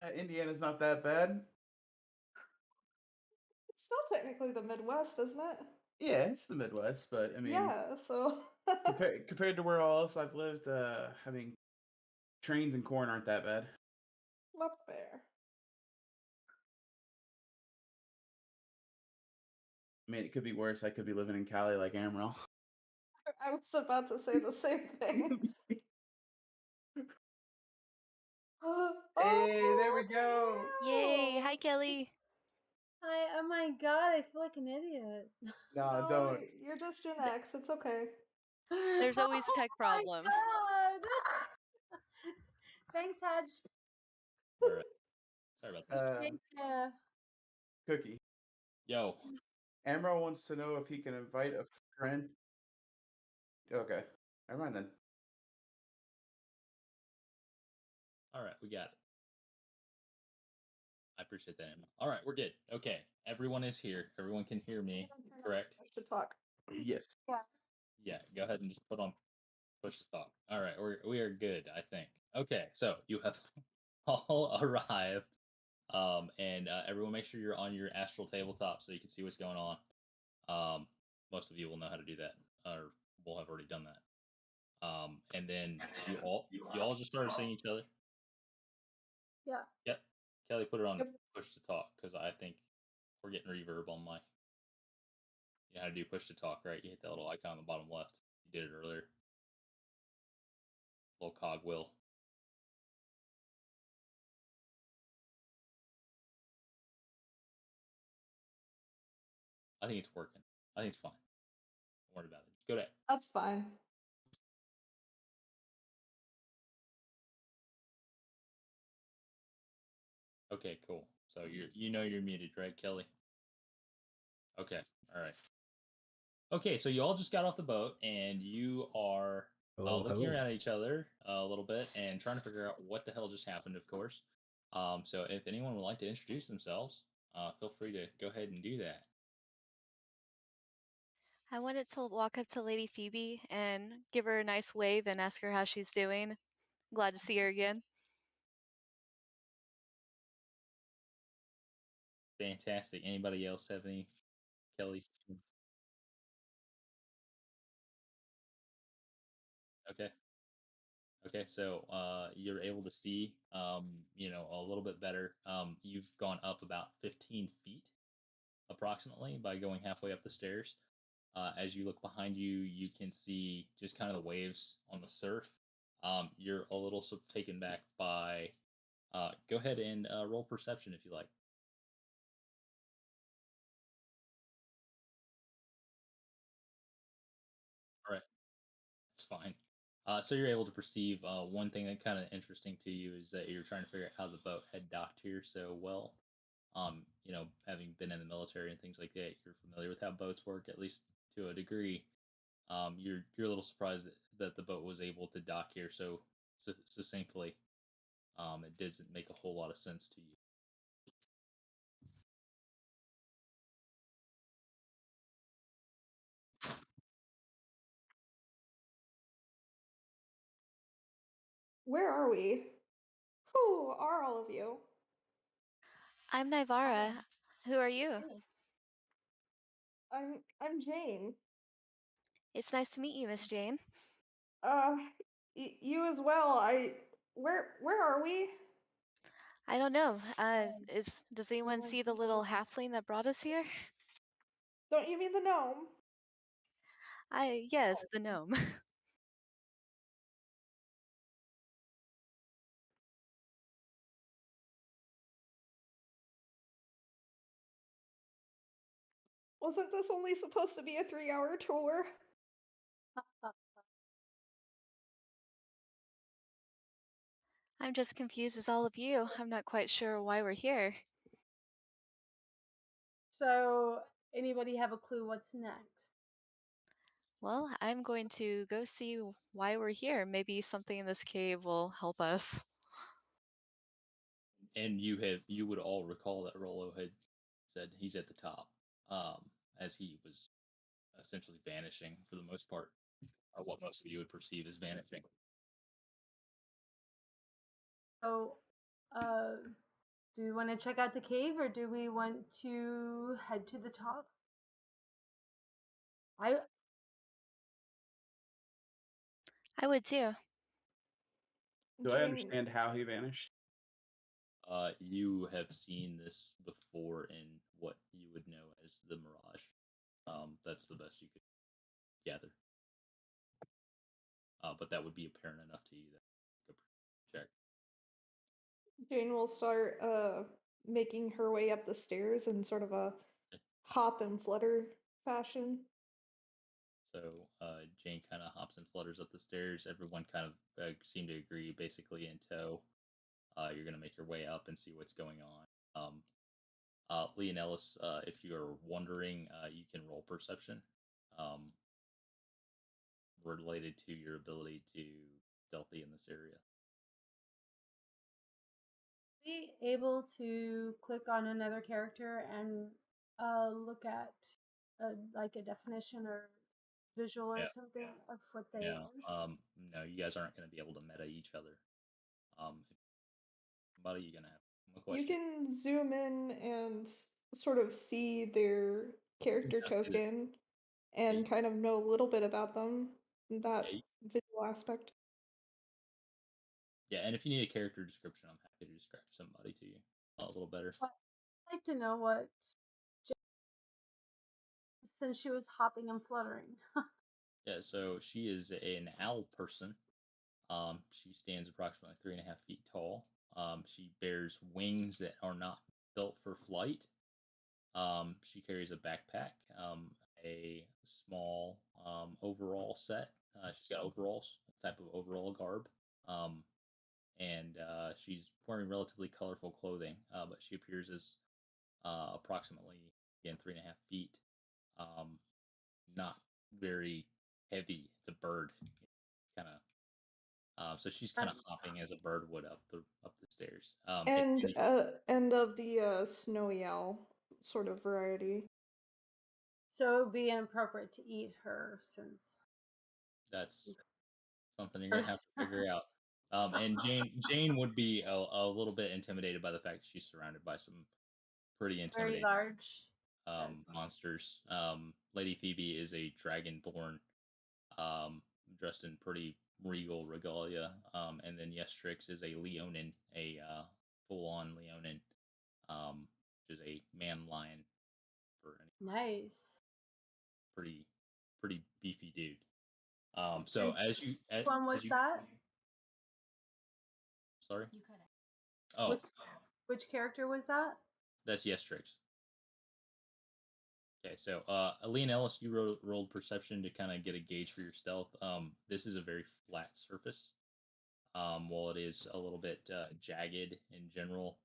Indiana's not that bad. It's still technically the Midwest, isn't it? Yeah, it's the Midwest, but I mean, Yeah, so compared to where all else I've lived, I mean, trains and corn aren't that bad. that's fair. I mean, it could be worse. I could be living in Cali like Amaral. I was about to say the same thing. Hey, there we Oh, go. Yay! Hi, hello! Kelly. Hi, oh my god, I feel like an idiot. No, No, don't. you're just Gen Th- X, it's okay. there's always Oh tech my problems. god! Thanks, Haj. All right. Sorry about that. Uh, Take care. Cookie. Yo. Amaral wants to know if he can invite a friend. Okay, never mind then. All right, we got it. I appreciate that, Emma. All right, we're good. Okay, everyone is here. Everyone can hear me, correct? I should talk. Yes. Yeah. Yeah, go ahead and just put on push to talk. All right, we are good, I think. Okay, so you have all arrived, and everyone make sure you're on your astral tabletop so you can see what's going on. Most of you will know how to do that, or will have already done that. And then you all just started seeing each other. Yeah. Yep. Kelly, put it on Yep. push to talk because I think we're getting reverb on my. You know how to do push to talk, right? You hit that little icon on the bottom left. You did it earlier. Little cogwheel. I think it's working. I think it's fine. Don't worry about it. Just go to. That's fine. Okay, cool. So you're muted, right, Kelly? Okay. All right. Okay, so you all just got off the boat and you are looking around at each other a little bit and trying to figure out what the hell just happened, of course. So if anyone would like to introduce themselves, feel free to go ahead and do that. I wanted to walk up to Lady Phoebe and give her a nice wave and ask her how she's doing. Glad to see her again. Fantastic. Anybody else have any, Kelly? Okay. Okay, so you're able to see, a little bit better. You've gone up about 15 feet approximately by going halfway up the stairs. As you look behind you, you can see just kind of the waves on the surf. You're a little taken back by. Go ahead and roll perception if you like. All right, it's fine. So you're able to perceive one thing that kind of interesting to you is that you're trying to figure out how the boat had docked here so well. Having been in the military and things like that, you're familiar with how boats work, at least to a degree. You're a little surprised that the boat was able to dock here so succinctly. It doesn't make a whole lot of sense to you. Where are we? Who are all of you? I'm Nivara. Who are you? I'm Jane. It's nice to meet you, Miss Jane. Uh, you as well. Where are we? I don't know. Does anyone see the little halfling that brought us here? Don't you mean the gnome? Yes, the gnome. Wasn't this only supposed to be a 3-hour tour? I'm just confused as all of you. I'm not quite sure why we're here. So, anybody have a clue what's next? Well, I'm going to go see why we're here. Maybe something in this cave will help us. And you would all recall that Rolo had said he's at the top, as he was essentially vanishing for the most part, or what most of you would perceive as vanishing. So, uh, Do we want to check out the cave or do we want to head to the top? I I would too. Do I Jane, understand how he vanished? You have seen this before in what you would know as the Mirage. That's the best you could gather. But that would be apparent enough to you that you could check. Jane will start making her way up the stairs in sort of a hop and flutter fashion. So Jane kind of hops and flutters up the stairs. Everyone kind of seem to agree, basically in tow. You're going to make your way up and see what's going on. Lee and Ellis, if you're wondering, you can roll perception um, related to your ability to stealthy in this area. be able to click on another character and look at like a definition or visual or Yeah. something of what they No, are. no, you guys aren't going to be able to meta each other. What are you going to have? One You question. can zoom in and sort of see their You can character kinda see that- token yeah, and kind of know a little bit about them, that yeah, visual aspect. yeah, and if you need a character description, I'm happy to describe somebody to you a little better. But I'd like to know what, since she was hopping and fluttering. Yeah, so she is an owl person. She stands approximately 3.5 feet tall. She bears wings that are not built for flight. She carries a backpack, a small overall set. She's got overalls, a type of overall garb. Um, and she's wearing relatively colorful clothing, but she appears as approximately, again, 3.5 feet. Um, Not very heavy. It's a bird, kind of. So she's kind of Nice. hopping as a bird would up the stairs. And of the snowy owl sort of variety. So it would be inappropriate to eat her since That's something you're gonna have first to figure out. And Jane would be a little bit intimidated by the fact that she's surrounded by some pretty very intimidating large. Yes. monsters. Lady Phoebe is a dragonborn, um, dressed in pretty regal regalia. And then Yestrix is a Leonin, a full-on Leonin, which is a man lion for any Nice. pretty beefy dude. So And as you which one was as you that? sorry, oh, Which which character was that? that's Yestrix. Okay, so Aline Ellis, you rolled perception to kind of get a gauge for your stealth. This is a very flat surface. While it is a little bit jagged in general,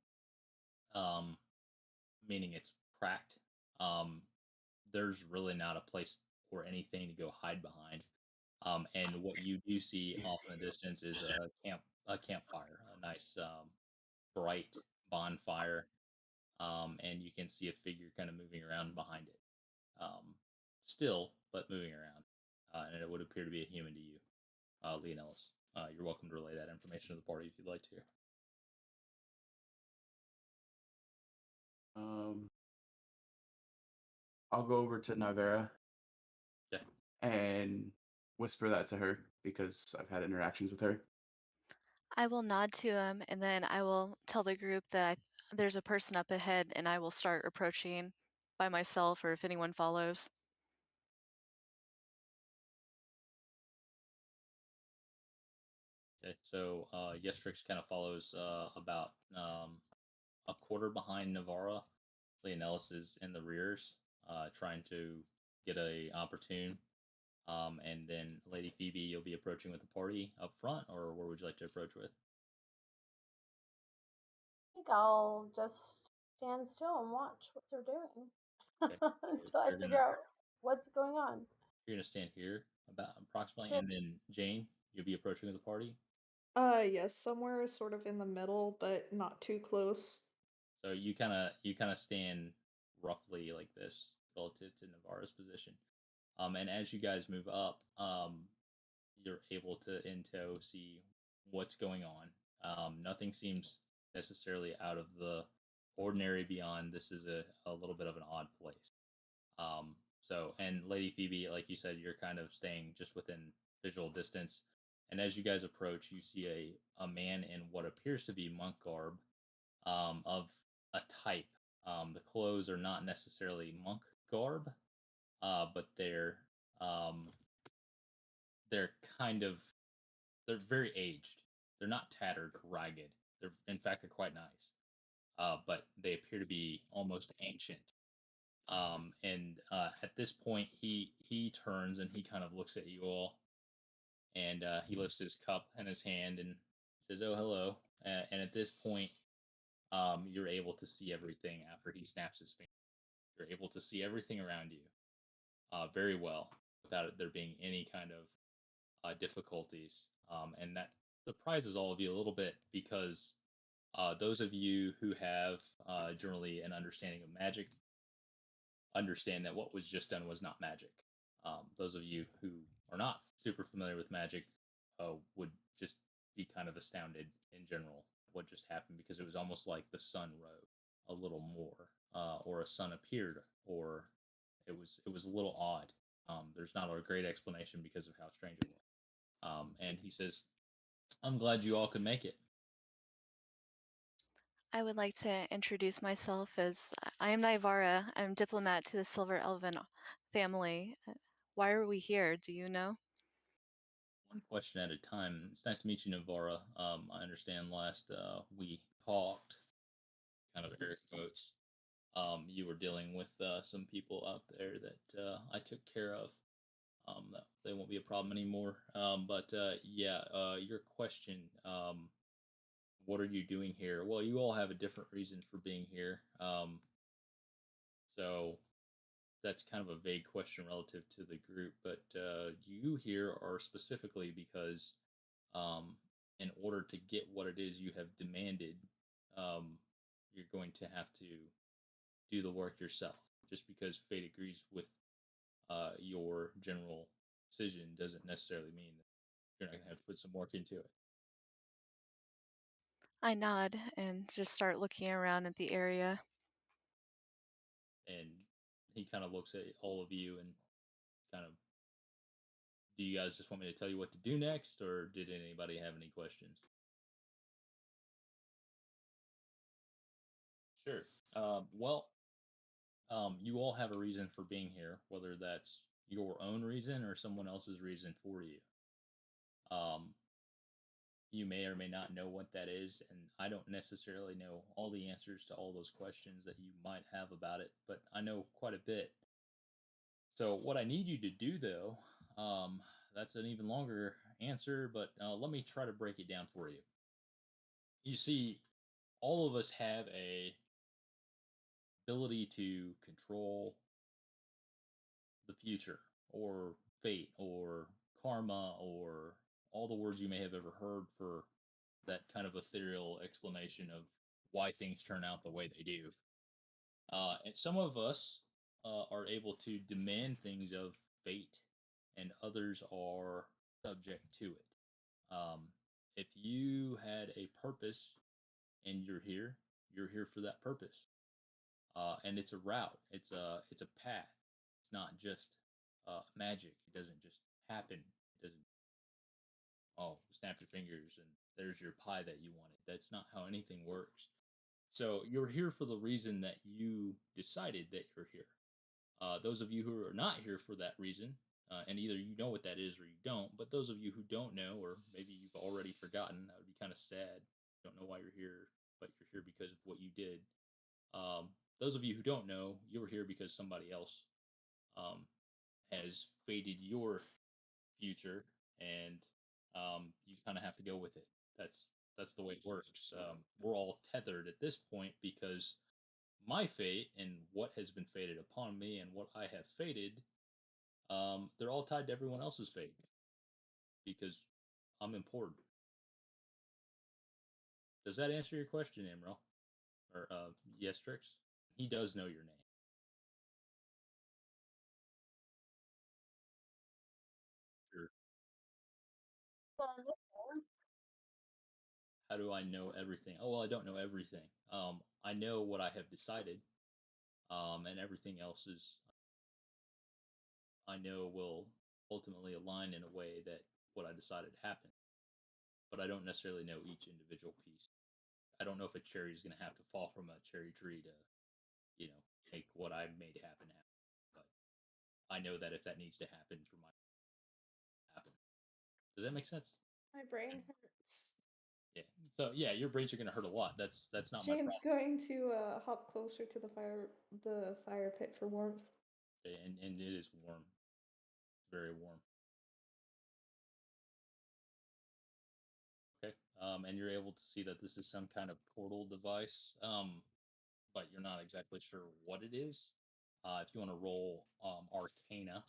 um, meaning it's cracked. Um, there's really not a place or anything to go hide behind. And what you do see off in the distance is a campfire, a nice bright bonfire, and you can see a figure kind of moving around behind it, still but moving around, and it would appear to be a human to you, Leonellis. You're welcome to relay that information to the party if you'd like to. Um, I'll go over to Nivera Yeah. and whisper that to her because I've had interactions with her. I will nod to him, and then I will tell the group that there's a person up ahead, and I will start approaching by myself or if anyone follows. Okay, so Yestrix kind of follows about a quarter behind Navarra. Leonellis is in the rears, trying to get a opportune. And then Lady Phoebe, you'll be approaching with the party up front, or where would you like to approach with? I think I'll just stand still and watch what they're doing Okay, so until I you're figure out what's going on. gonna stand here about approximately, Sure. and then Jane, you'll be approaching with the party. Yes, somewhere sort of in the middle, but not too close. So you kind of stand roughly like this relative to Navarro's position. And as you guys move up, you're able to in tow see what's going on. Nothing seems necessarily out of the ordinary beyond. This is a little bit of an odd place. And Lady Phoebe, like you said, you're kind of staying just within visual distance. And as you guys approach, you see a man in what appears to be monk garb, of a type. The clothes are not necessarily monk garb, but um, they're kind of they're very aged. They're not tattered or ragged. They're in fact they're quite nice, but they appear to be almost ancient. And at this point, he turns and he kind of looks at you all, and he lifts his cup in his hand and says, "Oh, hello." And at this point, you're able to see everything after he snaps his finger. You're able to see everything around you very well without there being any kind of difficulties. And that surprises all of you a little bit because those of you who have generally an understanding of magic understand that what was just done was not magic. Those of you who are not super familiar with magic would just be kind of astounded in general what just happened because it was almost like the sun rose a little more, or a sun appeared, or it was a little odd. There's not a great explanation because of how strange it was. And he says, "I'm glad you all could make it." I would like to introduce myself as I am Naivara. I'm diplomat to the Silver Elven family. Why are we here? Do you know? One question at a time. It's nice to meet you, Navarra. I understand last we talked, kind of air quotes. You were dealing with some people out there that I took care of. That they won't be a problem anymore. But yeah, your question. What are you doing here? Well, you all have a different reason for being here. So that's kind of a vague question relative to the group, but you here are specifically because, um, in order to get what it is you have demanded, um, you're going to have to do the work yourself. Just because fate agrees with your general decision doesn't necessarily mean that you're not going to have to put some work into it. I nod and just start looking around at the area. And he kind of looks at all of you and kind of, do you guys just want me to tell you what to do next, or did anybody have any questions? Sure. Well, you all have a reason for being here, whether that's your own reason or someone else's reason for you. Um, you may or may not know what that is, and I don't necessarily know all the answers to all those questions that you might have about it, but I know quite a bit. So, what I need you to do, though, that's an even longer answer, but let me try to break it down for you. You see, all of us have a ability to control the future or fate or karma or all the words you may have ever heard for that kind of ethereal explanation of why things turn out the way they do. And some of us are able to demand things of fate, and others are subject to it. Um, if you had a purpose and you're here for that purpose. And it's a route. It's a path. It's not just magic. It doesn't just happen. It doesn't. Oh, snap your fingers and there's your pie that you wanted. That's not how anything works. So you're here for the reason that you decided that you're here. Those of you who are not here for that reason, and either you know what that is or you don't, but those of you who don't know, or maybe you've already forgotten, that would be kind of sad. You don't know why you're here, but you're here because of what you did. Those of you who don't know, you're here because somebody else um, has fated your future, and you kind of have to go with it. That's the way it works. We're all tethered at this point because my fate and what has been fated upon me and what I have fated, they're all tied to everyone else's fate because I'm important. Does that answer your question, Emerald? Or yes, Trix? He does know your name. Sure. How do I know everything? Oh well, I don't know everything. I know what I have decided, and everything else is I know will ultimately align in a way that what I decided happened. But I don't necessarily know each individual piece. I don't know if a cherry is going to have to fall from a cherry tree to, you know, make what I made happen. But I know that if that needs to happen for my happen. Does that make sense? My brain hurts. Yeah. So yeah, your brains are going to hurt a lot. That's not my Jane's problem. going to hop closer to the fire pit for warmth. And it is warm, very warm. Okay. And you're able to see that this is some kind of portal device. But you're not exactly sure what it is. If you want to roll Arcana,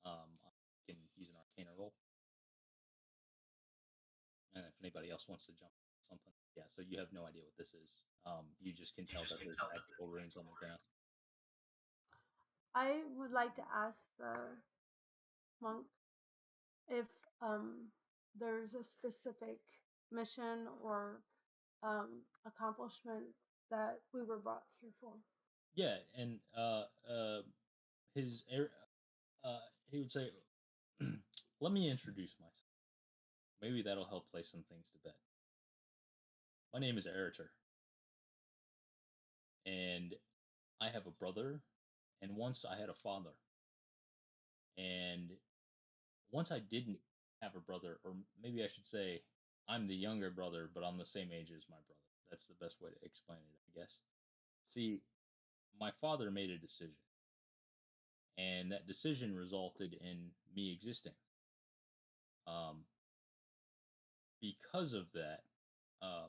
you can use an Arcana roll. And if anybody else wants to jump something, yeah. So you have no idea what this is. You just can tell that there's magical runes on the ground. I would like to ask the monk if there's a specific mission or accomplishment that we were brought here for. Yeah, and his he would say, "Let me introduce myself. Maybe that'll help play some things to bed. My name is Eritor, and I have a brother, and once I had a father, and once I didn't have a brother, or maybe I should say, I'm the younger brother, but I'm the same age as my brother. That's the best way to explain it, I guess. See, my father made a decision, and that decision resulted in me existing. Um, because of that, um,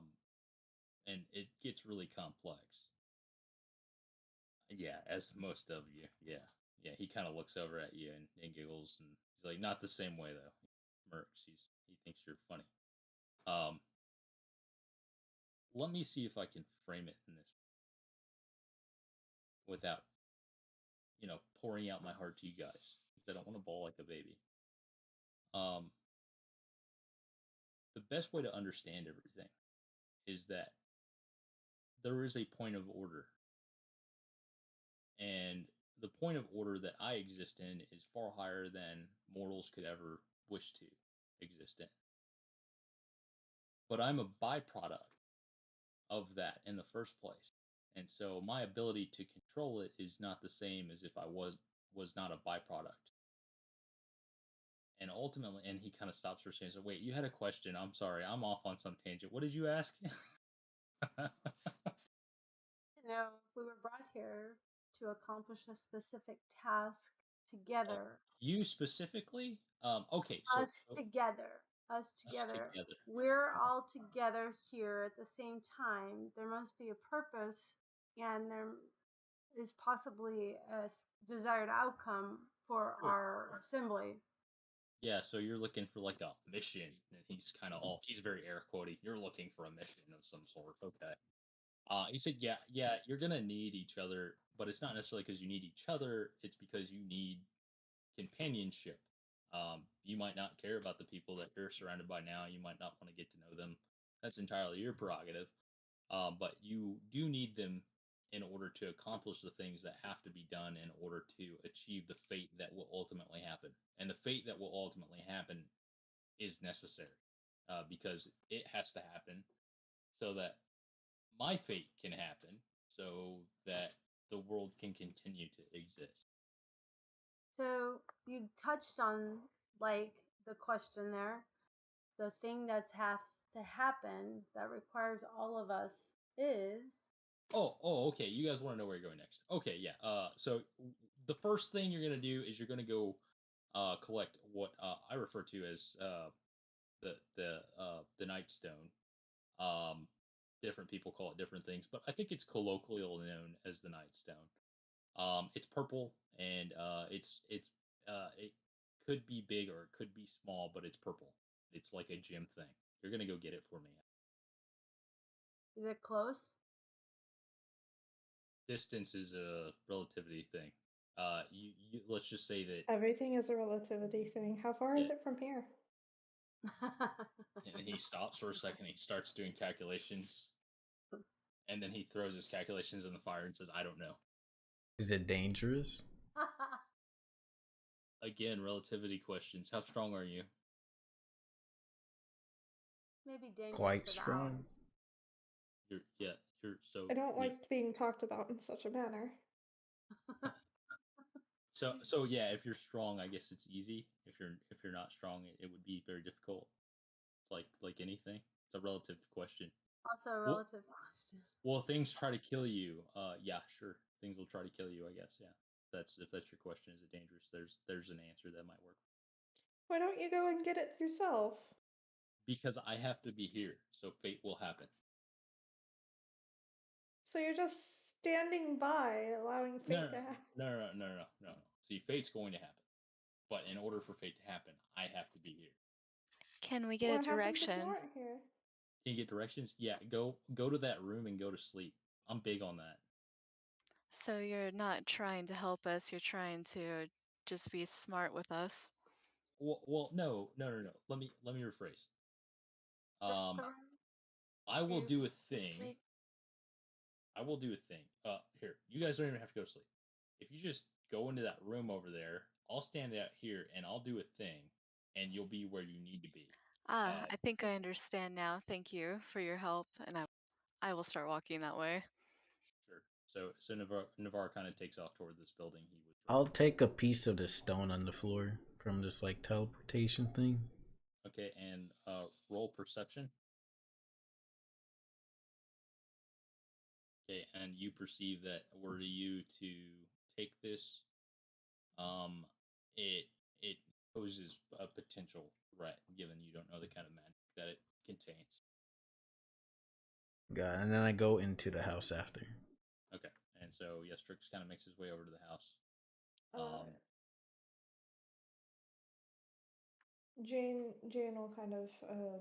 and it gets really complex. Yeah, as most of you. Yeah. Yeah, he kind of looks over at you and giggles, and he's like, not the same way though. He smirks. He thinks you're funny. Um, let me see if I can frame it in this without, pouring out my heart to you guys. Because I don't want to bawl like a baby. Um, the best way to understand everything is that there is a point of order. And the point of order that I exist in is far higher than mortals could ever wish to exist in. But I'm a byproduct of that in the first place. And so my ability to control it is not the same as if I was not a byproduct. And ultimately, and he kind of stops for a second. So, wait, you had a question. I'm sorry, I'm off on some tangent. What did you ask? You know, we were brought here to accomplish a specific task together. You specifically? Okay, so Us together. Us us together. together. We're all together here at the same time. There must be a purpose, and there is possibly a desired outcome for Sure. our assembly. Yeah, so you're looking for like a mission, and he's kind of all he's very air quotey. You're looking for a mission of some sort. Okay. He said, yeah, you're gonna need each other, but it's not necessarily because you need each other. It's because you need companionship. You might not care about the people that you're surrounded by now. You might not want to get to know them. That's entirely your prerogative. But you do need them in order to accomplish the things that have to be done in order to achieve the fate that will ultimately happen. And the fate that will ultimately happen is necessary because it has to happen so that my fate can happen, so that the world can continue to exist. So you touched on like the question there. The thing that has to happen that requires all of us is Okay. You guys want to know where you're going next? Okay, yeah. So the first thing you're gonna do is you're gonna go collect what I refer to as the Nightstone. Um, different people call it different things, but I think it's colloquially known as the Nightstone. It's purple and it could be big or it could be small, but it's purple. It's like a gym thing. You're gonna go get it for me. is it close? Distance is a relativity thing. You let's just say that Everything is a relativity thing. How far yeah, is it from here? And he stops for a second. He starts doing calculations, and then he throws his calculations in the fire and says, "I don't know." Is it dangerous? Again, relativity questions. How strong are you? Maybe dangerous Quite for strong. You're so I don't you- like being talked about in such a manner. so yeah. If you're strong, I guess it's easy. If you're not strong, it would be very difficult. Like anything, it's a relative question. Also a Well, relative question. well, things try to kill you. Yeah, sure. Things will try to kill you. I guess. Yeah. That's if that's your question. Is it dangerous? There's an answer that might work. Why don't you go and get it yourself? Because I have to be here, so fate will happen. So you're just standing by, allowing No, fate to happen. no. See, fate's going to happen, but in order for fate to happen, I have to be here. Can we get What a happens if you direction? aren't here? Can you get directions? Yeah, go to that room and go to sleep. I'm big on that. So you're not trying to help us, you're trying to just be smart with us. Well, no. Let me rephrase. What's the Um, room? I will You do a thing. sleep. I will do a thing. Here, you guys don't even have to go to sleep. If you just go into that room over there, I'll stand out here and I'll do a thing, and you'll be where you need to be. I think I understand now. Thank you for your help, and I will start walking that way. Sure. So Navarre kind of takes off toward this building. He would. I'll take a piece of the stone on the floor from this like teleportation thing. Okay, and roll perception. Okay, and you perceive that were you to take this, um, it it poses a potential threat, given you don't know the kind of magic that it contains. God, and then I go into the house after. Okay, and so yeah, Strix kind of makes his way over to the house. Uh, Jane will kind of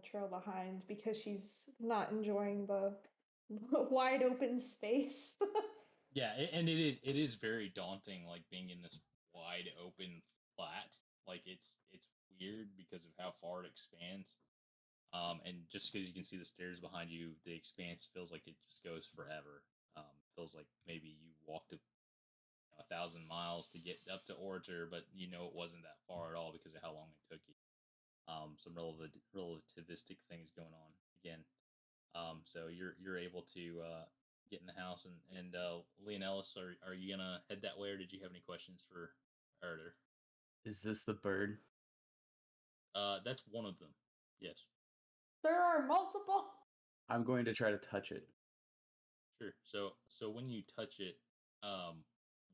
trail behind because she's not enjoying the wide open space. Yeah, and it is very daunting, like being in this wide open flat. Like it's weird because of how far it expands. And just because you can see the stairs behind you, the expanse feels like it just goes forever. Feels like maybe you walked 1,000 miles to get up to Orator, but you know it wasn't that far at all because of how long it took you. Some relativistic things going on again. So you're able to get in the house and Leonellis, are you gonna head that way, or did you have any questions for Orator? Is this the bird? That's one of them. Yes. There are multiple. I'm going to try to touch it. Sure. So when you touch it,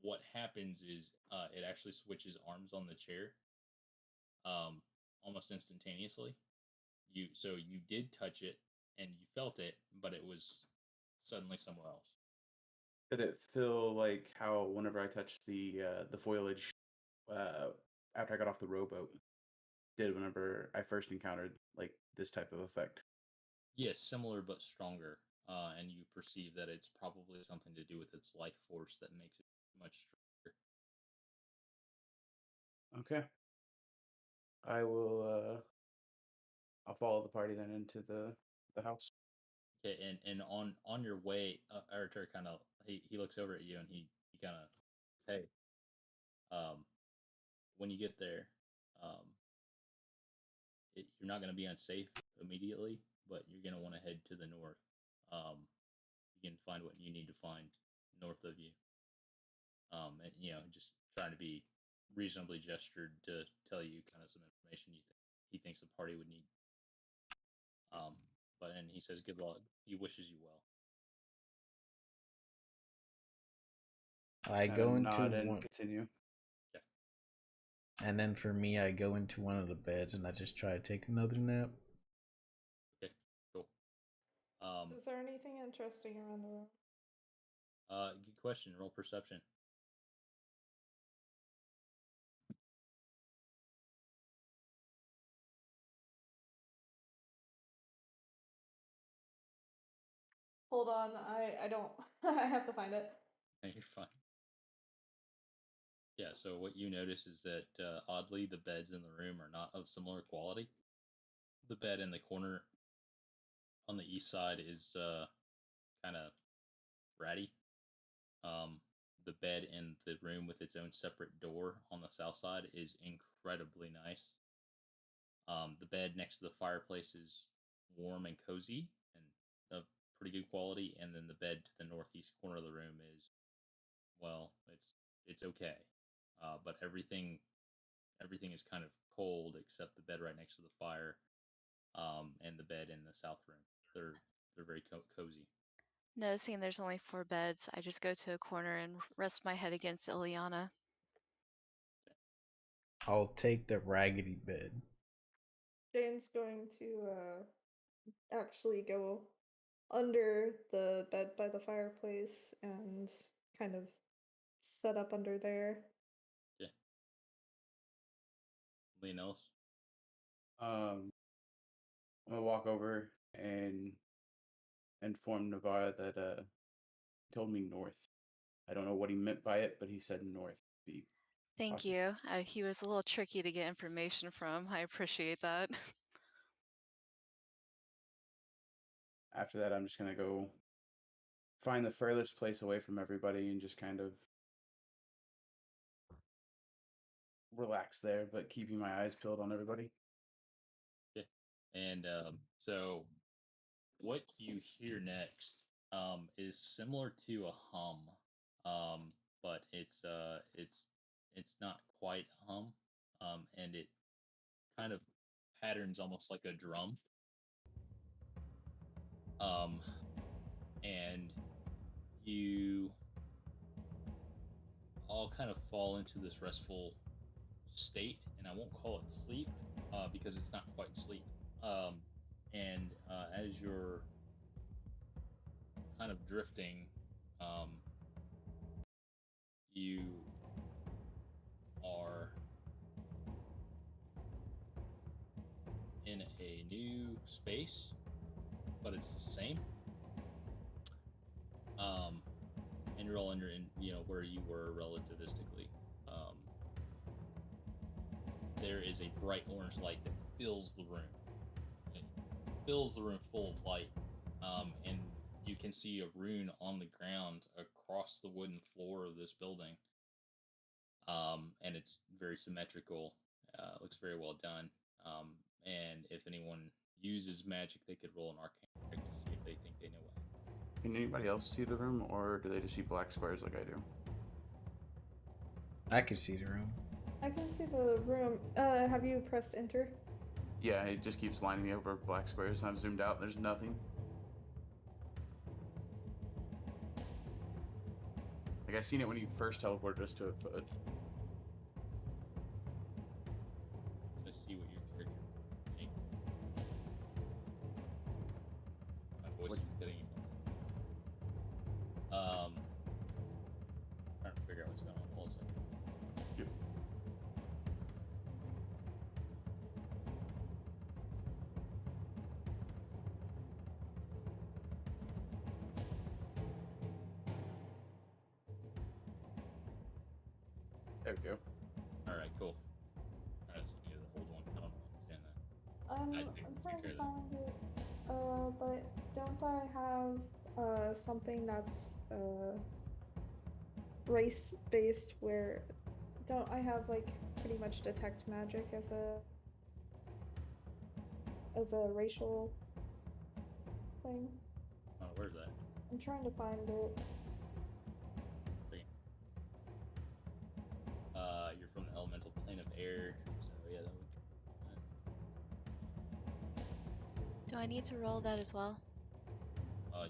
what happens is it actually switches arms on the chair, almost instantaneously. You did touch it and you felt it, but it was suddenly somewhere else. Did it feel like how whenever I touched the foliage after I got off the rowboat did whenever I first encountered like this type of effect? Yes, similar but stronger. And you perceive that it's probably something to do with its life force that makes it much stronger. Okay. I will I'll follow the party then into the house. Okay, and on your way, Aratur kind of he looks over at you and he kind of, hey, um, when you get there, um, you're not going to be unsafe immediately, but you're going to want to head to the north. You can find what you need to find north of you. And just trying to be reasonably gestured to tell you kind of some information he thinks the party would need. But and he says good luck. He wishes you well. I Kind of go into nod and one, continue. Yeah. and then for me, I go into one of the beds and I just try to take another nap. Okay. Cool. Is there anything interesting around the room? Good question. Roll perception. Hold on, I don't. I have to find it. And you're fine. Yeah. So what you notice is that oddly the beds in the room are not of similar quality. the bed in the corner on the east side is kind of ratty. The bed in the room with its own separate door on the south side is incredibly nice. The bed next to the fireplace is warm and cozy and of pretty good quality, and then the bed to the northeast corner of the room is, well, it's okay. But everything is kind of cold except the bed right next to the fire, and the bed in the south room. They're very cozy. Noticing there's only 4 beds, I just go to a corner and rest my head against Ileana. I'll take the raggedy bed. Jane's going to actually go under the bed by the fireplace and kind of set up under there. Yeah. Leonellis? I'm gonna walk over and inform Navarre that he told me north. I don't know what he meant by it, but he said north. Be Thank awesome. you. He was a little tricky to get information from. I appreciate that. After that, I'm just gonna go find the furthest place away from everybody and just kind of relax there, but keeping my eyes peeled on everybody. Yeah. And so what you hear next is similar to a hum, but it's not quite a hum, and it kind of patterns almost like a drum, and you all kind of fall into this restful state, and I won't call it sleep because it's not quite sleep. And as you're kind of drifting, you are in a new space, but it's the same. And you're all in where you were relativistically. There is a bright orange light that fills the room. It fills the room full of light, and you can see a rune on the ground across the wooden floor of this building. And it's very symmetrical. Looks very well done. And if anyone uses magic, they could roll an arcane check to see if they think they know what. Can anybody else see the room, or do they just see black squares like I do? I can see the room. I can see the room. Have you pressed enter? Yeah, it just keeps lining me over black squares. I've zoomed out. There's nothing. Like I seen it when you first teleported us to it, but To see what your character thinks. My voice is getting you. Trying to figure out what's going on. Hold on a second. Yep. There we go. Alright, cool. Alright, so you need to hold one. I don't understand that. I'm trying to find it. But don't I have something that's race based where don't I have like pretty much detect magic as a racial thing? Oh, where's that? I'm trying to find it. You're from the elemental plane of air, so yeah, that would. Do I need to roll that as well?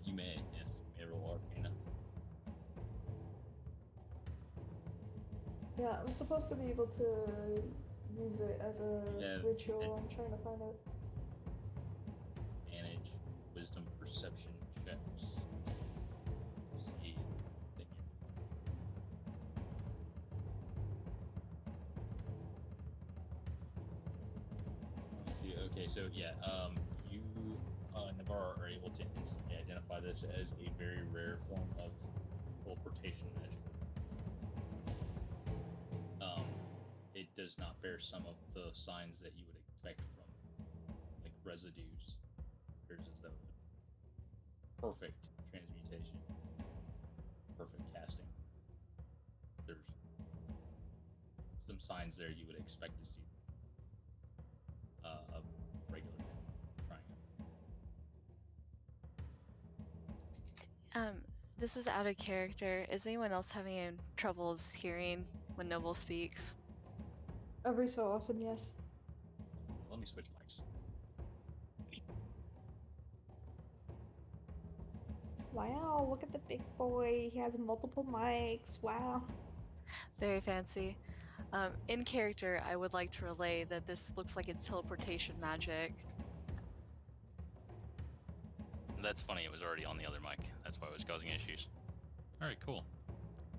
You may, yes, you may roll Arcana. Yeah, I'm supposed to be able to use it as a ritual. I'm trying to find it. Manage wisdom perception checks. See, okay, so yeah, you, Navarre, are able to instantly identify this as a very rare form of teleportation magic. It does not bear some of the signs that you would expect from like residues. There's a perfect transmutation, perfect casting. There's some signs there you would expect to see of regular men trying it. This is out of character. Is anyone else having troubles hearing when Noble speaks? Every so often, yes. Let me switch mics. Wow, look at the big boy. He has multiple mics. Wow. Very fancy. In character, I would like to relay that this looks like it's teleportation magic. That's funny, it was already on the other mic. That's why it was causing issues. All right, cool.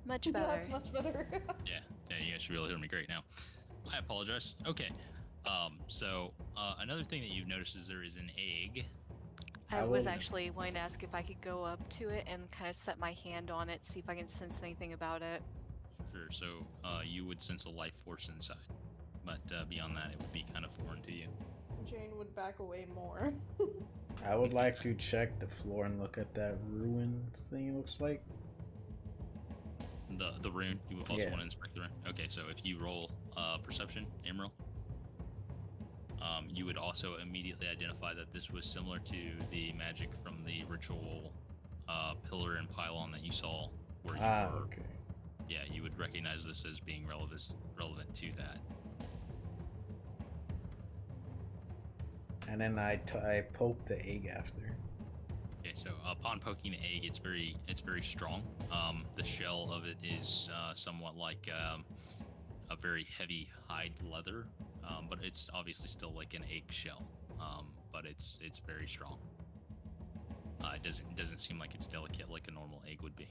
Much better. That's much better. Yeah, you guys should be able to hear me great now. I apologize. Okay. So another thing that you've noticed is there is an egg. I was actually wanting to ask if I could go up to it and kind of set my hand on it, see if I can sense anything about it. Sure. So you would sense a life force inside, but beyond that, it would be kind of foreign to you. Jane would back away more. I would like to check the floor and look at that ruin thing it looks like. The rune, you also want to inspect the rune? Okay, so if you roll perception, Emerald, you would also immediately identify that this was similar to the magic from the ritual pillar and pylon that you saw where you were. Okay. Yeah, you would recognize this as being relevant to that. And then I poke the egg after. Okay, so upon poking the egg, it's very strong. The shell of it is somewhat like a very heavy hide leather, but it's obviously still like an egg shell. But it's very strong. It doesn't seem like it's delicate like a normal egg would be.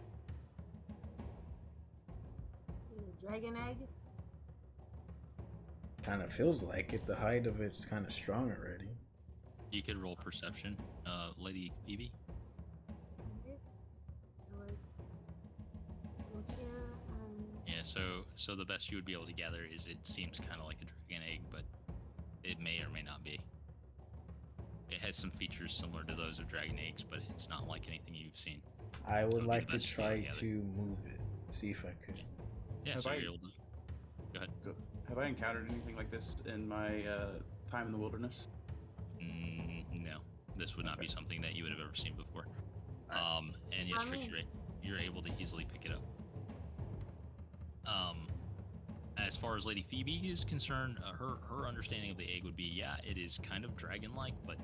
Dragon egg? Kind of feels like it. The hide of it's kind of strong already. You could roll perception, Lady Phoebe. Yeah, so the best you would be able to gather is it seems kind of like a dragon egg, but it may or may not be. It has some features similar to those of dragon eggs, but it's not like anything you've seen. I would like to try to move it, see if I could. Yeah, so you're able to. Go ahead. Have I encountered anything like this in my time in the wilderness? No, this would not be something that you would have ever seen before. Right. And yes, Trix, you're able to easily pick it up. As far as Lady Phoebe is concerned, her understanding of the egg would be, yeah, it is kind of dragon-like, but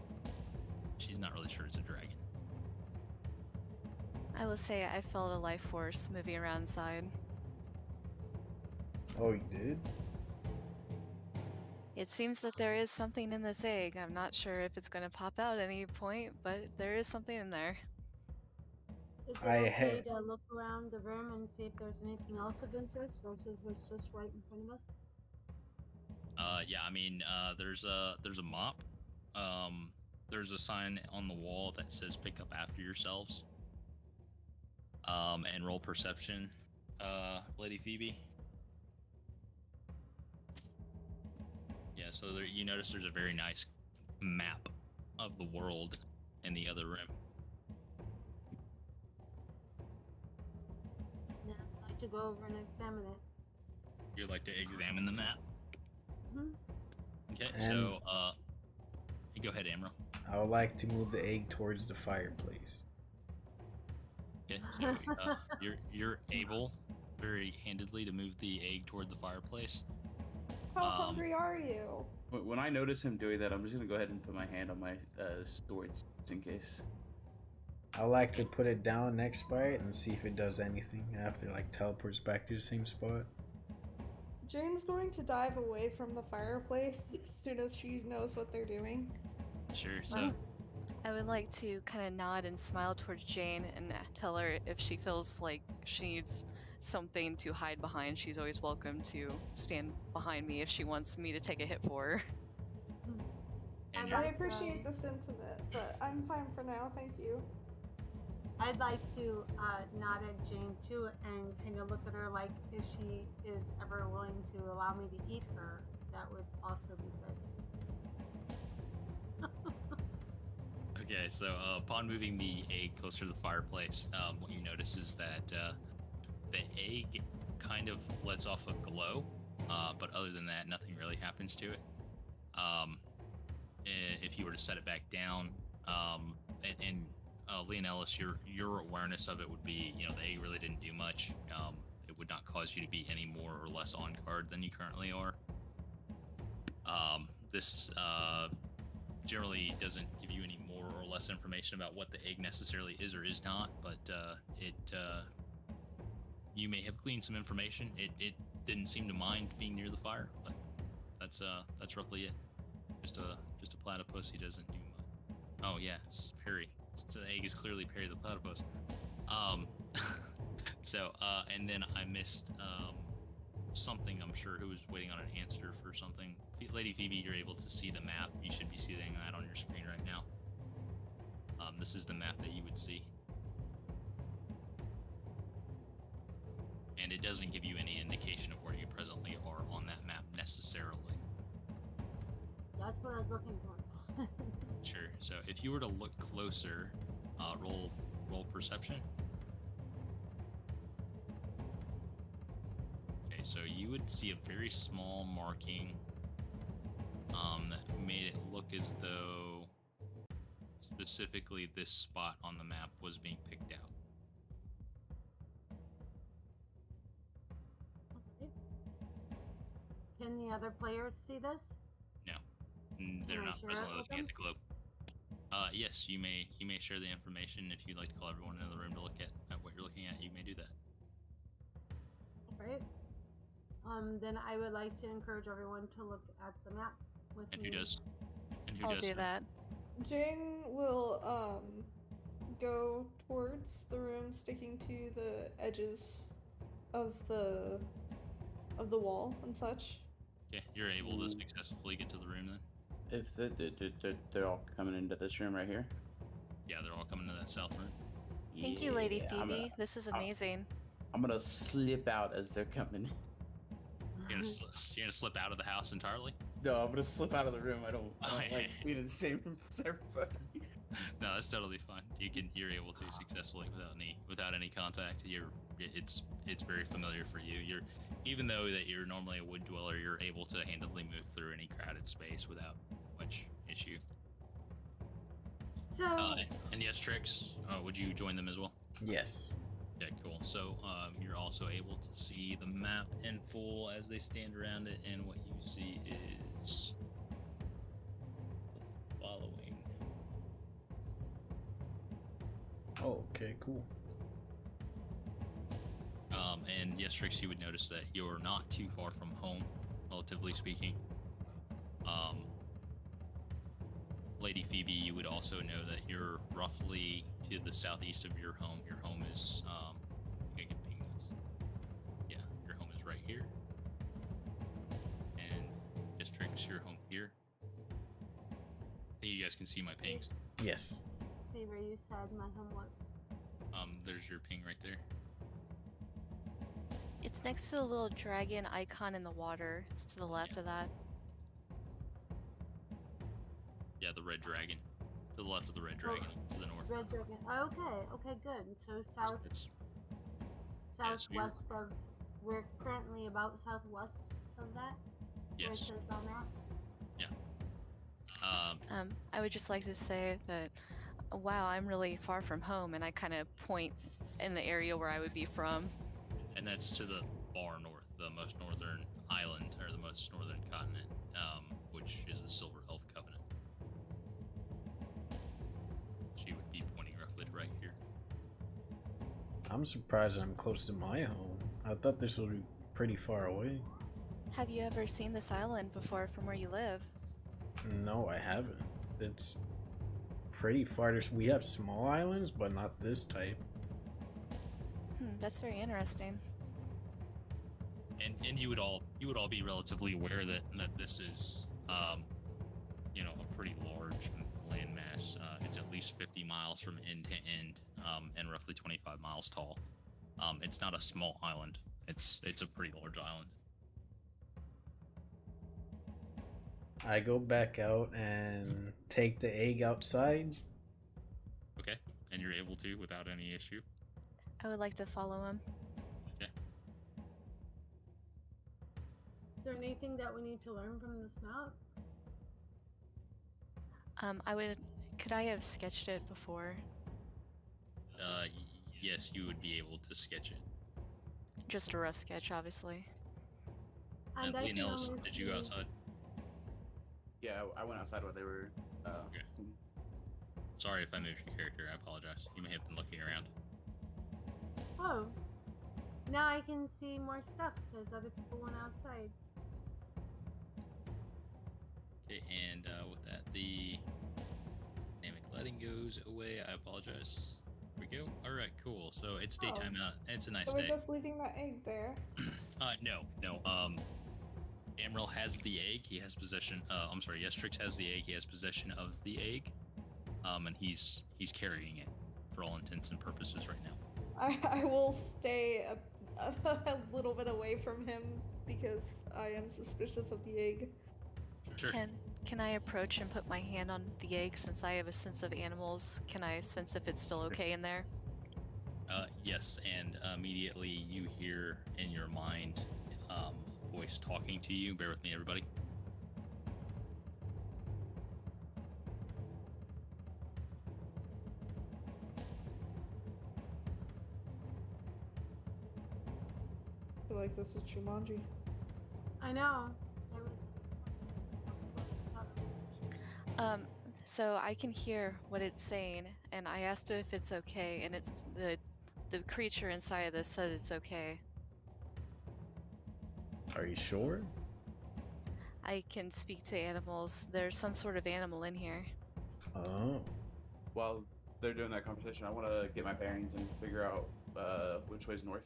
she's not really sure it's a dragon. I will say I felt a life force moving around inside. Oh, you did? It seems that there is something in this egg. I'm not sure if it's going to pop out at any point, but there is something in there. Is it okay to look around the room and see if there's anything else of interest versus what's just right in front of us? Yeah, I mean, there's a mop. There's a sign on the wall that says "Pick up after yourselves." And roll perception, Lady Phoebe. Yeah, so there, you notice there's a very nice map of the world in the other room. Yeah, I'd like to go over and examine it. You'd like to examine the map? Mm-hmm. Okay, so go ahead, Amra. I would like to move the egg towards the fireplace. Okay, so you're able very handedly to move the egg toward the fireplace. How hungry are you? When I notice him doing that, I'm just gonna go ahead and put my hand on my sword just in case. I like to put it down next by it and see if it does anything after, like teleports back to the same spot. Jane's going to dive away from the fireplace as soon as she knows what they're doing. Sure, so... I would like to kind of nod and smile towards Jane and tell her if she feels like she needs something to hide behind, she's always welcome to stand behind me if she wants me to take a hit for her. I appreciate the sentiment, but I'm fine for now, thank you. I'd like to nod at Jane too and kind of look at her like if she is ever willing to allow me to eat her, that would also be good. Okay, so upon moving the egg closer to the fireplace, what you notice is that the egg kind of lets off a glow, but other than that, nothing really happens to it. If you were to set it back down, and Leonellis, your awareness of it would be, the egg really didn't do much. It would not cause you to be any more or less on guard than you currently are. This generally doesn't give you any more or less information about what the egg necessarily is or is not, but you may have gleaned some information. It didn't seem to mind being near the fire, but that's roughly it. Just a platypus. He doesn't do much. Oh yeah, it's Perry. The egg is clearly Perry the platypus. So and then I missed something. I'm sure who was waiting on an answer for something. Lady Phoebe, you're able to see the map. You should be seeing that on your screen right now. This is the map that you would see. And it doesn't give you any indication of where you presently are on that map necessarily. That's what I was looking for. Sure. So if you were to look closer, roll perception. Okay, so you would see a very small marking that made it look as though specifically this spot on the map was being picked out. Okay. Can the other players see this? No, they're Can I not share presently it with looking at them? the globe. Yes, you may share the information if you'd like to call everyone in the room to look at what you're looking at. You may do that. Right. Then I would like to encourage everyone to look at the map with And me. who does? And who I'll does do so? that. Jane will go towards the room, sticking to the edges of the wall and such. Okay, you're able to successfully get to the room then. If they're all coming into this room right here. Yeah, they're all coming to that south room. Thank you, Lady Yeah, Phoebe. This is amazing. I'm gonna slip out as they're coming. You're gonna slip out of the house entirely? No, I'm gonna slip out of the room. I don't Oh, yeah. like being in the same room as everybody. No, that's totally fine. You're able to successfully without any contact. It's very familiar for you. Even though that you're normally a wood dweller, you're able to handily move through any crowded space without much issue. So, And yes, Trix, would you join them as well? Yes. Yeah, cool. So you're also able to see the map in full as they stand around it, and what you see is the following. Oh, okay, cool. And yes, Trix, you would notice that you're not too far from home, relatively speaking. Lady Phoebe, you would also know that you're roughly to the southeast of your home. Your home is, I can ping this. Yeah, your home is right here. And yes, Trix, your home here. I think you guys can see my pings. Yes. see where you said my home was. There's your ping right there. It's next to the little dragon icon in the water. It's to the left of that. Yeah, the red dragon. To the left of the red dragon, to the north. Red Dragon. Okay, good. So It's southwest of. We're currently about southwest of that. Where it yes. says on that. I would just like to say that, wow, I'm really far from home, and I kind of point in the area where I would be from. And that's to the far north, the most northern island, or the most northern continent, which is the Silver Elf Covenant. She would be pointing roughly to right here. I'm surprised I'm close to my home. I thought this would be pretty far away. Have you ever seen this island before from where you live? No, I haven't. It's pretty far. We have small islands, but not this type. That's very interesting. And you would all be relatively aware that this is a pretty large landmass. It's at least 50 miles from end to end, and roughly 25 miles tall. It's not a small island. It's a pretty large island. I go back out and take the egg outside you're able to without any issue. I would like to follow him. Okay. Is there anything that we need to learn from this map? Could I have sketched it before? Yes, you would be able to sketch it. Just a rough sketch, obviously. And I can Leonellis, only did you go see- outside? Yeah, I went outside while they were. Okay. Sorry if I moved your character. I apologize. You may have been looking around. Oh, now I can see more stuff because other people went outside. Okay, and with that, the dynamic lighting goes away. I apologize. Here we go. All right, cool. So it's daytime now. It's a nice So we're day. just leaving that egg there. No. Amaryl has the egg. He has possession. I'm sorry. Yestrix has the egg. He has possession of the egg. And he's carrying it for all intents and purposes right now. I will stay a little bit away from him because I am suspicious of the egg. Sure. Can I approach and put my hand on the egg since I have a sense of animals? Can I sense if it's still okay in there? Yes, and immediately you hear in your mind voice talking to you. Bear with me, everybody. I feel like this is Jumanji. I know. So I can hear what it's saying, and I asked it if it's okay, and it's the creature inside of this said it's okay. Are you sure? I can speak to animals. There's some sort of animal in here. Oh. While they're doing that conversation, I want to get my bearings and figure out which way's north.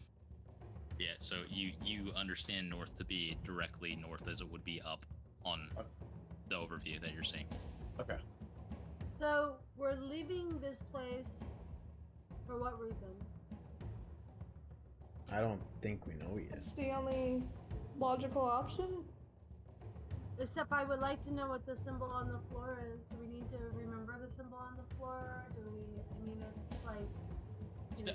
Yeah, so you understand north to be directly north as it would be up on the overview that you're seeing. Okay. So we're leaving this place for what reason? I don't think we know yet. It's the only logical option. Except I would like to know what the symbol on the floor is. Do we need to remember the symbol on the floor? Do we? I mean, it's like. You know,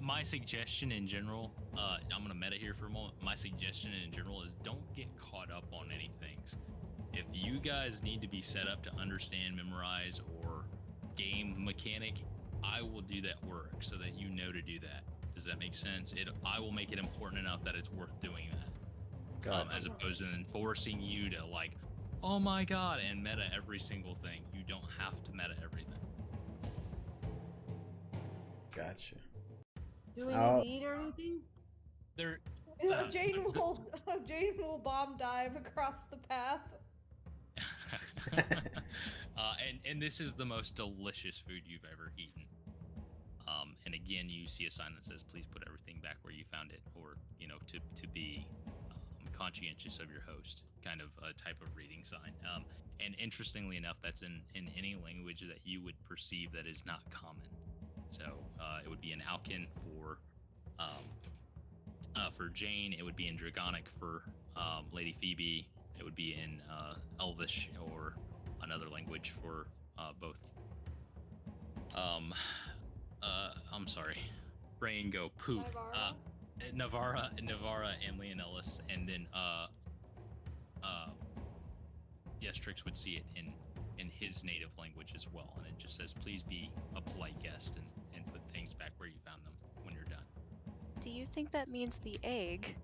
My suggestion in general, I'm gonna meta here for a moment. My suggestion in general is don't get caught up on any things. If you guys need to be set up to understand, memorize, or game mechanic, I will do that work so that you know to do that. Does that make sense? I will make it important enough that it's worth doing that. Gotcha. As opposed to then forcing you to like, oh my god, and meta every single thing. You don't have to meta everything. Gotcha. do we need to eat or anything? There. Jane will bomb dive across the path. And this is the most delicious food you've ever eaten. And again, you see a sign that says, "Please put everything back where you found it," or to be conscientious of your host, kind of a type of reading sign. And interestingly enough, that's in any language that you would perceive that is not common. So it would be in Alkin for Jane. It would be in Dragonic for Lady Phoebe. It would be in Elvish or another language for both. I'm sorry, brain go poof. Navarra and Leonellis, and then Yestrix would see it in his native language as well, and it just says, "Please be a polite guest and put things back where you found them when you're done." Do you think that means the egg?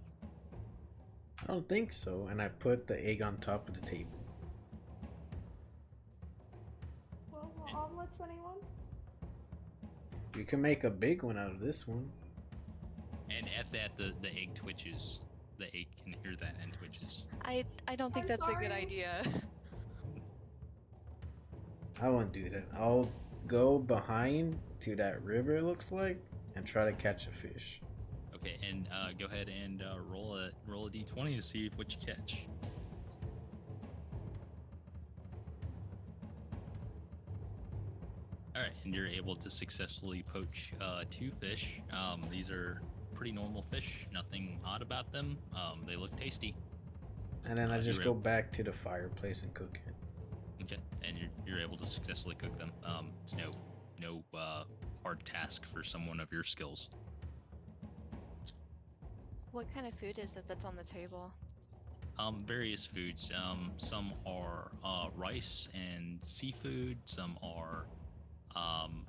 I don't think so. And I put the egg on top of the table. Well, omelets, anyone? You can make a big one out of this one. And at that, the egg twitches. The egg can hear that and twitches. I don't think I'm that's a good sorry. idea. I won't do that. I'll go behind to that river, it looks like, and try to catch a fish. Okay, and go ahead and roll a d20 to see what you catch. All right, and you're able to successfully poach 2 fish. These are pretty normal fish, nothing odd about them. They look tasty. And then I just you're go back to the fireplace and cook it. Okay, and you're able to successfully cook them. It's no hard task for someone of your skills. What kind of food is it that's on the table? Various foods. Some are rice and seafood. Some are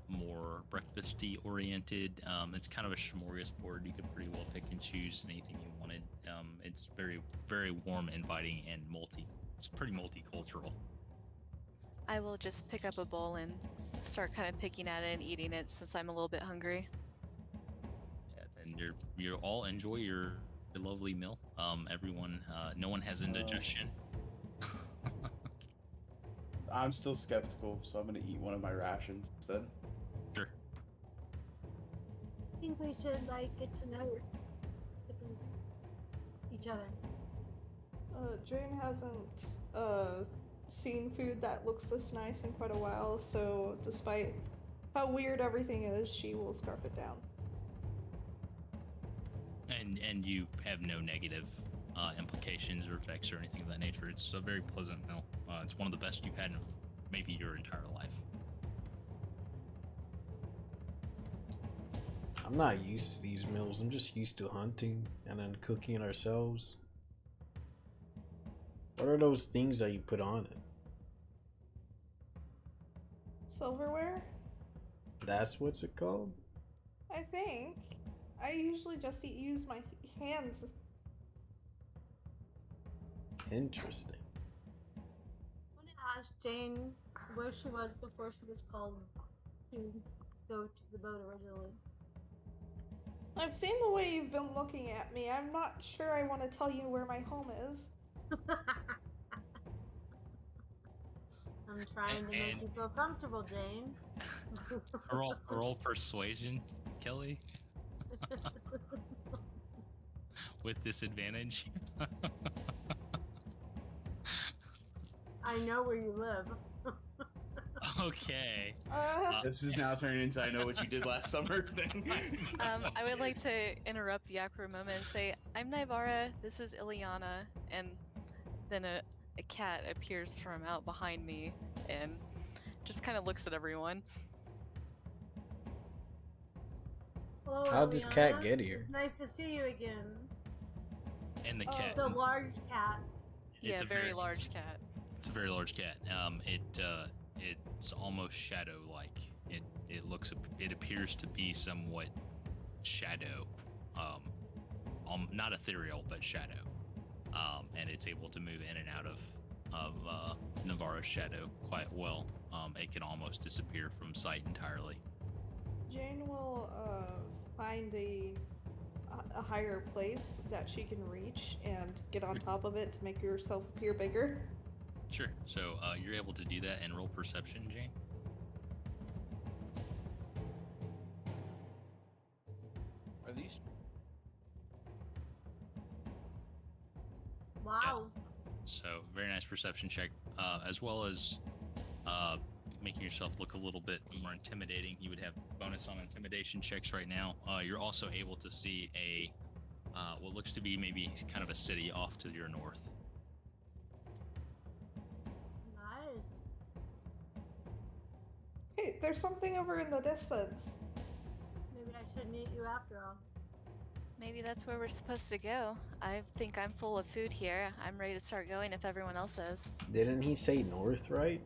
more breakfasty oriented. It's kind of a smorgasbord. You could pretty well pick and choose anything you wanted. It's very, very warm, inviting, and it's pretty multicultural. I will just pick up a bowl and start kind of picking at it and eating it since I'm a little bit hungry. Yeah, and you all enjoy your lovely meal. Everyone, no one has indigestion. I'm still skeptical, so I'm gonna eat one of my rations instead. Sure. I think we should get to know each other. Jane hasn't seen food that looks this nice in quite a while, so despite how weird everything is, she will scarf it down. And you have no negative implications or effects or anything of that nature. It's a very pleasant meal. It's one of the best you've had in maybe your entire life. I'm not used to these meals. I'm just used to hunting and then cooking it ourselves. What are those things that you put on it? Silverware? That's what's it called? I think. I usually just use my hands. Interesting. I want to ask Jane where she was before she was called to go to the boat originally. I've seen the way you've been looking at me. I'm not sure I want to tell you where my home is. I'm trying to make you feel comfortable, Jane. roll persuasion, Kelly. With disadvantage. I know where you live. Okay. This is now turning into I know what you did last summer thing. I would like to interrupt the awkward moment and say, I'm Naivara, this is Ileana, and then a cat appears from out behind me and just kind of looks at everyone. Hello, How'd this cat Eliana. get here? It's nice to see you again. And the Oh. cat. It's a large cat. Yeah, very large cat. It's a very large cat. It's almost shadow-like. It appears to be somewhat shadow, not ethereal, but shadow. And it's able to move in and out of Navarro's shadow quite well. It can almost disappear from sight entirely. Jane will find a higher place that she can reach and get on top of it to make herself appear bigger. Sure. So you're able to do that and roll perception, Jane. Are these? Wow. So very nice perception check, as well as making yourself look a little bit more intimidating. You would have bonus on intimidation checks right now. You're also able to see what looks to be maybe kind of a city off to your north. Nice. Hey, there's something over in the distance. Maybe I shouldn't eat you after all. Maybe that's where we're supposed to go. I think I'm full of food here. I'm ready to start going if everyone else is. Didn't he say north, right?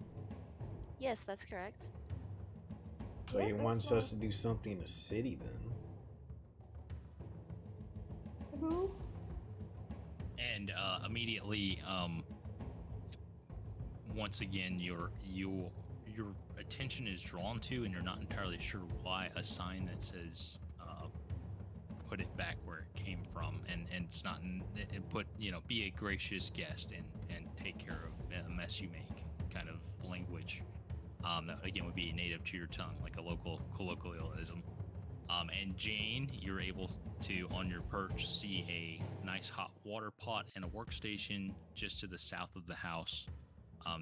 Yes, that's correct. So Yeah, he that's wants north. us to do something in the city then. Who? And immediately, once again, your attention is drawn to, and you're not entirely sure why, a sign that says "Put it back where it came from," and it's not put, be a gracious guest and take care of a mess you make kind of language. That again would be native to your tongue, like a local colloquialism. And Jane, you're able to, on your perch, see a nice hot water pot and a workstation just to the south of the house.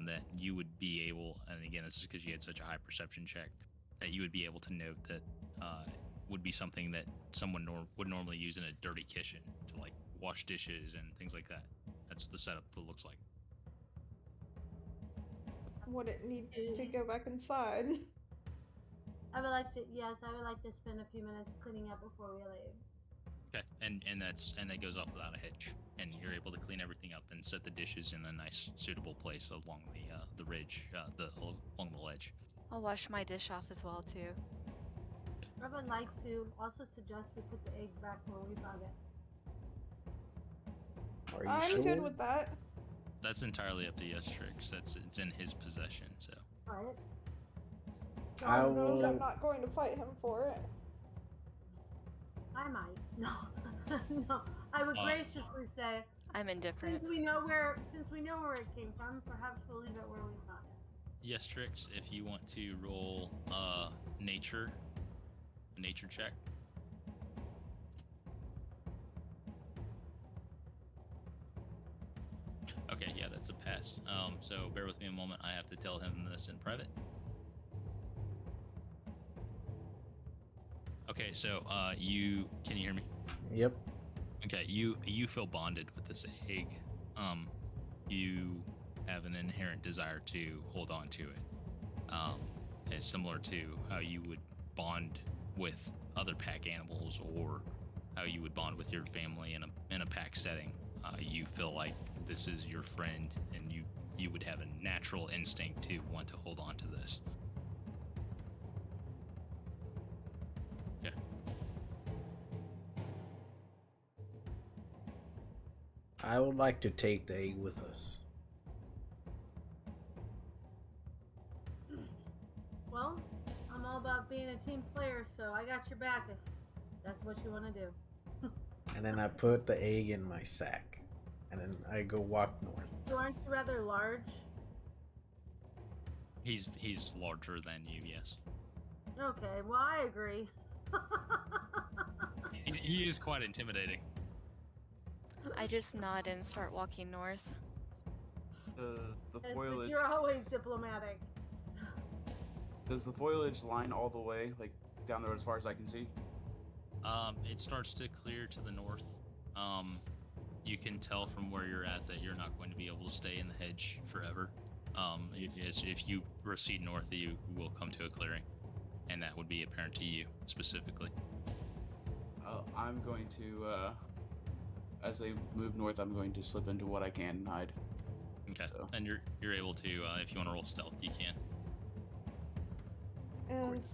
That you would be able, and again, this is because you had such a high perception check, that you would be able to note that would be something that someone would normally use in a dirty kitchen to like wash dishes and things like that. That's the setup that looks like. Would it need to go back inside? I would like to. Yes, I would like to spend a few minutes cleaning up before we leave. Okay, and that goes off without a hitch, and you're able to clean everything up and set the dishes in a nice, suitable place along the ridge, along the ledge. I'll wash my dish off as well too. I would like to also suggest we put the egg back where we found it. Are you I'm sure? good with that. That's entirely up to Yestrix. It's in his possession, so. Alright. I God knows I'm will. not going to fight him for it. I might. No. No. I would graciously say, I'm indifferent. since we know where it came from, perhaps we'll leave it where we found it. Yestrix, if you want to roll a nature check. Okay, yeah, that's a pass. So bear with me a moment. I have to tell him this in private. Okay, so can you hear me? Yep. Okay, you feel bonded with this egg. You have an inherent desire to hold on to it. It's similar to how you would bond with other pack animals, or how you would bond with your family in a pack setting. You feel like this is your friend, and you would have a natural instinct to want to hold on to this. Okay. I would like to take the egg with us. Well, I'm all about being a team player, so I got your back if that's what you want to do. And then I put the egg in my sack. And then I go walk north. So aren't you rather large? He's larger than you, yes. Okay, well I agree. He is quite intimidating. I just nod and start walking north. The Yes, foliage. but you're always diplomatic. Does the foliage line all the way, like down the road as far as I can see? It starts to clear to the north. You can tell from where you're at that you're not going to be able to stay in the hedge forever. If you proceed north, you will come to a clearing, and that would be apparent to you specifically. I'm going to, as they move north, I'm going to slip into what I can and hide. Okay, So. and you're able to, if you want to roll stealth, you can. And,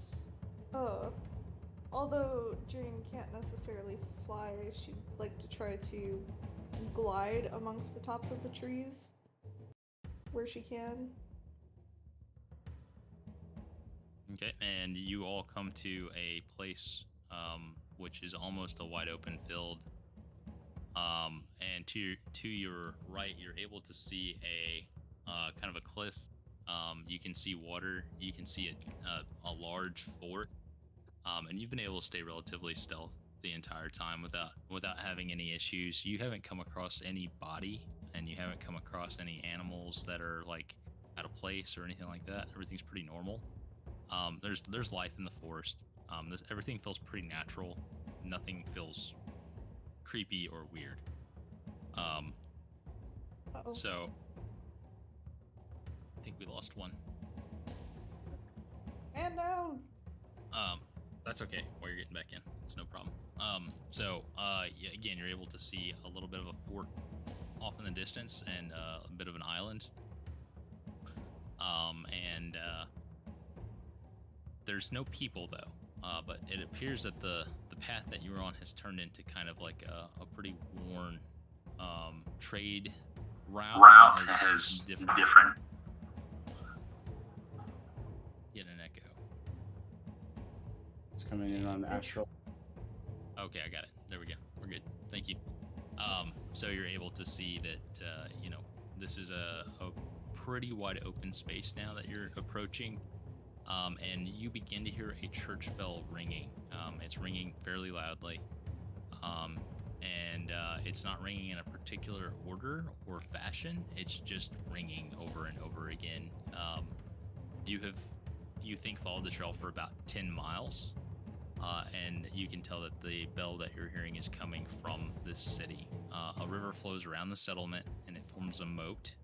although Jane can't necessarily fly, she'd like to try to glide amongst the tops of the trees where she can. Okay, and you all come to a place which is almost a wide open field. And to your right, you're able to see a kind of a cliff. You can see water. You can see a large fort. And you've been able to stay relatively stealth the entire time without having any issues. You haven't come across any body, and you haven't come across any animals that are like out of place or anything like that. Everything's pretty normal. There's life in the forest. Everything feels pretty natural. Nothing feels creepy or weird. Uh-oh. So I think we lost one. Man down! That's okay. While you're getting back in, it's no problem. Yeah, again, you're able to see a little bit of a fort off in the distance and a bit of an island. There's no people though. But it appears that the path that you were on has turned into kind of like a pretty worn trade route. Has different. Get an echo. It's coming in on astral. Okay, I got it. There we go. We're good. Thank you. So you're able to see that this is a pretty wide open space now that you're approaching. And you begin to hear a church bell ringing. It's ringing fairly loudly. And it's not ringing in a particular order or fashion. It's just ringing over and over again. You think followed the trail for about 10 miles. And you can tell that the bell that you're hearing is coming from this city. A river flows around the settlement and it forms a moat.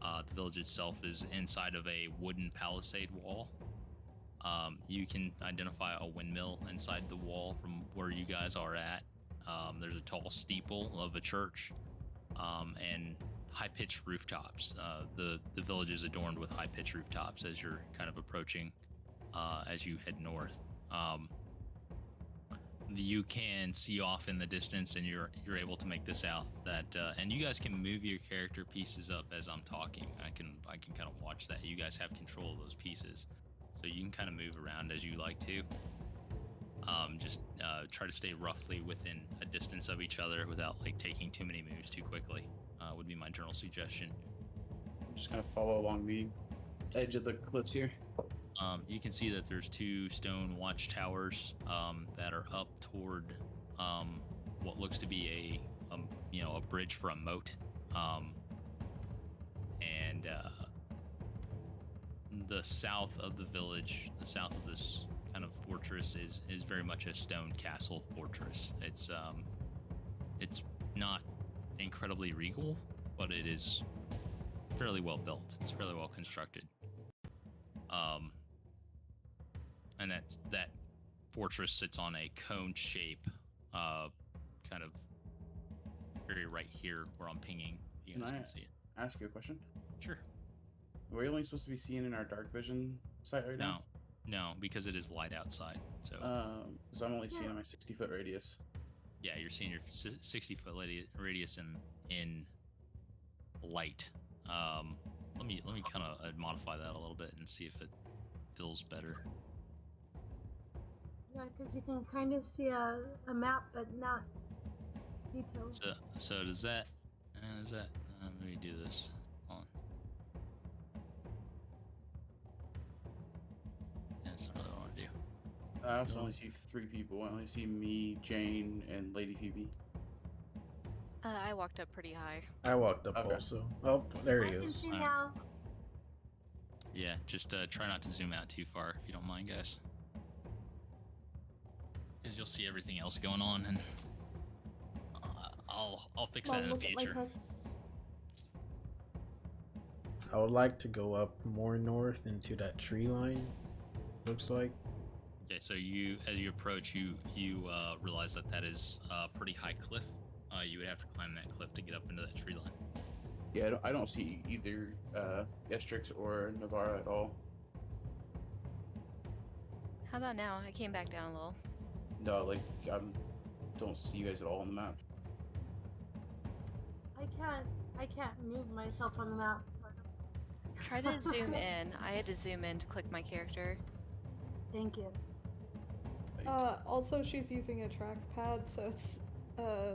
The village itself is inside of a wooden palisade wall. You can identify a windmill inside the wall from where you guys are at. There's a tall steeple of a church, and high-pitched rooftops. The village is adorned with high-pitched rooftops as you're kind of approaching, as you head north. You can see off in the distance, and you're able to make this out. And you guys can move your character pieces up as I'm talking. I can kind of watch that. You guys have control of those pieces, so you can kind of move around as you like to. Just try to stay roughly within a distance of each other without like taking too many moves too quickly. Would be my general suggestion. I'm just gonna follow along the edge of the cliffs here. You can see that there's 2 stone watchtowers that are up toward what looks to be a bridge for a moat, and the south of the village, the south of this kind of fortress is very much a stone castle fortress. It's not incredibly regal, but it is fairly well built. It's fairly well constructed. And that fortress sits on a cone shape, kind of very right here where I'm pinging. You guys can see it. Ask you a question? Sure. Are we only supposed to be seeing in our dark vision sight right now? No, because it is light outside. So, because I'm only seeing in my 60-foot radius. Yeah, you're seeing your 60-foot radius in light. Let me kind of modify that a little bit and see if it feels better. Yeah, because you can kind of see a map, but not details. So does that? Let me do this. Hold on. That's not what I want to do. I also only see 3 people. I only see me, Jane, and Lady Phoebe. I walked up pretty high. I walked up also. Oh, there he I can is. see now. Yeah, just try not to zoom out too far if you don't mind, guys. Because you'll see everything else going on, and I'll fix that in the future. I would like to go up more north into that tree line. Looks like. Okay, so as you approach, you realize that is a pretty high cliff. You would have to climb that cliff to get up into that tree line. Yeah, I don't see either Estrix or Navarra at all. How about now? I came back down a little. No, like I don't see you guys at all on the map. I can't move myself on the map. So I don't... Try to zoom in. I had to zoom in to click my character. Thank you. Also, she's using a trackpad, so it's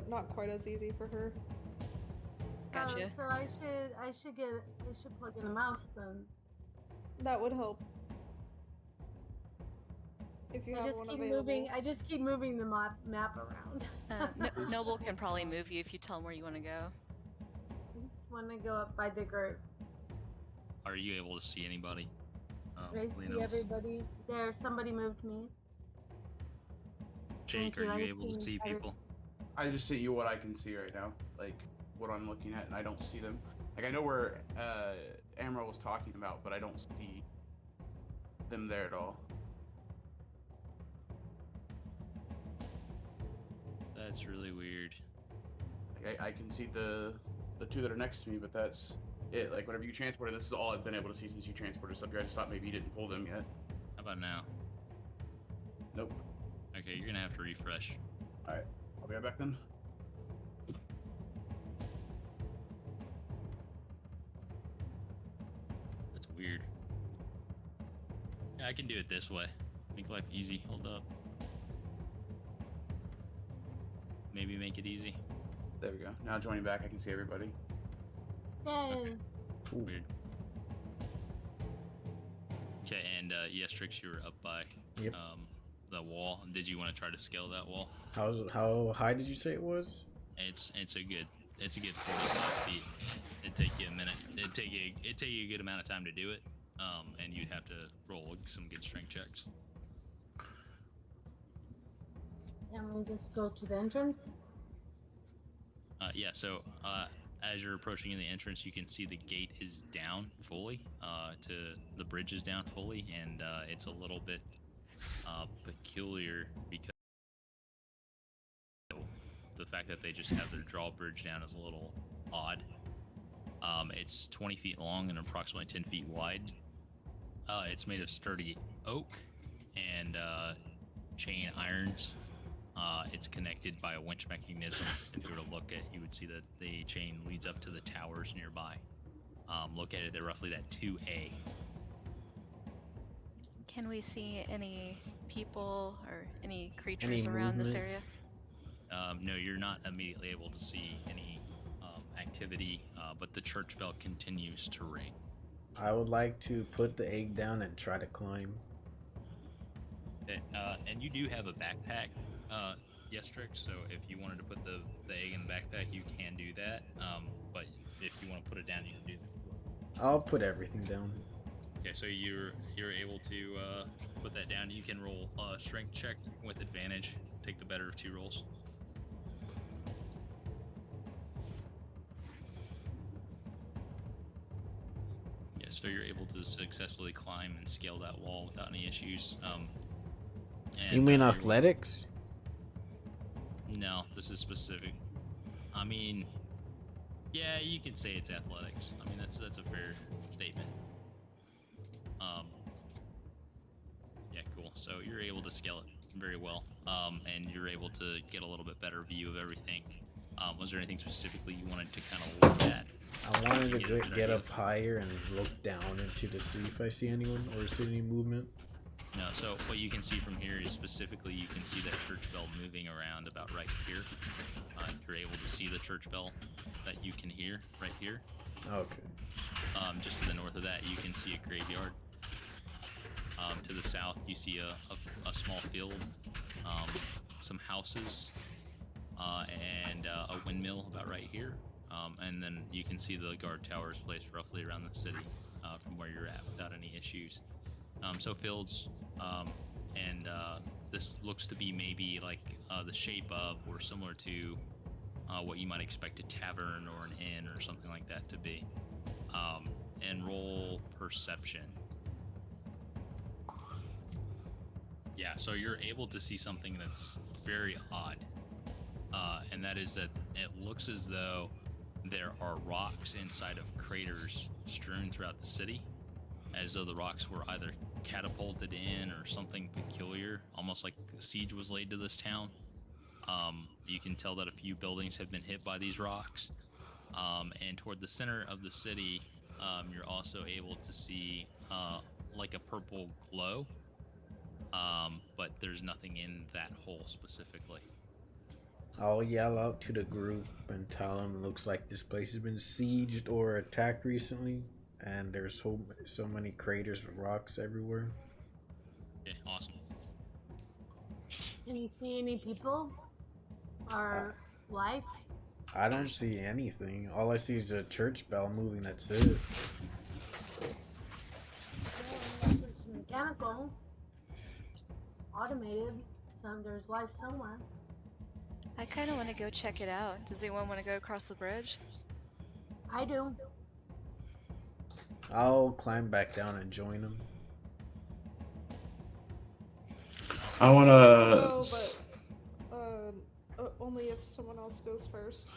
not quite as easy for her. Gotcha. So I should plug in a mouse then. That would help. If you have one available. I just keep moving the map around. Noble can probably move you if you tell him where you want to go. I just want to go up by the group. Are you able to see anybody? I see everybody. There, somebody moved me. Jake, are you able to see people? I just see you what I can see right now, like what I'm looking at, and I don't see them. Like I know where Amro was talking about, but I don't see them there at all. That's really weird. Like I can see the 2 that are next to me, but that's it. Like whenever you transported, this is all I've been able to see since you transported stuff here. I just thought maybe you didn't pull them yet. How about now? Nope. Okay, you're gonna have to refresh. All right, I'll be right back then. That's weird. Yeah, I can do it this way. Make life easy. Hold up. Maybe make it easy. There we go. Now joining back, I can see everybody. Yay! Okay. Weird. Okay, and Yestrix, you were up by the wall. Did you want to try to scale that wall? How high did you say it was? It's a good 45 feet. It'd take you a minute. It'd take you a good amount of time to do it. And you'd have to roll some good strength checks. And we just go to the entrance. Yeah. So as you're approaching in the entrance, you can see the gate is down fully. The bridge is down fully, and it's a little bit peculiar because the fact that they just have their drawbridge down is a little odd. It's 20 feet long and approximately 10 feet wide. It's made of sturdy oak and chain irons. It's connected by a winch mechanism. If you were to look at, you would see that the chain leads up to the towers nearby. Located at roughly that 2A. Can we see any people or any Any creatures around this movements? area? No, you're not immediately able to see any activity, but the church bell continues to ring. I would like to put the egg down and try to climb. Okay, and you do have a backpack, Yestrix, so if you wanted to put the egg in the backpack, you can do that. But if you want to put it down, you can do that. I'll put everything down. Okay, so you're able to put that down. You can roll a strength check with advantage. Take the better of 2 rolls. Yeah, so you're able to successfully climb and scale that wall without any issues. You mean athletics? No, this is specific. I mean, yeah, you can say it's athletics. I mean, that's a fair statement. Yeah, cool. So you're able to scale it very well, and you're able to get a little bit better view of everything. Was there anything specifically you wanted to kind of look at? I wanted to get up higher and look down into to see if I see anyone or see any movement. No, so what you can see from here is specifically you can see that church bell moving around about right here. You're able to see the church bell that you can hear right here. Okay. Just to the north of that, you can see a graveyard. To the south, you see a small field, some houses, and a windmill about right here. And then you can see the guard towers placed roughly around the city from where you're at without any issues. So fields, and this looks to be maybe like the shape of or similar to what you might expect a tavern or an inn or something like that to be. And roll perception. Yeah, so you're able to see something that's very odd, and that is that it looks as though there are rocks inside of craters strewn throughout the city, as though the rocks were either catapulted in or something peculiar, almost like a siege was laid to this town. You can tell that a few buildings have been hit by these rocks, and toward the center of the city, you're also able to see like a purple glow. But there's nothing in that hole specifically. I'll yell out to the group and tell them it looks like this place has been sieged or attacked recently, and there's so many craters with rocks everywhere. Okay, awesome. Can you see any people or life? I don't see anything. All I see is a church bell moving, that's it. It's mechanical, automated, so there's life somewhere. I kind of want to go check it out. Does anyone want to go across the bridge? I do. I'll climb back down and join them. I want No, to. but only if someone else goes first.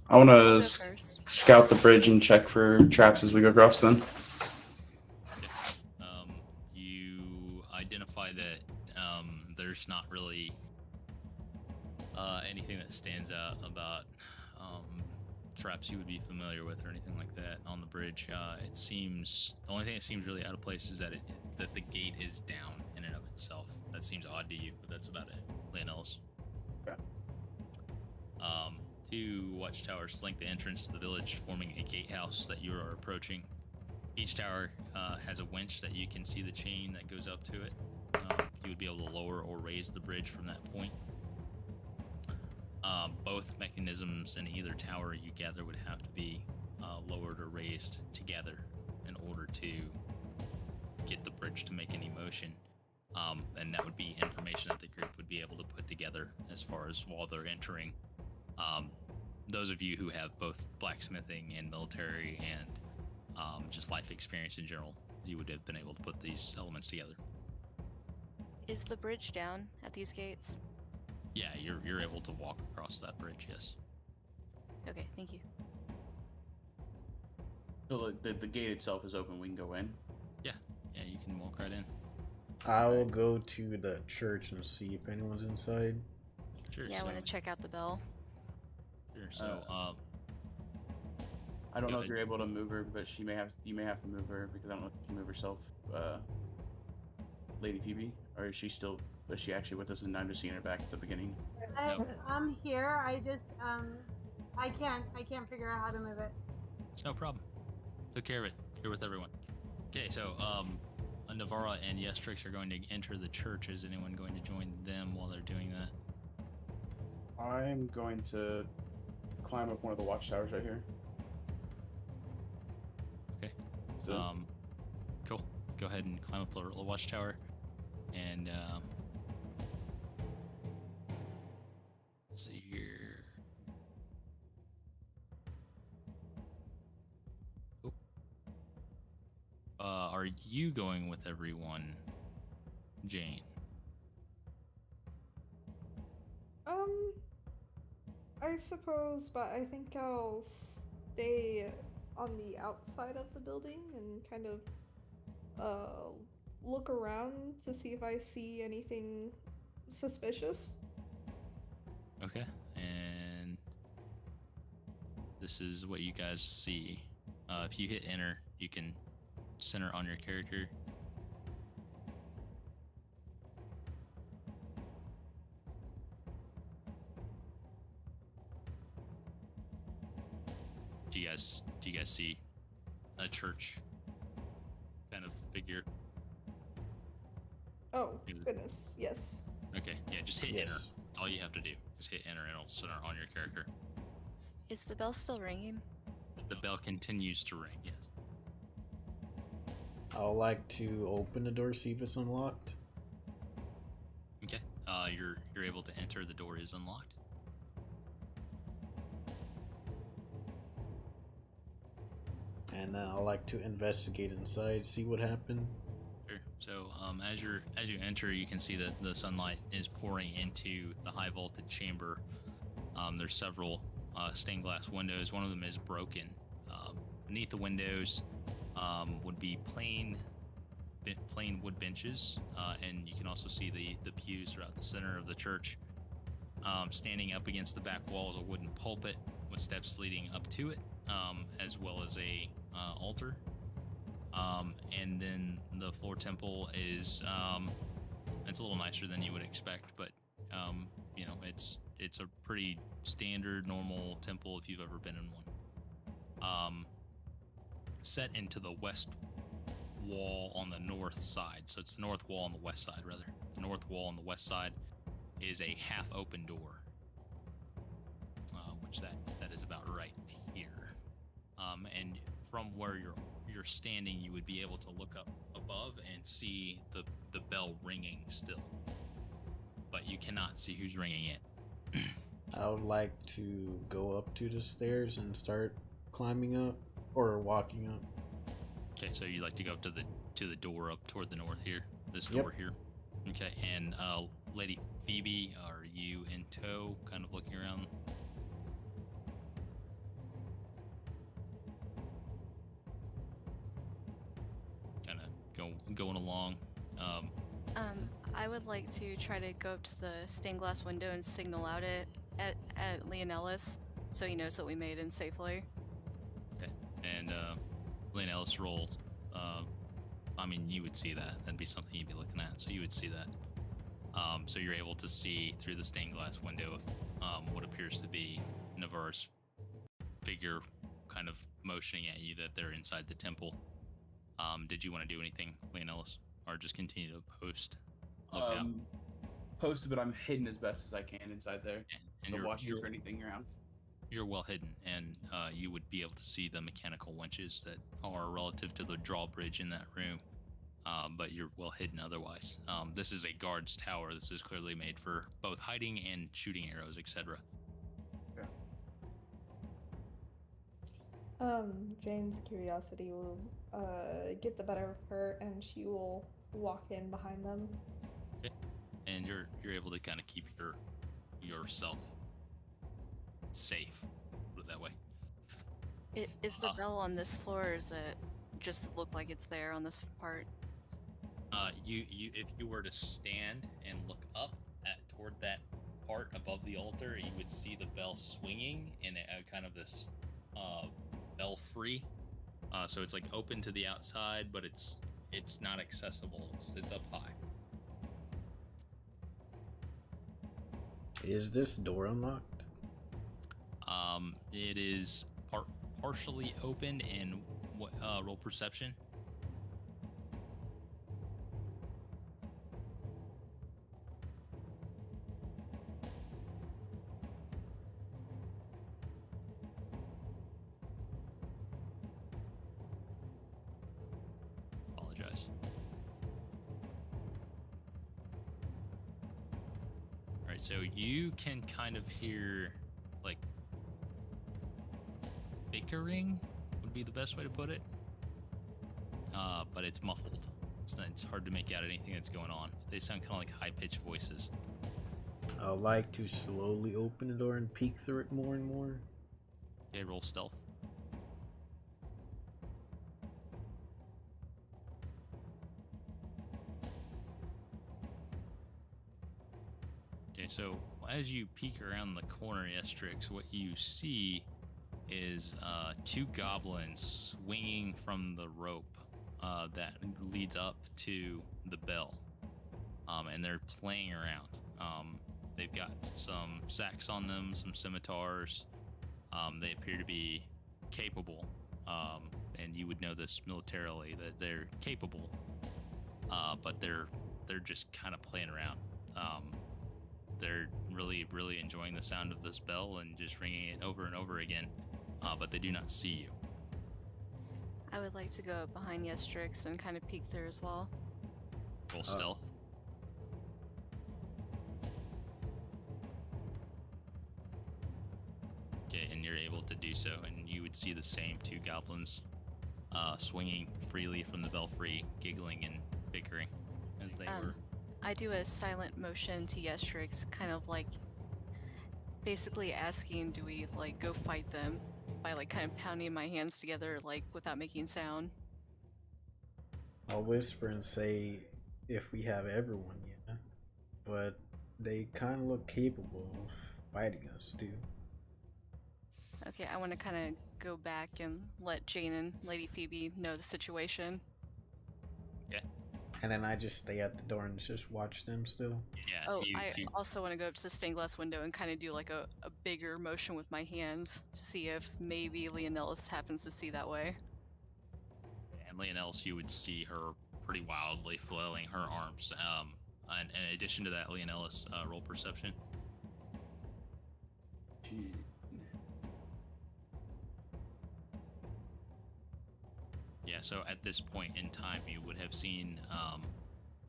I want I'll go to first. scout the bridge and check for traps as we go across. Then. You identify that there's not really anything that stands out about traps you would be familiar with or anything like that on the bridge. It seems the only thing that seems really out of place is that that the gate is down in and of itself. That seems odd to you, but that's about it. Leonel's. Okay. 2 watchtowers flank the entrance to the village, forming a gatehouse that you are approaching. Each tower has a winch that you can see the chain that goes up to it. You would be able to lower or raise the bridge from that point. Both mechanisms in either tower you gather would have to be lowered or raised together in order to get the bridge to make any motion. And that would be information that the group would be able to put together as far as while they're entering. those of you who have both blacksmithing and military and just life experience in general, you would have been able to put these elements together. Is the bridge down at these gates? Yeah, you're able to walk across that bridge. Yes. Okay, thank you. So the gate itself is open. We can go in. Yeah, you can walk right in. I will go to the church and see if anyone's inside. Sure. Yeah, I so, want to check out the bell. Sure. So, I don't Go know ahead. if you're able to move her, but you may have to move her because I don't know if she can move herself, Lady Phoebe, or is she actually with us and I'm just seeing her back at the beginning? I'm here. I just I can't figure out how to move it. it's no problem. Took care of it. Here with everyone. Okay, so Navarra and Yestrix are going to enter the church. Is anyone going to join them while they're doing that? I'm going to climb up one of the watchtowers right here. Okay. So, Cool. Go ahead and climb up the watchtower, and let's see here. Cool. Are you going with everyone, Jane? I suppose, but I think I'll stay on the outside of the building and kind of look around to see if I see anything suspicious. Okay. And this is what you guys see. If you hit enter, you can center on your character. Do you guys see a church kind of figure? Oh, goodness, yes. Okay, yeah, just hit enter. Yes. That's all you have to do. Just hit enter and it'll center on your character. Is the bell still ringing? The bell continues to ring, yes. I would like to open the door, see if it's unlocked. Okay. You're able to enter. The door is unlocked. And I'd like to investigate inside, see what happened. Sure. So as you enter, you can see that the sunlight is pouring into the high vaulted chamber. There's several stained glass windows. One of them is broken. Beneath the windows would be plain wood benches, and you can also see the pews throughout the center of the church. Standing up against the back wall is a wooden pulpit with steps leading up to it, as well as a altar. And then the floor temple is it's a little nicer than you would expect, but it's a pretty standard, normal temple if you've ever been in one. Set into the west wall on the north side, so it's the north wall on the west side, rather. The north wall on the west side is a half-open door, which that is about right here. And from where you're standing, you would be able to look up above and see the bell ringing still, but you cannot see who's ringing it. I would like to go up to the stairs and start climbing up or walking up. Okay, so you'd like to go up to the door up toward the north here, this Yep. door here. Okay, and Lady Phoebe, are you in tow, kind of looking around? Kind of going along. I would like to try to go up to the stained glass window and signal out at Leonellis, so he knows that we made it safely. Okay, and Leonellis roll. I mean, you would see that. That'd be something you'd be looking at, so you would see that. So you're able to see through the stained glass window of what appears to be Navarre's figure kind of motioning at you that they're inside the temple. Did you want to do anything, Leonellis, or just continue to post? Look out. Posted, but I'm hidden as best as I can inside there. And I'm watching for anything around. You're well hidden, and you would be able to see the mechanical winches that are relative to the drawbridge in that room, but you're well hidden otherwise. This is a guard's tower. This is clearly made for both hiding and shooting arrows, etc. Yeah. Jane's curiosity will get the better of her, and she will walk in behind them. Okay. And you're able to kind of keep yourself safe. Put it that way. Is the bell on this floor, or is it just look like it's there on this part? You if you were to stand and look up toward that part above the altar, you would see the bell swinging in a kind of this belfry. So it's like open to the outside, but it's not accessible. It's up high. Is this door unlocked? It is partially open and roll perception. Apologize. All right, so you can kind of hear like bickering would be the best way to put it. But it's muffled. It's hard to make out anything that's going on. They sound kind of like high-pitched voices. I would like to slowly open the door and peek through it more and more. Okay, roll stealth. Okay, so as you peek around the corner, Yestrix, what you see is two goblins swinging from the rope that leads up to the bell, and they're playing around. They've got some sacks on them, some scimitars. They appear to be capable, and you would know this militarily that they're capable, but they're just kind of playing around. They're really enjoying the sound of this bell and just ringing it over and over again, but they do not see you. I would like to go up behind Yestrix and kind of peek through as well. Roll stealth. Okay, and you're able to do so, and you would see the same two goblins swinging freely from the belfry, giggling and bickering as they were. I do a silent motion to Yestrix, kind of like basically asking, do we like go fight them, by like kind of pounding my hands together like without making sound. I'll whisper and say if we have everyone yet, but they kind of look capable of fighting us too. Okay, I want to kind of go back and let Jane and Lady Phoebe know the situation. Okay. And then I just stay at the door and just watch them still. Yeah. Oh, I also want to go up to the stained glass window and kind of do like a bigger motion with my hands to see if maybe Leonellis happens to see that way. And Leonellis, you would see her pretty wildly flailing her arms. And in addition to that, Leonellis, roll perception. Gee. Yeah, so at this point in time, you would have seen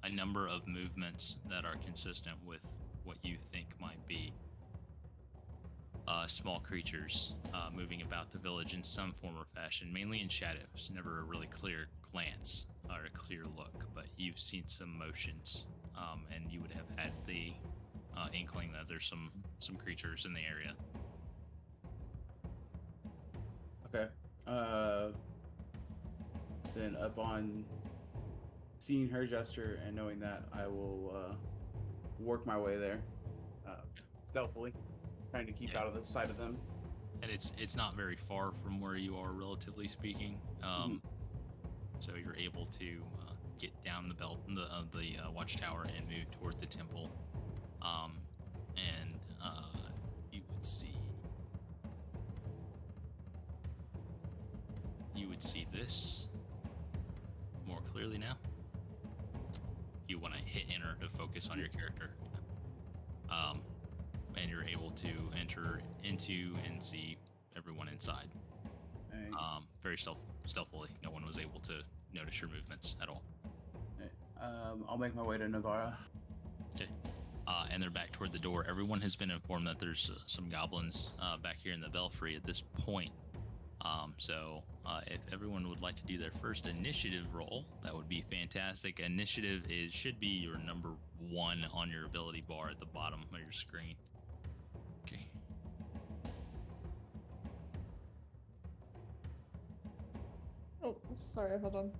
a number of movements that are consistent with what you think might be small creatures moving about the village in some form or fashion, mainly in shadows. Never a really clear glance or a clear look, but you've seen some motions, and you would have had the inkling that there's some creatures in the area. Okay. Then upon seeing her gesture and knowing that, I will work my way there stealthily, trying to keep out of the sight of them. And it's not very far from where you are, relatively speaking. So you're able to get down the belt of the watchtower and move toward the temple. And you would see this more clearly now. You want to hit enter to focus on your character. And you're able to enter into and see everyone inside. Right. Very stealthily. No one was able to notice your movements at all. Right. I'll make my way to Navarra. Okay. And they're back toward the door. Everyone has been informed that there's some goblins back here in the belfry at this point. So if everyone would like to do their first initiative roll, that would be fantastic. Initiative should be your number 1 on your ability bar at the bottom of your screen. Okay. Oh, sorry, hold on.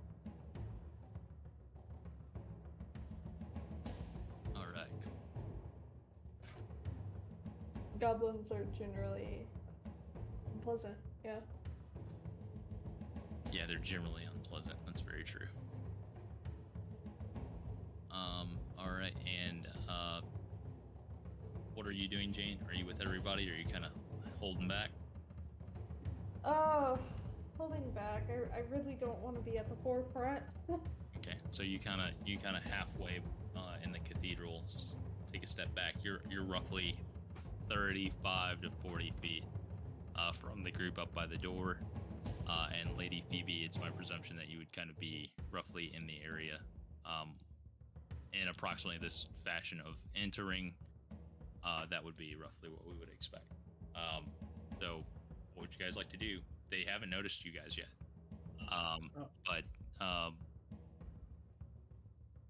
All right. Goblins are generally unpleasant, yeah. Yeah, they're generally unpleasant. That's very true. All right, and what are you doing, Jane? Are you with everybody, or are you kind of holding back? Holding back. I really don't want to be at the forefront. Okay, so you kind of halfway in the cathedral. Take a step back. You're roughly 35 to 40 feet from the group up by the door. And Lady Phoebe, it's my presumption that you would kind of be roughly in the area, in approximately this fashion of entering. That would be roughly what we would expect. So, what would you guys like to do? They haven't noticed you guys yet. But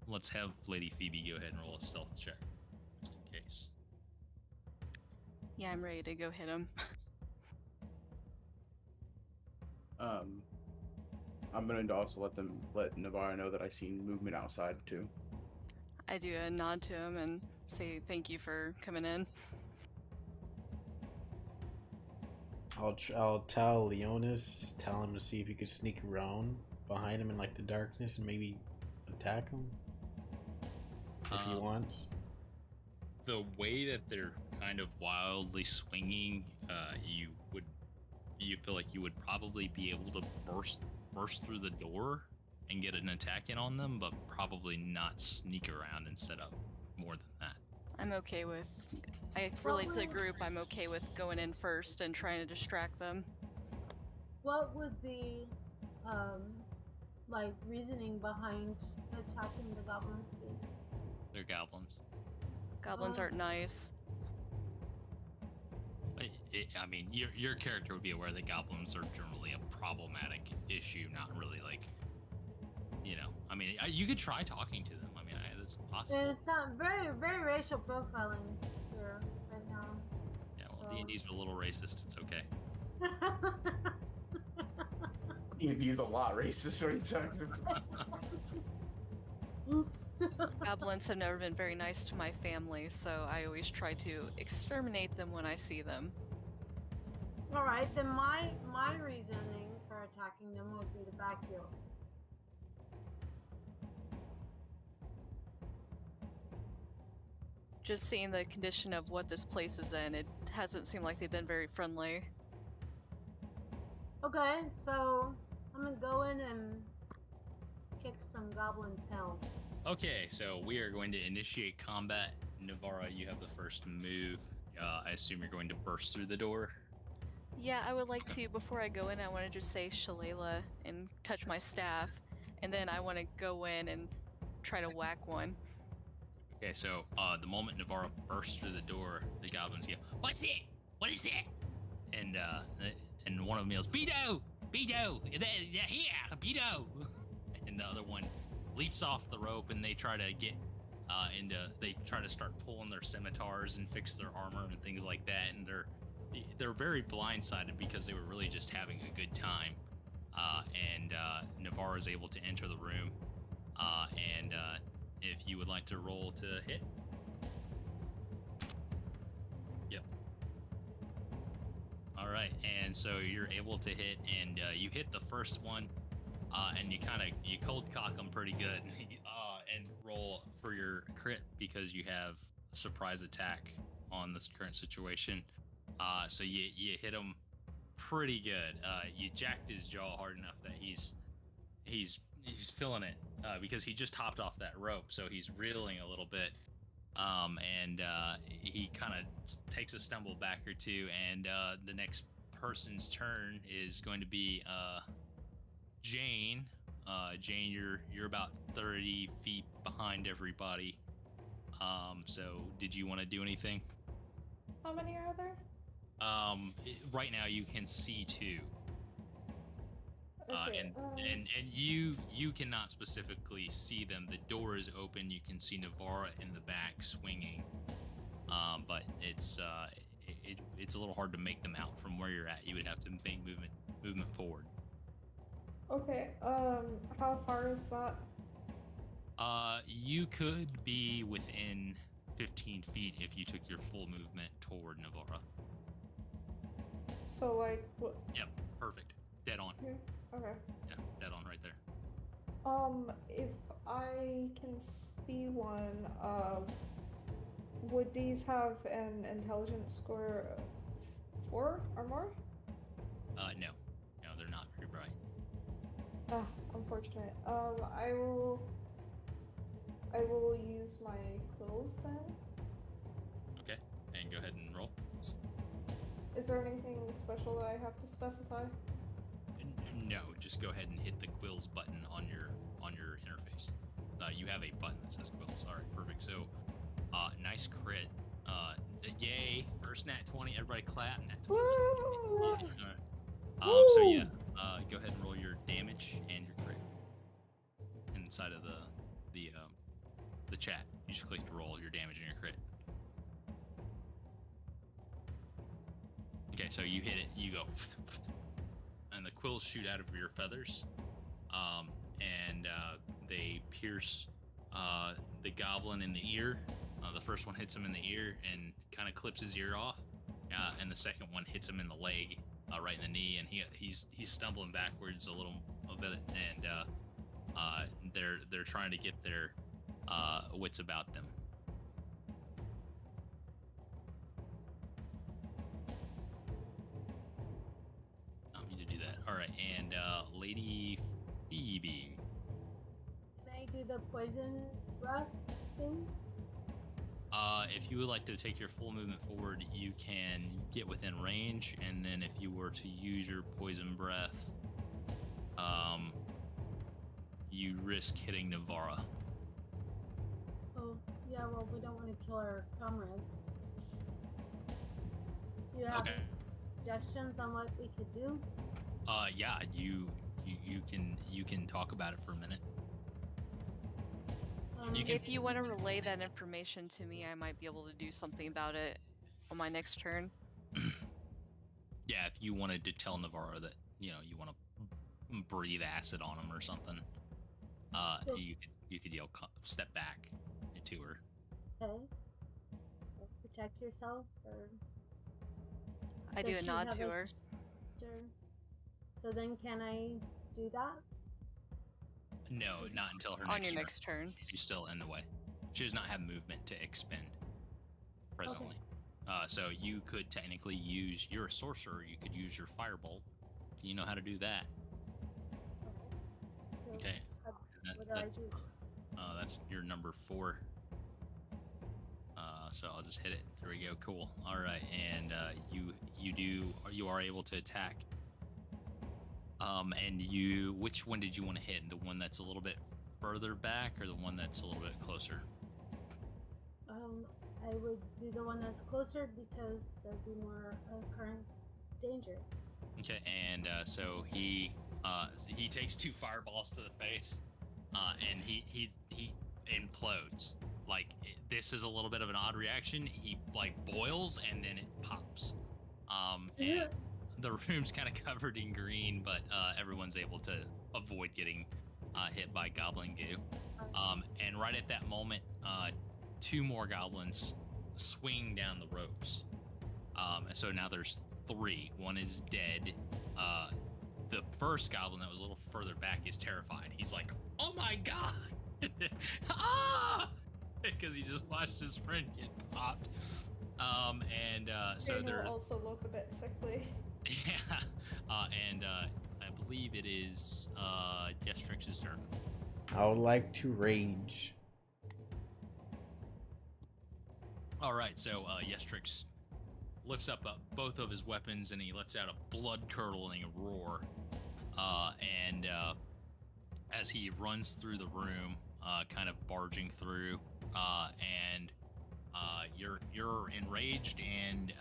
let's have Lady Phoebe go ahead and roll a stealth check, just in case. Yeah, I'm ready to go hit him. I'm gonna also let Navarra know that I seen movement outside too. I do a nod to him and say thank you for coming in. I'll tell Leonis, tell him to see if he could sneak around behind him in like the darkness and maybe attack him if he wants. The way that they're kind of wildly swinging, you feel like you would probably be able to burst through the door and get an attack in on them, but probably not sneak around and set up more than that. I'm okay with, I relate to the group, I'm okay with going in first and trying to distract them. What would the like reasoning behind attacking the goblins be? They're goblins. Goblins aren't nice. I mean, your character would be aware that goblins are generally a problematic issue, not really like, I mean, you could try talking to them. I mean, it's possible. It's very, very racial profiling here right now. Yeah, well, D&D's a little racist. It's okay. D&D's a lot racist. What are you talking about? Goblins have never been very nice to my family, so I always try to exterminate them when I see them. All right, then my reasoning for attacking them would be to back you. Just seeing the condition of what this place is in, it hasn't seemed like they've been very friendly. Okay, so I'm gonna go in and kick some goblin tail. Okay, so we are going to initiate combat. Navarra, you have the first move. I assume you're going to burst through the door. Yeah, I would like to, before I go in, I want to just say Shillelagh and touch my staff, and then I want to go in and try to whack one. Okay, so the moment Navarra bursts through the door, the goblins go, "What's it? What is it?" And one of them yells, "Beto! Beto! They're here! Beto!" And the other one leaps off the rope, and they try to get they try to start pulling their scimitars and fix their armor and things like that, and they're very blindsided because they were really just having a good time. And Navarra is able to enter the room, and if you would like to roll to hit. Yep. All right, and so you're able to hit, and you hit the first one, and you cold cock them pretty good, and roll for your crit because you have a surprise attack on this current situation. So you hit him pretty good. You jacked his jaw hard enough that he's feeling it because he just hopped off that rope, so he's reeling a little bit. And he kind of takes a stumble back or two, and the next person's turn is going to be Jane. Jane, you're about 30 feet behind everybody. So did you want to do anything? How many are there? Right now you can see 2. Okay. And you cannot specifically see them. The door is open. You can see Navarra in the back swinging, but it's it's a little hard to make them out from where you're at. You would have to make movement forward. Okay. How far is that? You could be within 15 feet if you took your full movement toward Navarra. So like what? Yep, perfect. Dead on. Okay. Okay. Yeah, dead on right there. If I can see one, would these have an intelligence score of 4 or more? No, they're not very bright. Ah, unfortunate. I will use my quills then. Okay, and go ahead and roll. Is there anything special that I have to specify? No, just go ahead and hit the quills button on your interface. You have a button that says quills. All right, perfect. So, nice crit. Yay! First nat 20. Everybody clap. Nat 20. Woo! All right. So yeah, go ahead and roll your damage and your crit inside of the chat. You just click to roll your damage and your crit. Okay, so you hit it. You go, and the quills shoot out of your feathers, and they pierce the goblin in the ear. The first one hits him in the ear and kind of clips his ear off, and the second one hits him in the leg, right in the knee, and he's stumbling backwards a little bit, and they're trying to get their wits about them. I don't mean to do that. All right, and Lady Phoebe. Can I do the poison breath thing? If you would like to take your full movement forward, you can get within range, and then if you were to use your poison breath, you risk hitting Navarra. Oh, yeah, well, we don't want to kill our comrades. Do you have suggestions on what we could do? Yeah, you can talk about it for a minute. If you want to relay that information to me, I might be able to do something about it on my next turn. Yeah, if you wanted to tell Navarro that you want to breathe acid on him or something, you could yell, "Step back," to her. Okay. Protect yourself, or I do a nod to her. So then, can I do that? No, not until her on your next turn. She's still in the way. She does not have movement to expend presently. Okay. So you could technically use. You're a sorcerer. You could use your firebolt. You know how to do that. So okay. What do I do? That's your number 4. So I'll just hit it. There we go. Cool. All right, and you are able to attack. And which one did you want to hit? The one that's a little bit further back, or the one that's a little bit closer? I would do the one that's closer because there'd be more current danger. Okay, and so he takes 2 fireballs to the face, and he implodes. Like, this is a little bit of an odd reaction. He like boils and then it pops. And the room's kind of covered in green, but everyone's able to avoid getting hit by goblin goo. And right at that moment, 2 more goblins swing down the ropes. And so now there's 3. One is dead. The first goblin that was a little further back is terrified. He's like, "Oh my god!" Ah! Because he just watched his friend get popped. So they're also look a bit sickly. Yeah. And I believe it is Yestrix's turn. I would like to rage. All right, so Yestrix lifts up both of his weapons and he lets out a blood-curdling roar. And as he runs through the room, kind of barging through, and You're enraged, and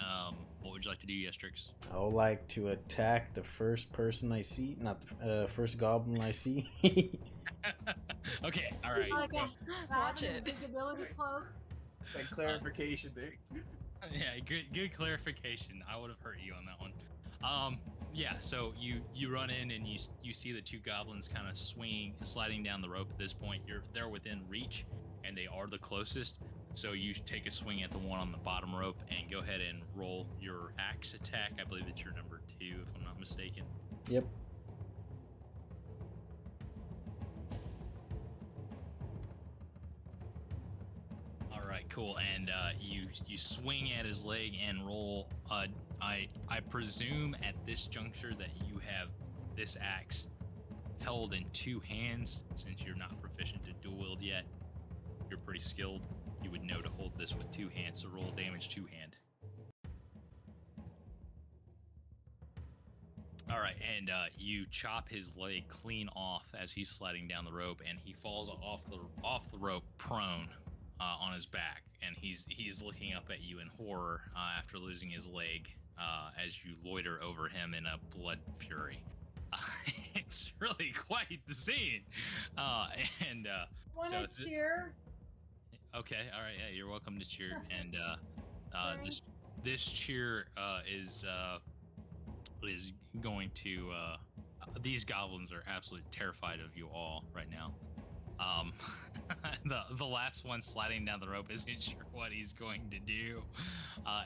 what would you like to do, Yestrix? I would like to attack the first person I see, not the first goblin I see. Okay, all right. Like So, Watch an it. invisibility cloak. That clarification there. yeah, good clarification. I would have hurt you on that one. Yeah. So you run in and you see the two goblins kind of sliding down the rope. At this point, they're within reach, and they are the closest. So you take a swing at the one on the bottom rope and go ahead and roll your axe attack. I believe it's your number 2, if I'm not mistaken. Yep. All right, cool. And you swing at his leg and roll. I presume at this juncture that you have this axe held in 2 hands, since you're not proficient to dual wield yet. You're pretty skilled. You would know to hold this with 2 hands. So roll damage 2-hand. All right, and you chop his leg clean off as he's sliding down the rope, and he falls off the rope prone on his back, and he's looking up at you in horror after losing his leg as you loiter over him in a blood fury. It's really quite the scene, and Want so to cheer? okay, all right, yeah, you're welcome to cheer, and this cheer is going to these goblins are absolutely terrified of you all right now. The last one sliding down the rope isn't sure what he's going to do.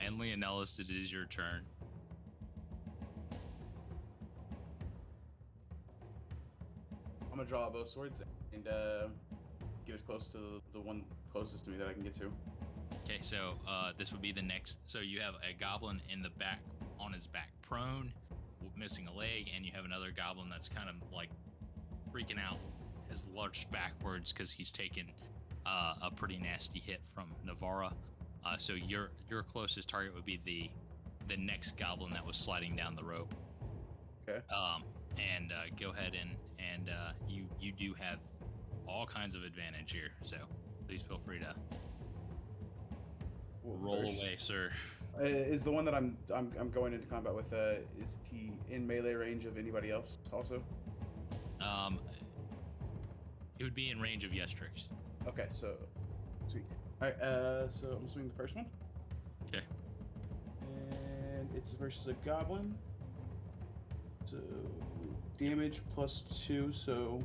And Leonellis, it is your turn. I'm gonna draw both swords and get as close to the one closest to me that I can get to. Okay, so this would be the next. So you have a goblin in the back, on his back, prone, missing a leg, and you have another goblin that's kind of like freaking out, has lurched backwards because he's taken a pretty nasty hit from Navarra. So your closest target would be the next goblin that was sliding down the rope. Okay. And go ahead and you do have all kinds of advantage here. So please feel free to roll away, sir. Is the one that I'm going into combat with? Is he in melee range of anybody else? Also. It would be in range of Yestrix. Okay, so sweet. All right. So I'm swinging the first one. Okay. And it's versus a goblin. So damage +2. So.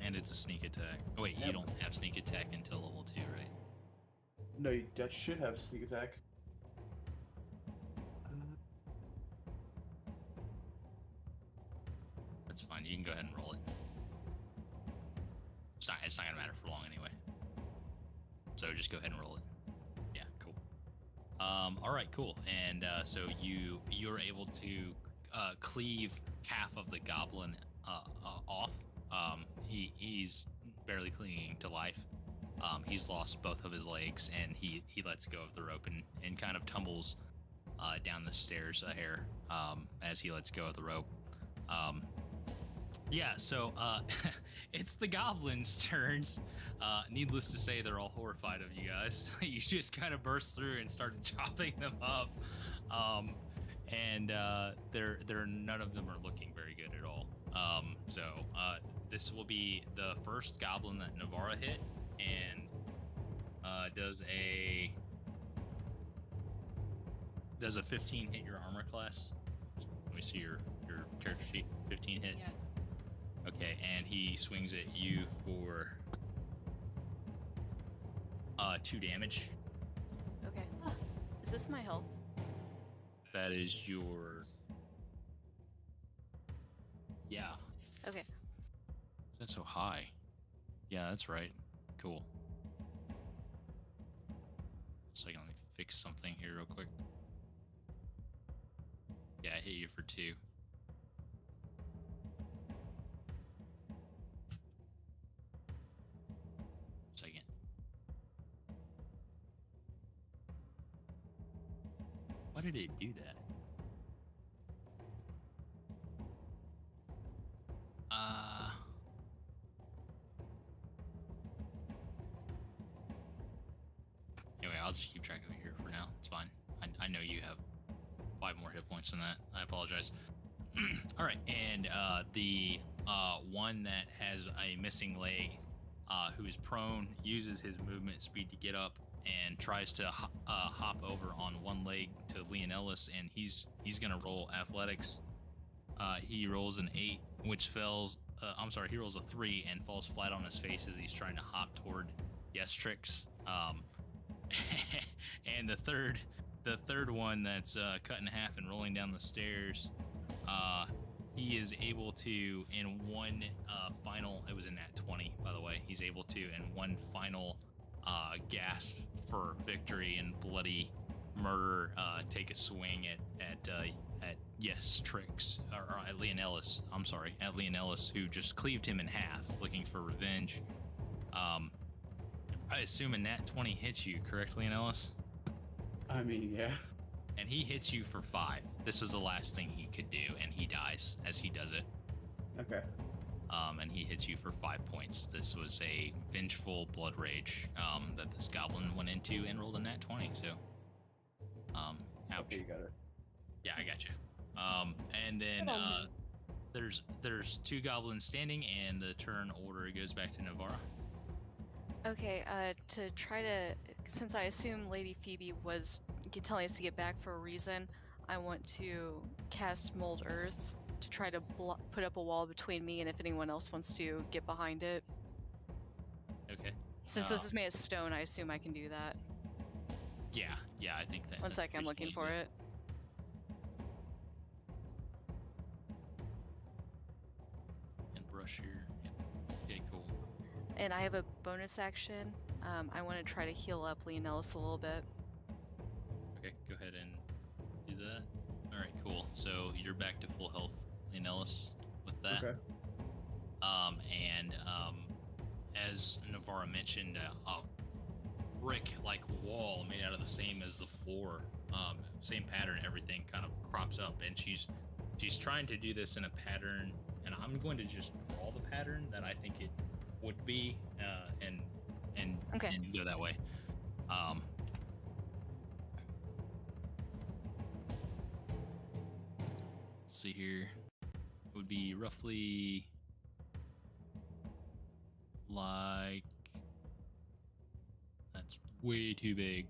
And it's a sneak attack. Oh wait, you don't have sneak attack until level 2, right? No, that should have sneak attack. That's fine. You can go ahead and roll it. It's not gonna matter for long anyway. So just go ahead and roll it. Yeah, cool. All right, cool. And so you're able to cleave half of the goblin off. He's barely clinging to life. He's lost both of his legs, and he lets go of the rope and kind of tumbles down the stairs a hair as he lets go of the rope. Yeah, so it's the goblins' turns. Needless to say, they're all horrified of you guys. You just kind of burst through and started chopping them up, and they're none of them are looking very good at all. So this will be the first goblin that Navarra hit, and does a 15 hit your armor class? Let me see your character sheet. 15 hit. Yeah. Okay, and he swings at you for 2 damage. Okay. Is this my health? That is your. Yeah. Okay. That's so high. Yeah, that's right. Cool. Second, let me fix something here real quick. Yeah, I hit you for 2. Second. Why did it do that? I'll just keep track of it here for now. It's fine. I know you have 5 more hit points than that. I apologize. All right, and the one that has a missing leg, who is prone, uses his movement speed to get up and tries to hop over on one leg to Leonellis, and he's gonna roll athletics. He rolls an 8, which fails. He rolls a 3 and falls flat on his face as he's trying to hop toward Yestrix. And the third one that's cut in half and rolling down the stairs, he is able to, in one final, it was in that 20, by the way, he's able to, in one final gasp for victory and bloody murder, take a swing at Yestrix, or at Leonellis. At Leonellis, who just cleaved him in half, looking for revenge. I assume a nat 20 hits you, correct, Leonellis? I mean, yeah. And he hits you for 5. This was the last thing he could do, and he dies as he does it. Okay. And he hits you for 5 points. This was a vengeful blood rage that this goblin went into and rolled a nat 20. So, ouch. Okay, you got it. Yeah, I got you. And then there's 2 goblins standing, and the turn order goes back to Navarra. Okay, to try to, since I assume Lady Phoebe was telling us to get back for a reason, I want to cast Mold Earth to try to put up a wall between me and if anyone else wants to get behind it. Okay. Since this is made of stone, I assume I can do that. Yeah, I think that. One sec, I'm looking for it. And brush here. Yep. Okay, cool. And I have a bonus action. I want to try to heal up Leonellis a little bit. Okay, go ahead and do that. All right, cool. So you're back to full health, Leonellis, with that. Okay. As Navarra mentioned, a brick-like wall made out of the same as the floor, same pattern, everything kind of crops up, and she's trying to do this in a pattern, and I'm going to just draw the pattern that I think it would be, and go that way. Let's see here. It would be roughly like, that's way too big.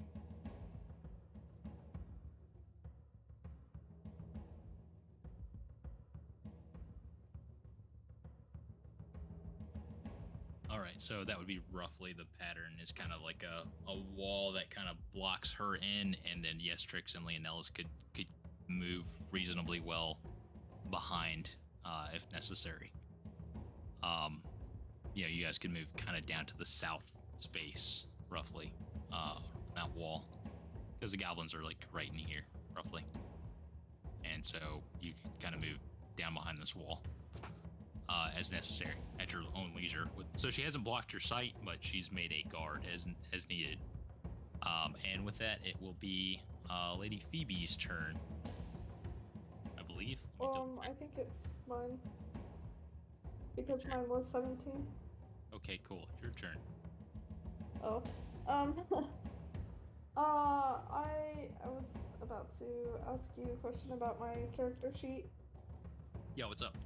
All right, so that would be roughly the pattern. Is kind of like a wall that kind of blocks her in, and then Yestrix and Leonellis could move reasonably well behind if necessary. You guys could move kind of down to the south space, roughly, that wall, because the goblins are like right in here, roughly, and so you can kind of move down behind this wall as necessary at your own leisure. So she hasn't blocked your sight, but she's made a guard as needed. And with that, it will be Lady Phoebe's turn, I believe. I think it's mine. Because mine was 17. Okay, cool. Your turn. Oh. I was about to ask you a question about my character sheet. Yeah, what's up?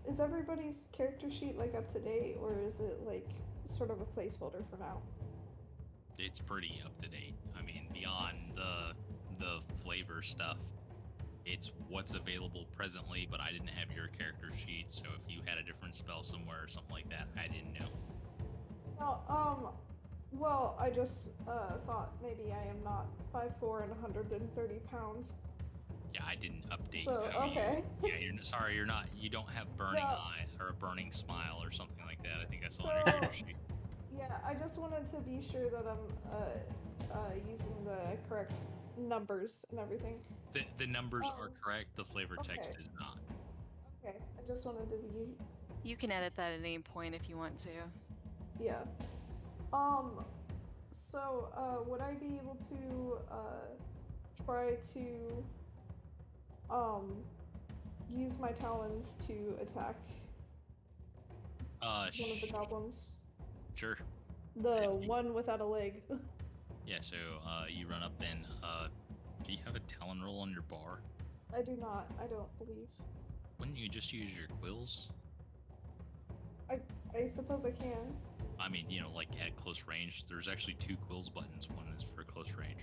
Is everybody's character sheet like up to date, or is it like sort of a placeholder for now? It's pretty up to date. I mean, beyond the flavor stuff, it's what's available presently, but I didn't have your character sheet, so if you had a different spell somewhere or something like that, I didn't know. Well, I just thought maybe I am not 5'4" and 130 pounds. Yeah, I didn't update. So, okay. You're not. You don't have burning eye or a burning smile or something like that. I think I saw on your So, character sheet. Yeah, I just wanted to be sure that I'm using the correct numbers and everything. The numbers are correct. The flavor text is not. Okay, I just wanted to be. You can edit that at any point if you want to. Yeah. So, would I be able to try to use my talons to attack one of the goblins? Sure. The one without a leg. Yeah, so you run up and do you have a talon roll on your bar? I do not. I don't believe. Wouldn't you just use your quills? I suppose I can. I mean, you know, like at close range. There's actually 2 quills buttons. One is for close range.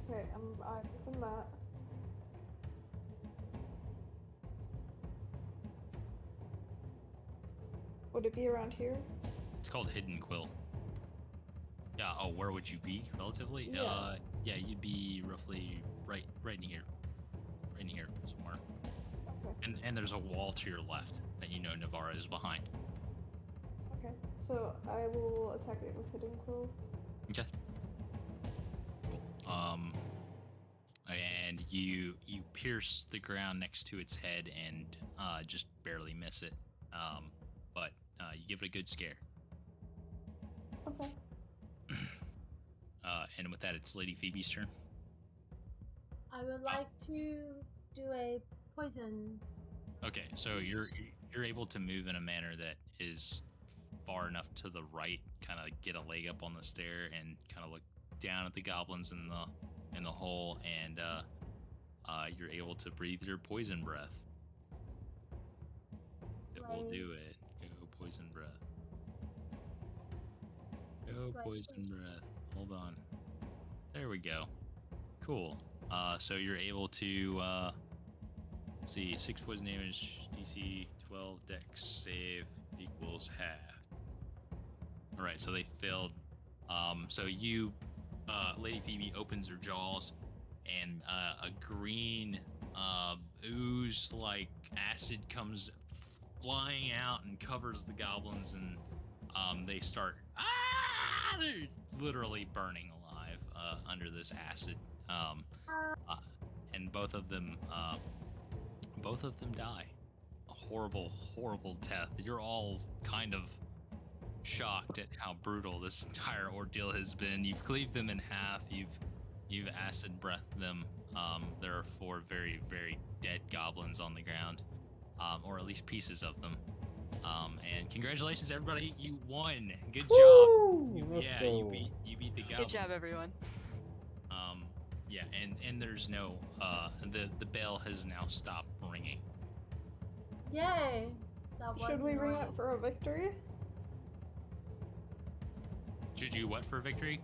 Okay, I'm within that. Would it be around here? It's called hidden quill. Yeah. Oh, where would you be relatively? Yeah. Yeah, you'd be roughly right in here, somewhere. Okay. And there's a wall to your left that you know Navarra is behind. Okay. So I will attack it with hidden quill. Okay. Cool. And you pierce the ground next to its head and just barely miss it. But you give it a good scare. Okay. And with that, it's Lady Phoebe's turn. I would like to do a poison. Okay, so you're able to move in a manner that is far enough to the right, kind of get a leg up on the stair and kind of look down at the goblins in the hole, and you're able to breathe your poison breath. It will do it. Go poison breath. Go poison breath. Hold on. There we go. Cool. So you're able to let's see, 6 poison damage, DC 12, Dex save equals half. All right, so they failed. So you, Lady Phoebe opens her jaws, and a green ooze like acid comes flying out and covers the goblins, and they start they're literally burning alive under this acid, and both of them die a horrible death. You're all kind of shocked at how brutal this entire ordeal has been. You've cleaved them in half. You've acid breathed them. There are 4 very, very dead goblins on the ground, or at least pieces of them. And congratulations, everybody! You won. Good job. Let's go. You beat the goblins. Good job, everyone. Yeah, and there's no the bell has now stopped ringing. Yay! That was Should we ring annoying. it for a victory? Should you what for victory?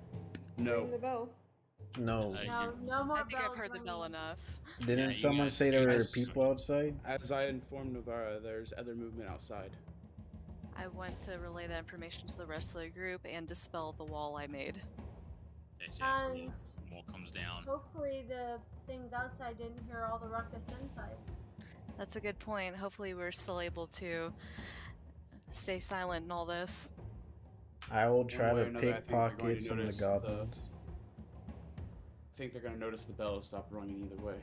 No. Ring the bell. No. No more I think I've bells heard the bell ringing. enough. Didn't you someone guys- say you there were guys- people outside? As I informed Navarra, there's other movement outside. I went to relay that information to the rest of the group and dispel the wall I made. Yes, yes, so And the wall comes down. hopefully the things outside didn't hear all the ruckus inside. That's a good point. Hopefully we're still able to stay silent in all this. I will try One way to or another, I think they're going to pickpocket some of the notice goblins. I think they're going to notice the bell stop ringing either way.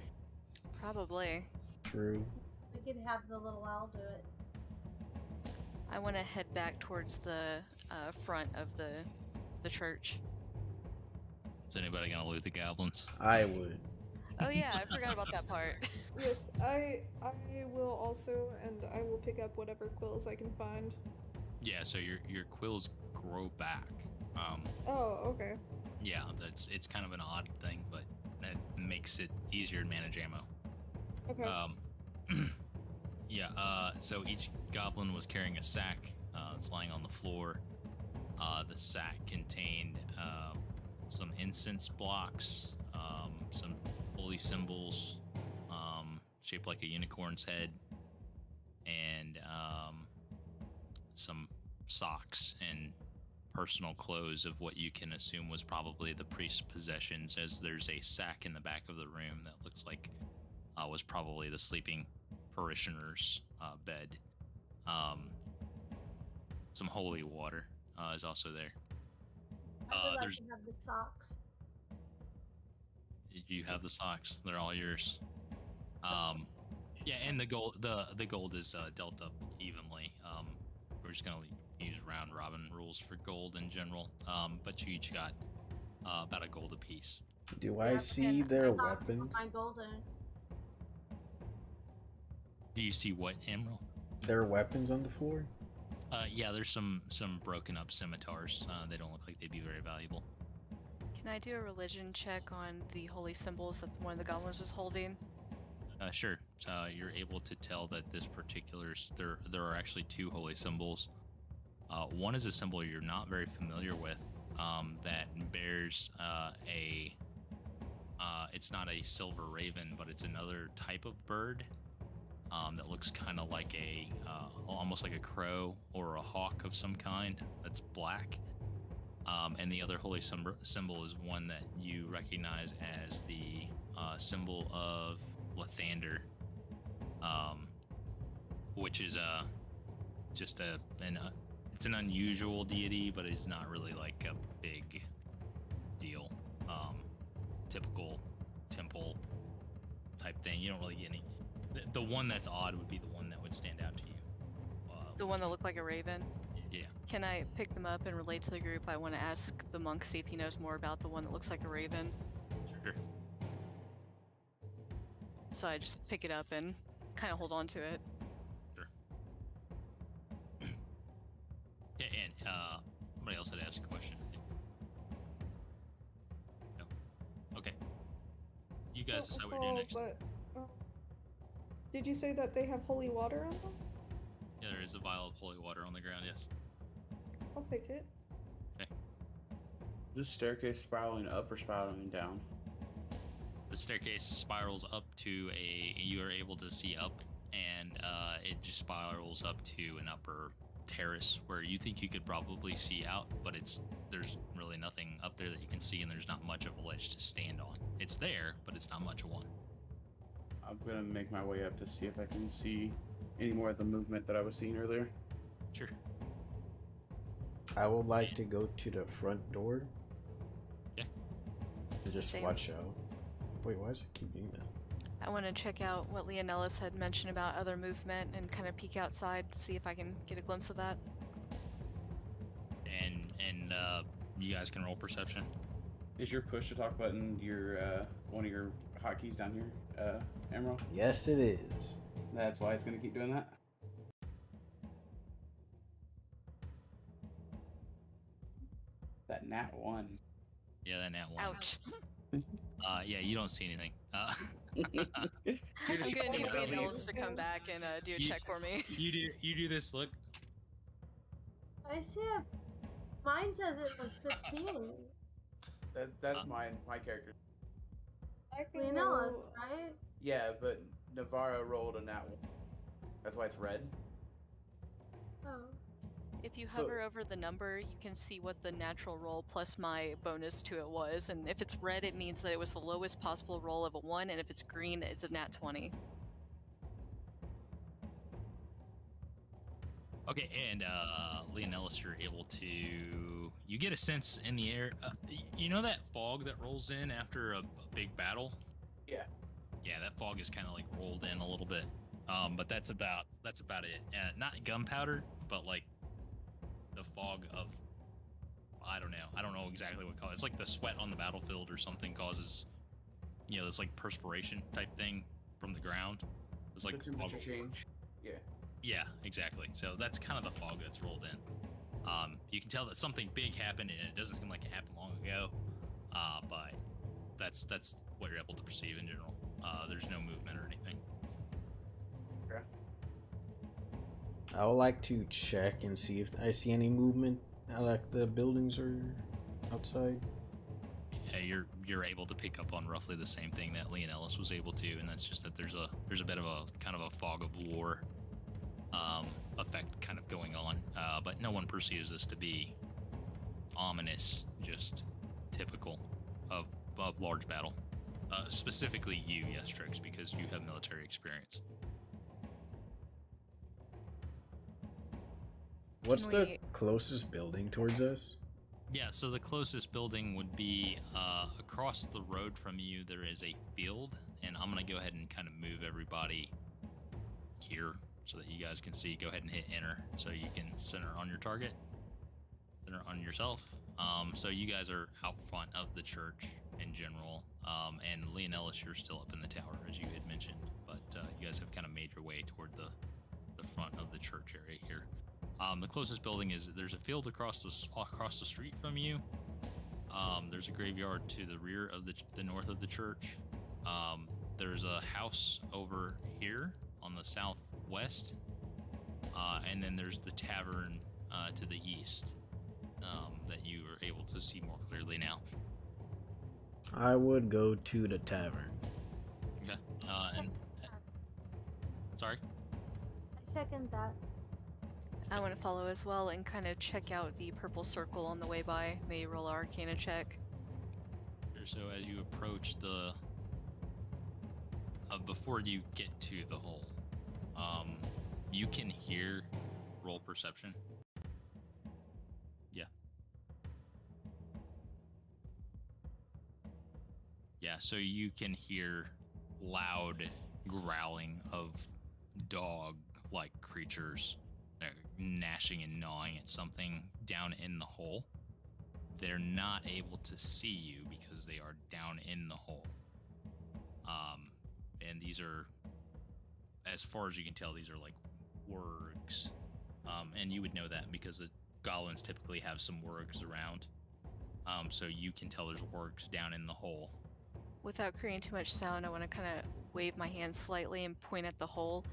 Probably. True. We could have the little owl do it. I want to head back towards the front of the church. Is anybody gonna loot the goblins? I would. Oh yeah, I forgot about that part. Yes, I will also, and I will pick up whatever quills I can find. Yeah, so your quills grow back. Oh, okay. Yeah, it's kind of an odd thing, but that makes it easier to manage ammo. Okay. Yeah, so each goblin was carrying a sack that's lying on the floor. The sack contained some incense blocks, some holy symbols shaped like a unicorn's head, and some socks and personal clothes of what you can assume was probably the priest's possessions, as there's a sack in the back of the room that looks like was probably the sleeping parishioner's bed. Some holy water is also there. I would like There's to have the socks. you have the socks; they're all yours. Yeah, and the gold is dealt up evenly. We're just gonna use round robin rules for gold in general. But you each got about a gold apiece. Do Yeah, I but see then their I thought people weapons? find gold in it. Do you see what, Emerald? There are weapons on the floor? Yeah, there's some broken up scimitars. They don't look like they'd be very valuable. Can I do a religion check on the holy symbols that one of the goblins is holding? Sure. You're able to tell that this particular there are actually two holy symbols. One is a symbol you're not very familiar with, that bears it's not a silver raven, but it's another type of bird that looks kind of like almost like a crow or a hawk of some kind that's black. And the other holy symbol is one that you recognize as the symbol of Lathander, which is it's an unusual deity, but it's not really like a big deal. Typical temple type thing. You don't really get any. The one that's odd would be the one that would stand out to you. The one that looked like a raven? Yeah. Can I pick them up and relate to the group? I want to ask the monk, see if he knows more about the one that looks like a raven. Sure. So I just pick it up and kind of hold on to it. Sure. Yeah, and somebody else had asked a question, I think. No. Okay. You guys decide what you're doing next. But, did you say that they have holy water on them? Yeah, there is a vial of holy water on the ground, yes. I'll take it. Okay. Is this staircase spiraling up or spiraling down? The staircase spirals up to you are able to see up, and it just spirals up to an upper terrace where you think you could probably see out, but there's really nothing up there that you can see, and there's not much of a ledge to stand on. It's there, but it's not much of one. I'm gonna make my way up to see if I can see any more of the movement that I was seeing earlier. Sure. I would like to go to the front door. Yeah. And just Same. watch out. Wait, why does it keep doing that? I want to check out what Leonellis had mentioned about other movement and kind of peek outside to see if I can get a glimpse of that. And you guys can roll perception. Is your push to talk button your one of your hotkeys down here, Emerald? Yes, it is. That's why it's gonna keep doing that. That nat 1. Yeah, that nat 1. Ouch. Yeah, you don't see anything. I'm gonna need Leonellis to come back and do a check for me. You do this look. I see it. Mine says it was 15. That's my character. I can Leonellis, go... right? Yeah, but Navarro rolled a nat 1. That's why it's red. Oh. If you So- hover over the number, you can see what the natural roll plus my bonus to it was, and if it's red, it means that it was the lowest possible roll of a 1, and if it's green, it's a nat 20. Okay, and Leonellis, you're able to. You get a sense in the air. You know that fog that rolls in after a big battle? Yeah. Yeah, that fog is kind of like rolled in a little bit. But that's about it. Not gunpowder, but like the fog of. I don't know exactly what causes. It's like the sweat on the battlefield or something causes, this like perspiration type thing from the ground. It's like the temperature change. Yeah. Yeah, exactly. So that's kind of the fog that's rolled in. You can tell that something big happened, and it doesn't seem like it happened long ago. But that's what you're able to perceive in general. There's no movement or anything. Okay. I would like to check and see if I see any movement. Like the buildings are outside. Yeah, you're able to pick up on roughly the same thing that Leonellis was able to, and that's just that there's a bit of a kind of a fog of war effect kind of going on, but no one perceives this to be ominous, just typical of large battle. Specifically you, yes, Trix, because you have military experience. What's the closest building towards us? Yeah, so the closest building would be across the road from you. There is a field, and I'm going to go ahead and kind of move everybody here so that you guys can see. Go ahead and hit enter so you can center on your target, center on yourself. So you guys are out front of the church in general, and Leonellis, you're still up in the tower, as you had mentioned, but you guys have kind of made your way toward the the front of the church area here. The closest building is there's a field across the street from you. There's a graveyard to the rear of the north of the church. There's a house over here on the southwest, and then there's the tavern to the east that you are able to see more clearly now. I would go to the tavern. Okay. Sorry. I second that. I want to follow as well and kind of check out the purple circle on the way by. Maybe roll an Arcana check. So as you approach the before you get to the hole, you can hear. Roll perception. Yeah, so you can hear loud growling of dog-like creatures gnashing and gnawing at something down in the hole. They're not able to see you because they are down in the hole. And these are, as far as you can tell, these are like wargs. And you would know that because the goblins typically have some wargs around. So you can tell there's wargs down in the hole. Without creating too much sound, I want to kind of wave my hand slightly and point at the hole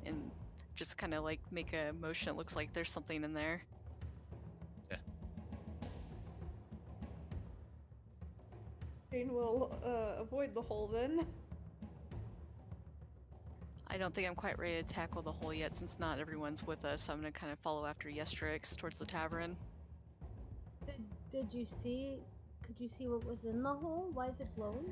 and just kind of like make a motion. It looks like there's something in there. Yeah. Jane will avoid the hole then. I don't think I'm quite ready to tackle the hole yet since not everyone's with us, so I'm going to kind of follow after Yestrix towards the tavern. Did you see? Could you see what was in the hole? Why is it glowing?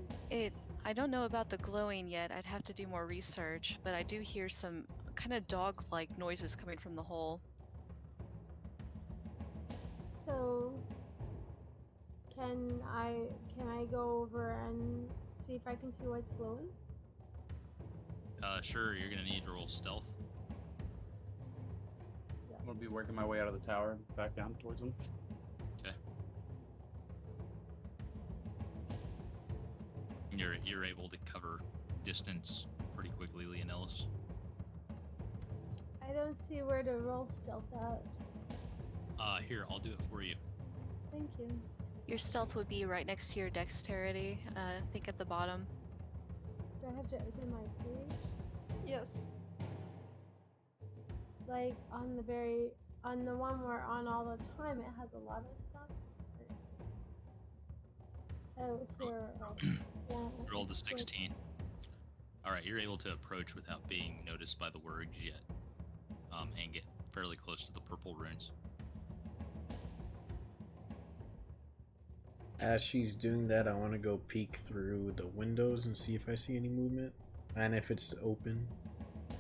I don't know about the glowing yet. I'd have to do more research, but I do hear some kind of dog-like noises coming from the hole. So, can I go over and see if I can see why it's glowing? Sure, you're gonna need to roll stealth. I'm gonna be working my way out of the tower, back down towards them. Okay. You're able to cover distance pretty quickly, Leonellis. I don't see where to roll stealth at. Here, I'll do it for you. Thank you. Your stealth would be right next to your dexterity, I think at the bottom. Do I have to open my page? Yes. Like on the one we're on all the time, it has a lot of stuff. Oh, here. Yeah, Rolled a 16. Alright, you're able to approach without being noticed by the wargs yet. And get fairly close to the purple runes. As she's doing that, I want to go peek through the windows and see if I see any movement. And if it's open.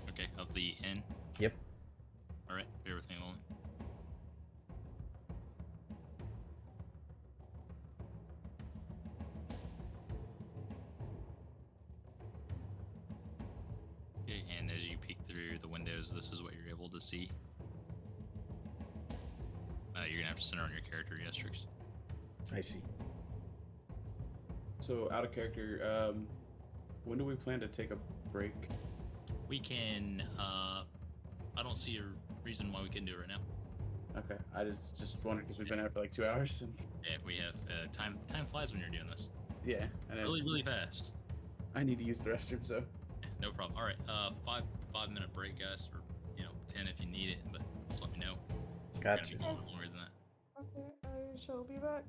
Okay, of the inn? Yep. Alright, bear with me a moment. Okay, and as you peek through the windows, this is what you're able to see. You're gonna have to center on your character, Yestrix. I see. So, out of character, when do we plan to take a break? We can, I don't see a reason why we couldn't do it right now. Okay, I just wondered because we've been out for like 2 hours. And... Yeah, we have, time flies when you're doing this. Yeah, and Really, really fast. I need to use the restroom, so. Yeah, no problem. Alright, 5-minute break, guys, or, 10 if you need it, but just let me know. Gotcha. We're gonna be going longer than that. Okay, I shall be back.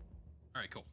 Alright, cool.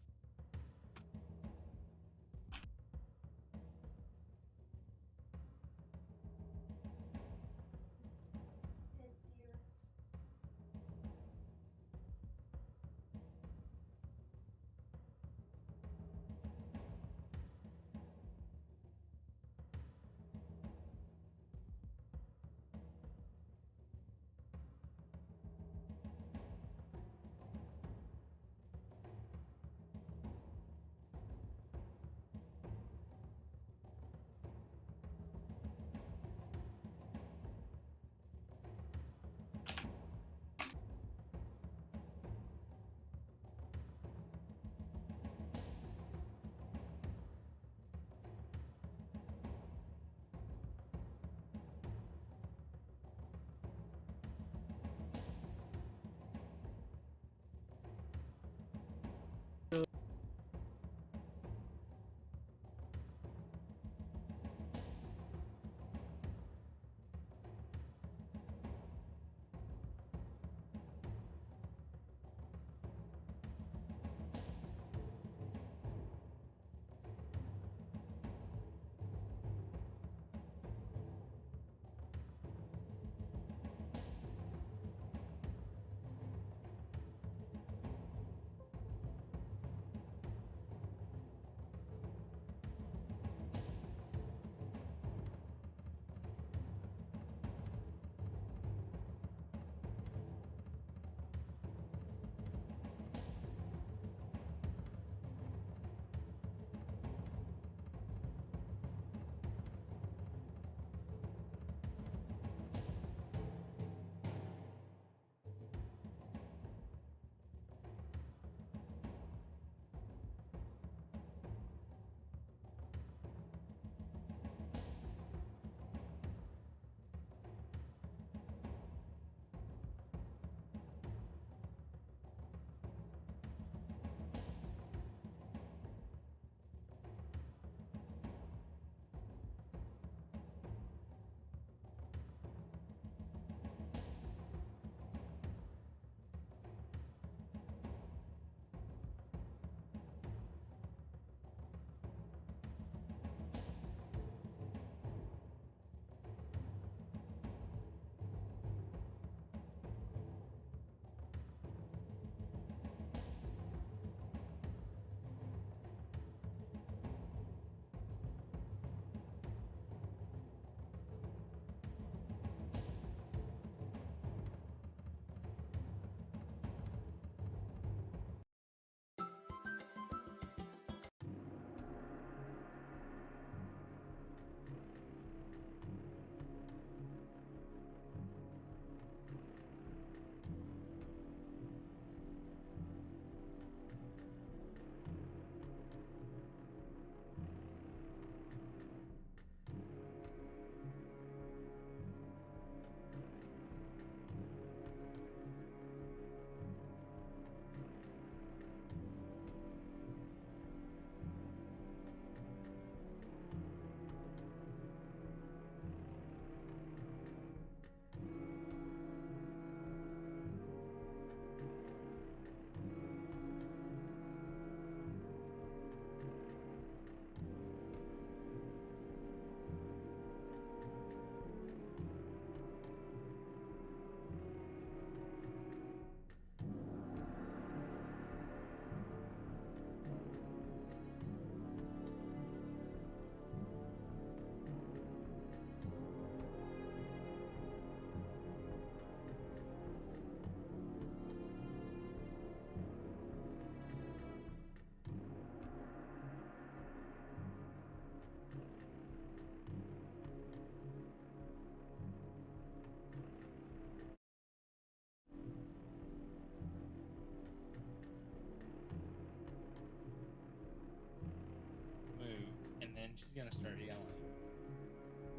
She's gonna start yelling.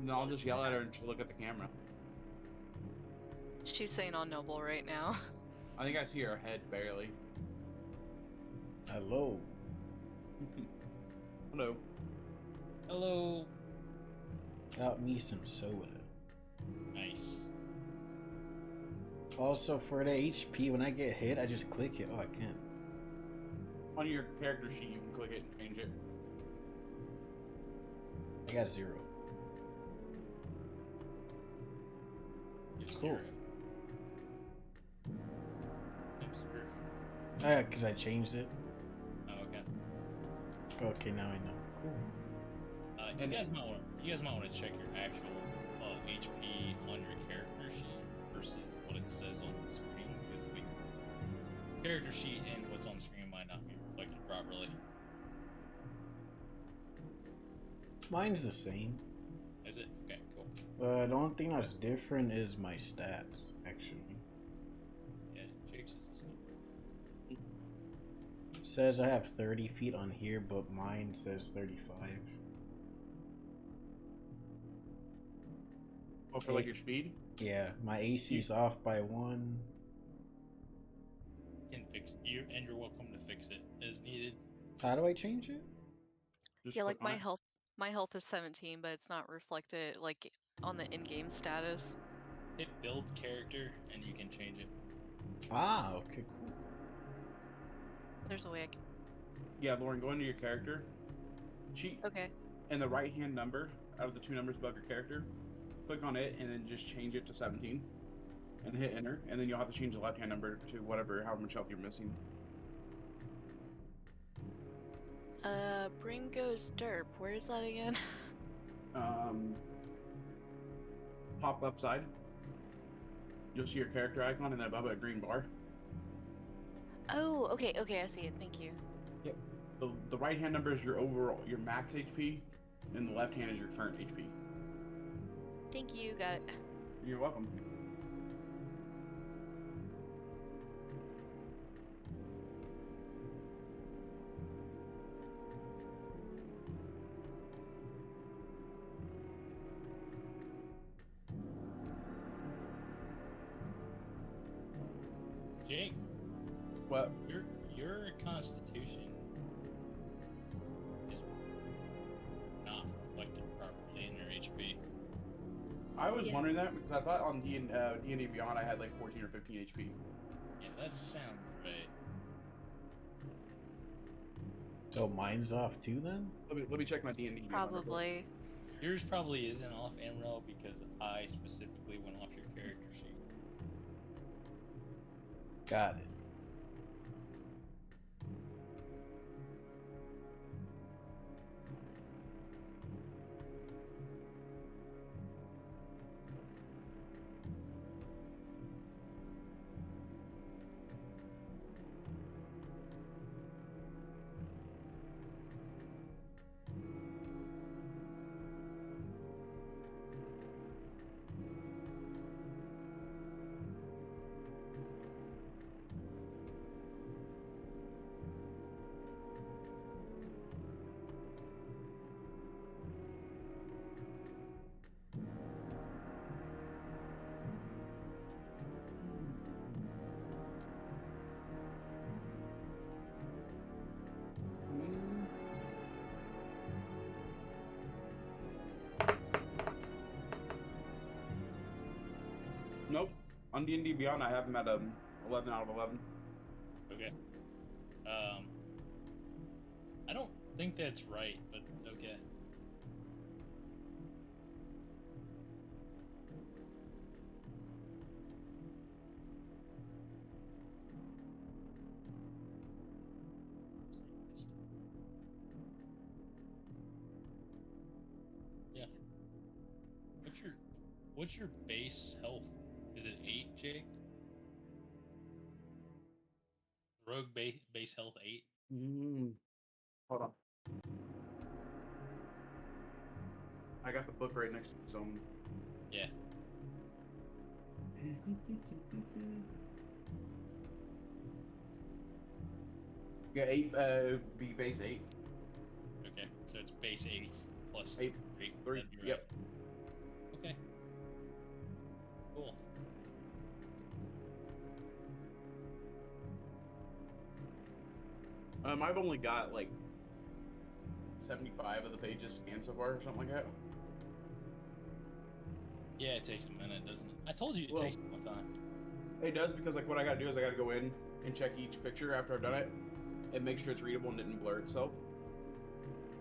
No, I'll just yell at her and she'll look at the camera. She's saying on Noble right now. I think I see her head barely. Hello. Hello. Hello. Got me some soda. Nice. Also, for the HP, when I get hit, I just click it. Oh, I can't. On your character sheet, you can click it and change it. I got 0. You're Cool. zero. I'm zero. Oh, yeah, because I changed it. Oh, okay. Okay, now I know. Cool. You guys might want to check your actual HP on your character sheet versus what it says on the screen. Because the character sheet and what's on the screen might not be reflected properly. Mine's the same. Is it? Okay, cool. The only thing that's different is my stats, actually. Yeah, Jake's is the same. It says I have 30 feet on here, but mine says 35. Oh, for like your speed? Yeah, my AC's off by 1. You can fix you, and you're welcome to fix it as needed. How do I change it? Just Yeah, click like on my it. health. My health is 17, but it's not reflected like on the in-game status. Hit build character, and you can change it. Ah, okay, cool. There's a way I can. Yeah, Lauren, go into your character sheet. Okay. And the right-hand number out of the 2 numbers above your character, click on it and then just change it to 17 and hit enter, and then you'll have to change the left-hand number to however much health you're missing. Bring goes derp. Where is that again? Top left side, you'll see your character icon and then above it a green bar. Oh, okay, I see it. Thank you. Yep. The right-hand number is your max HP, and the left hand is your current HP. Thank you. Got it. You're welcome. Jake, What? your constitution is not reflected properly in your HP. I was Yeah. wondering that because I thought on D&D Beyond I had like 14 or 15 HP. Yeah, that sounds right. So mine's off too then? Let me check my D&D Beyond. Probably. Yours probably isn't off, Amrel, because I specifically went off your character sheet. Got it. Nope. On D&D Beyond I have him at 11 out of 11. Okay. I don't think that's right, but okay. Yeah. What's your base health? Is it 8, Jake? Rogue base health 8? Hold on. I got the book right next to some. Yeah. Yeah, 8, be base 8. Okay, so it's base 80. plus 8, 3. That'd be right. Yep. Okay. Cool. I've only got like 75 of the pages scanned so far, or something like that. Yeah, it takes a minute, doesn't it? I told you it takes one time. It does, because like what I gotta do is I gotta go in and check each picture after I've done it and make sure it's readable and didn't blur itself.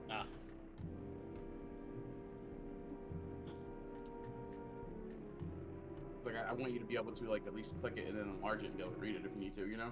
Ah. Like I want you to be able to like at least click it and then enlarge it and be able to read it if you need to, you know?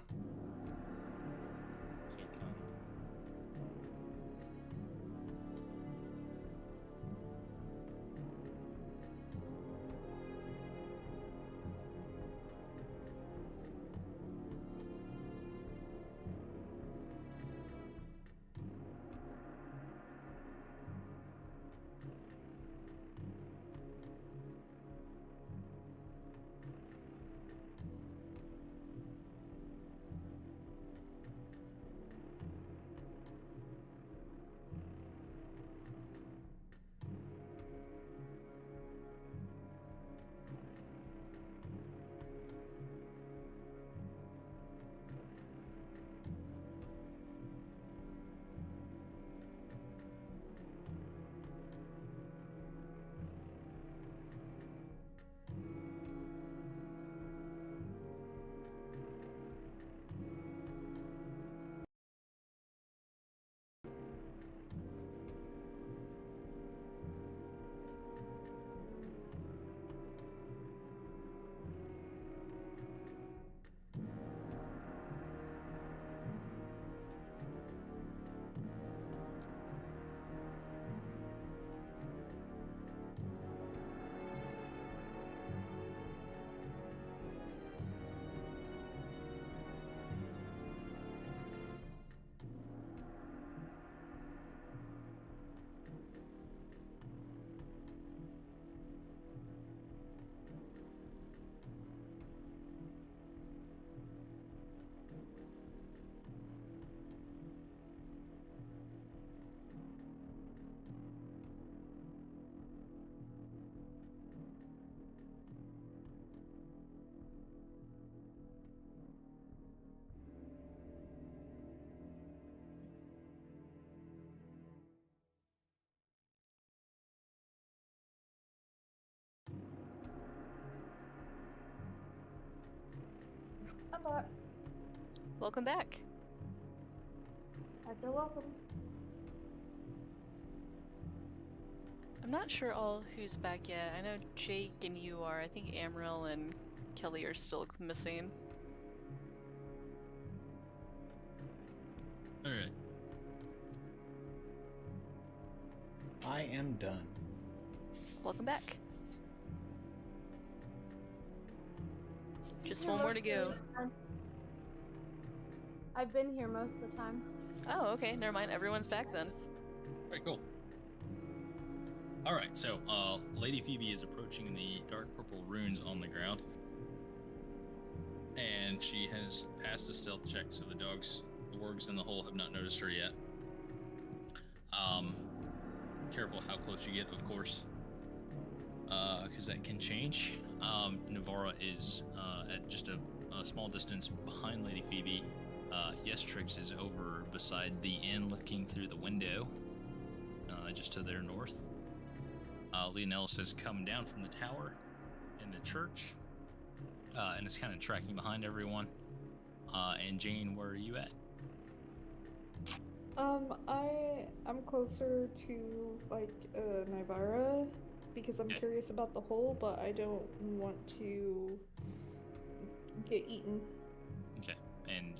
I'm back. Welcome back. I feel welcomed. I'm not sure all who's back yet. I know Jake and you are. I think Amaryl and Kelly are still missing. Alright. I am done. Welcome back. Just Yeah, one more to most of go. the time. I've been here most of the time. Oh, okay. Never mind. Everyone's back then. Very cool. Alright, so Lady Phoebe is approaching the dark purple runes on the ground. And she has passed the stealth check, so the wargs in the hole have not noticed her yet. Careful how close you get, of course, because that can change. Navarra is at just a small distance behind Lady Phoebe. Yestrix is over beside the inn looking through the window, just to their north. Leonellis has come down from the tower in the church, and is kind of tracking behind everyone. And Jane, where are you at? I'm closer to like Nivara because I'm curious about the hole, but I don't want to get eaten. Okay, and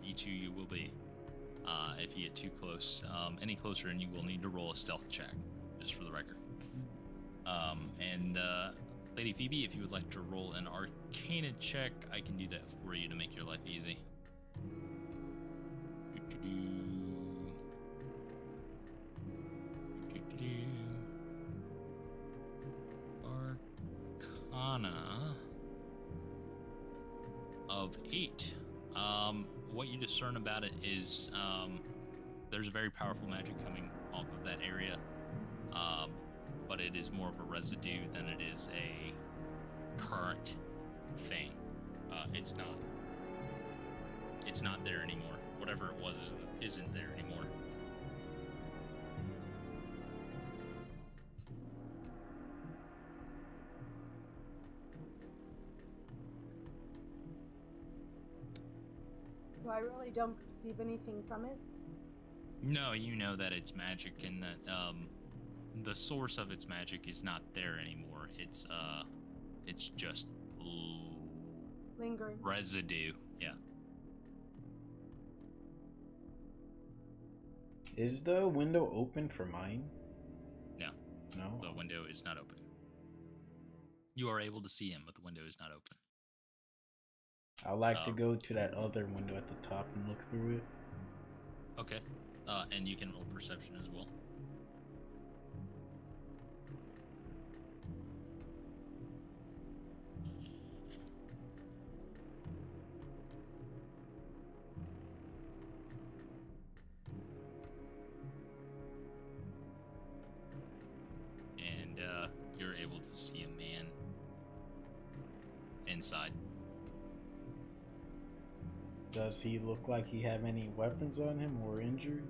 each of you will be, if you get too close, any closer, and you will need to roll a stealth check, just for the record. And Lady Phoebe, if you would like to roll an Arcana check, I can do that for you to make your life easy. Arcana of 8. What you discern about it is there's a very powerful magic coming off of that area. but it is more of a residue than it is a current thing. It's not there anymore. Whatever it was isn't there anymore. So I really don't perceive anything from it. No, you know that it's magic and that the source of its magic is not there anymore. It's just Lingering. residue. Yeah. Is the window open for mine? No. No. The window is not open. You are able to see him, but the window is not open. I'd like to go to that other window at the top and look through it. Okay. And you can roll perception as well. And you're able to see a man inside. Does he look like he have any weapons on him or injured?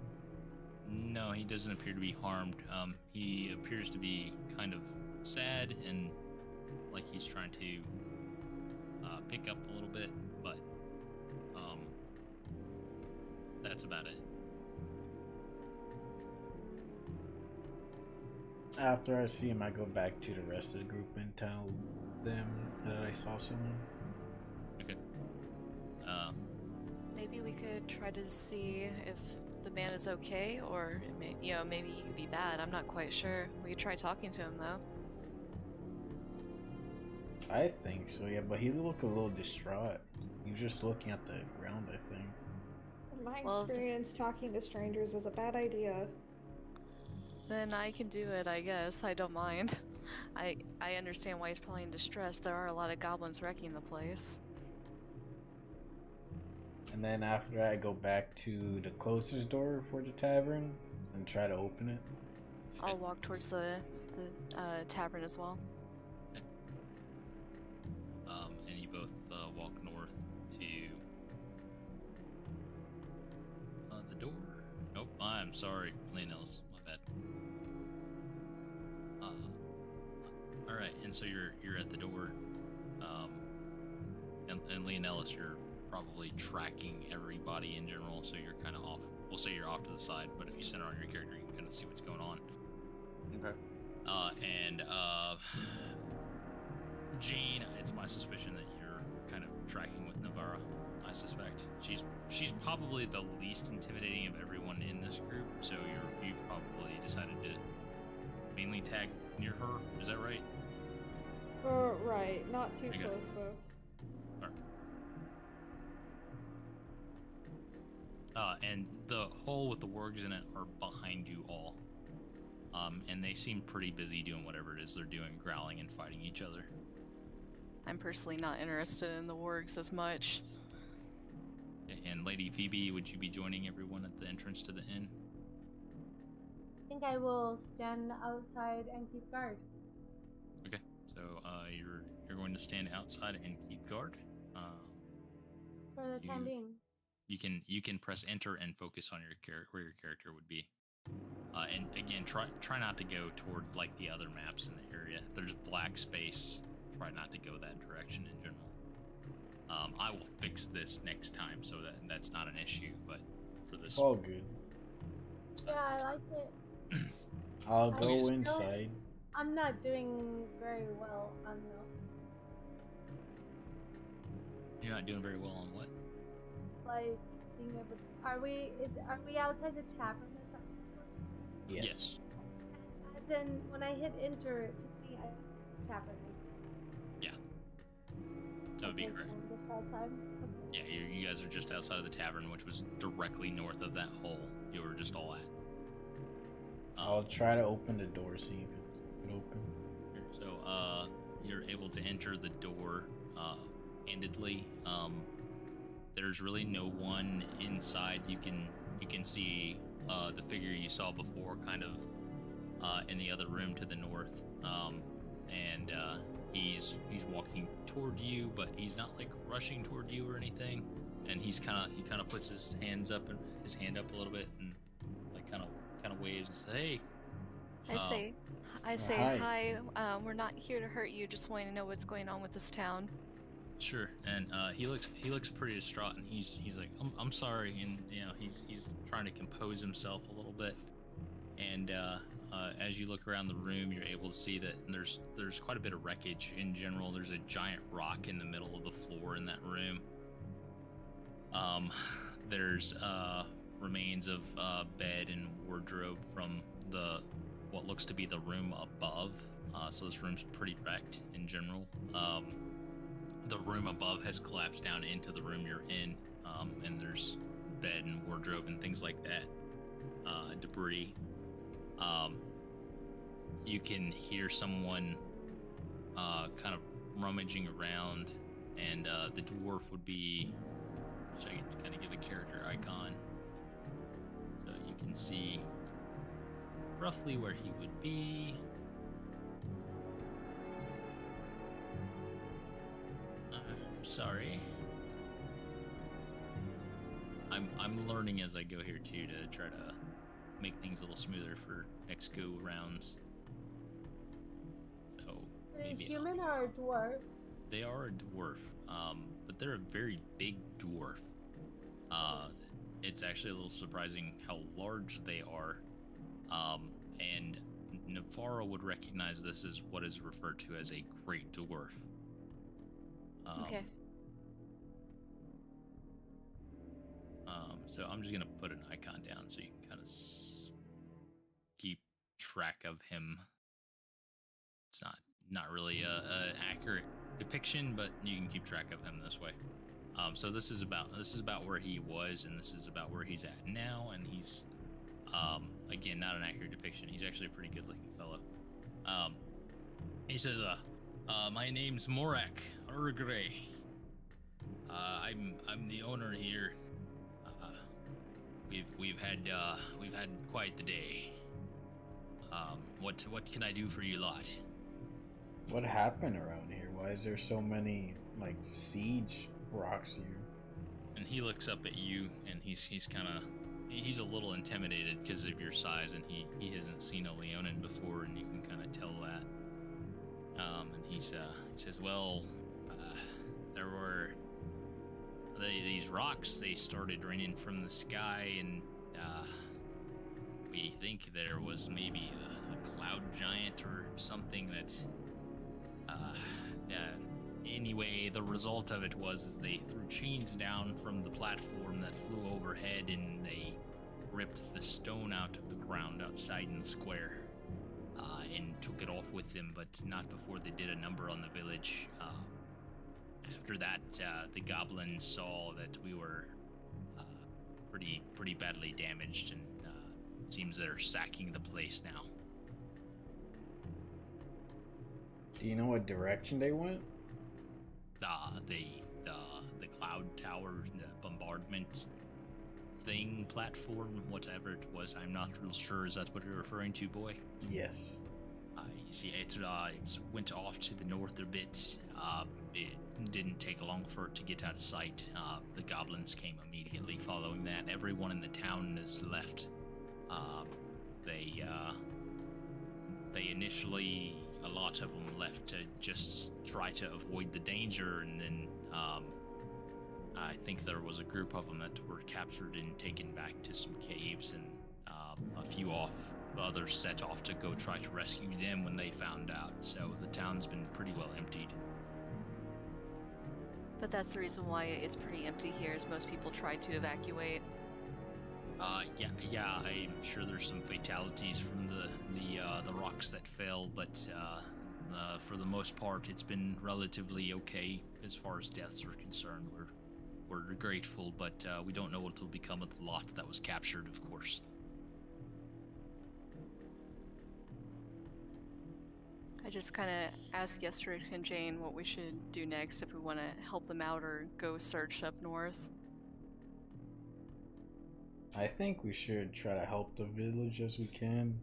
No, he doesn't appear to be harmed. He appears to be kind of sad and like he's trying to pick up a little bit, but that's about it. After I see him, I go back to the rest of the group and tell them that I saw someone. Okay. Maybe we could try to see if the man is okay, or maybe he could be bad. I'm not quite sure. We could try talking to him though. I think so, yeah, but he looked a little distraught. He was just looking at the ground, I think. In my Well, experience, talking to strangers is a bad idea. Then I can do it, I guess. I don't mind. I understand why he's probably in distress. There are a lot of goblins wrecking the place. And then after that, I go back to the closest door for the tavern and try to open it. I'll walk towards the tavern as well. And you both walk north to the door. Nope, I'm sorry, Leonel's. My bad. All right, and so you're at the door, and Leonellis, you're probably tracking everybody in general, so you're kind of off. We'll say you're off to the side, but if you center on your character, you can kind of see what's going on. Okay. And Jane, it's my suspicion that you're kind of tracking with Navarra. I suspect she's probably the least intimidating of everyone in this group, so you've probably decided to mainly tag near her. Is that right? Right, not too Okay. close though. And the hole with the wargs in it are behind you all. And they seem pretty busy doing whatever it is they're doing, growling and fighting each other. I'm personally not interested in the wargs as much. And Lady Phoebe, would you be joining everyone at the entrance to the inn? I think I will stand outside and keep guard. Okay, so you're going to stand outside and keep guard. For the time being. You can press enter and focus on where your character would be. And again, try not to go toward like the other maps in the area. If there's black space, try not to go that direction in general. I will fix this next time so that's not an issue, but for this All good. Yeah, I like it. I'll go Okay, inside. I'm not doing very well on You're not doing very well on what? like being able to, are we outside the tavern? Is that what's going on? Yes. As in when I hit enter it took me at the tavern. Yeah. That would be Okay, correct. so I'm just outside. Okay. Yeah, you guys are just outside of the tavern, which was directly north of that hole you were just all at. I'll try to open the door, see if it's open. So, you're able to enter the door handedly. There's really no one inside. You can see the figure you saw before kind of in the other room to the north, and he's walking toward you, but he's not like rushing toward you or anything. And he kind of puts his hand up a little bit and like kind of waves and says, "Hey." I say Hi. hi. We're not here to hurt you. Just wanting to know what's going on with this town. Sure. And he looks pretty distraught, and he's like, I'm sorry, and he's trying to compose himself a little bit. And as you look around the room, you're able to see that there's quite a bit of wreckage in general. There's a giant rock in the middle of the floor in that room. There's remains of bed and wardrobe from what looks to be the room above. So this room's pretty wrecked in general. The room above has collapsed down into the room you're in, and there's bed and wardrobe and things like that, debris. You can hear someone kind of rummaging around, and the dwarf would be, so I can kind of give a character icon, so you can see roughly where he would be. I'm sorry. I'm learning as I go here too, to try to make things a little smoother for next go rounds. So maybe human or a dwarf? They are a dwarf, but they're a very big dwarf. It's actually a little surprising how large they are, and Navarro would recognize this as what is referred to as a great dwarf. Okay. So I'm just gonna put an icon down so you can kind of keep track of him. It's not really a accurate depiction, but you can keep track of him this way. So this is about where he was, and this is about where he's at now, and he's again, not an accurate depiction. He's actually a pretty good-looking fellow. He says, "My name's Morak Urgray. I'm the owner here. We've had quite the day. What can I do for you lot?" What happened around here? Why is there so many like siege rocks here? And he looks up at you, and he's a little intimidated because of your size, and he hasn't seen a Leonin before, and you can kind of tell that. And he says, "Well, there were these rocks. They started raining from the sky, and we think there was maybe a cloud giant or something that. Anyway, the result of it is they threw chains down from the platform that flew overhead, and they ripped the stone out of the ground outside in the square, and took it off with them, but not before they did a number on the village. After that, the goblins saw that we were pretty badly damaged, and seems they're sacking the place now." Do you know what direction they went? The cloud tower, the bombardment thing, platform, whatever it was. I'm not real sure. Is that what you're referring to, boy? Yes. You see, it went off to the north a bit. It didn't take long for it to get out of sight. The goblins came immediately following that. Everyone in the town is left. They initially, a lot of them left to just try to avoid the danger, and then I think there was a group of them that were captured and taken back to some caves, and others set off to go try to rescue them when they found out. So the town's been pretty well emptied. But that's the reason why it's pretty empty here, is most people try to evacuate. Yeah, I'm sure there's some fatalities from the rocks that fell, but for the most part, it's been relatively okay as far as deaths are concerned. We're grateful, but we don't know what will become of the lot that was captured, of course. I just kind of asked Yester and Jane what we should do next, if we want to help them out or go search up north. I think we should try to help the village as we can.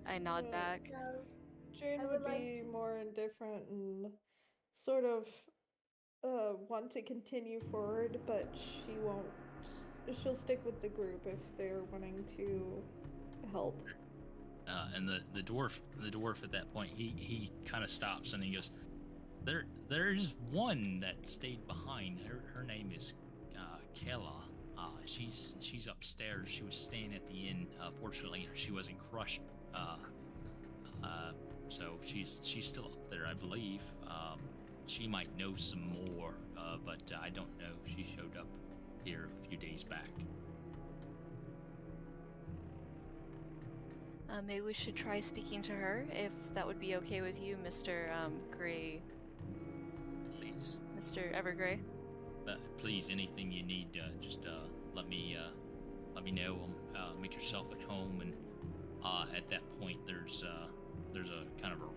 I nod Yeah. back. Yes. Jane I would would like be to- more indifferent and sort of want to continue forward, but she won't. She'll stick with the group if they're wanting to help. And the dwarf at that point, he kind of stops and he goes, there's one that stayed behind. Her name is Kayla. She's upstairs. She was staying at the inn. Fortunately, she wasn't crushed. So she's still up there, I believe. She might know some more, but I don't know. She showed up here a few days back. Maybe we should try speaking to her, if that would be okay with you, Mr. Gray. Please, Mr. Evergrey. please, anything you need, just let me know. Make yourself at home, and at that point, there's a kind of a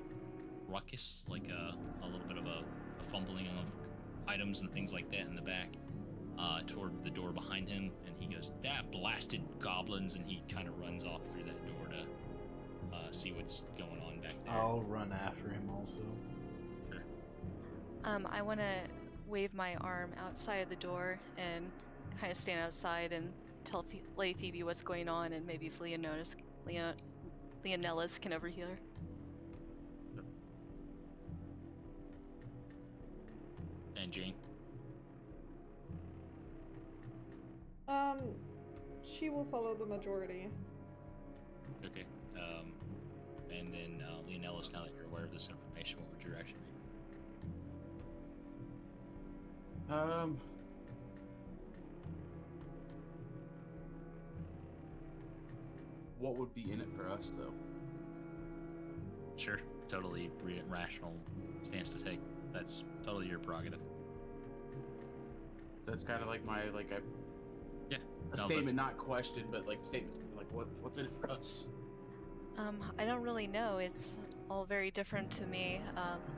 ruckus, like a little bit of a fumbling of items and things like that in the back, toward the door behind him, and he goes, "That blasted goblins!" and he kind of runs off through that door to see what's going on back there. I'll run after him also. Sure. I want to wave my arm outside of the door and kind of stand outside and tell Lady Phoebe what's going on, and maybe if Leonellis can overhear. And Jane. She will follow the majority. Okay. And then Leonellis, now that you're aware of this information, what would your action be? What would be in it for us, though? Sure. Totally rational stance to take. That's totally your prerogative. That's kind of like my Yeah. a No, statement, not question, but like statement, like what's in it for us? I don't really know. It's all very different to me.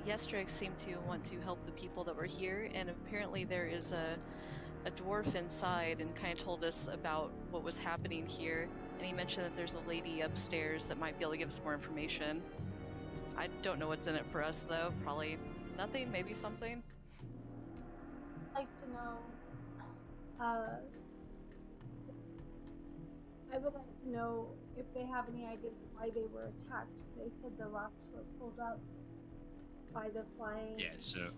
Yestrix seemed to want to help the people that were here, and apparently there is a dwarf inside and kind of told us about what was happening here. And he mentioned that there's a lady upstairs that might be able to give us more information. I don't know what's in it for us, though. Probably nothing, maybe something. I'd like to know. I would like to know if they have any idea why they were attacked. They said the rocks were pulled up by the flying. Yeah. So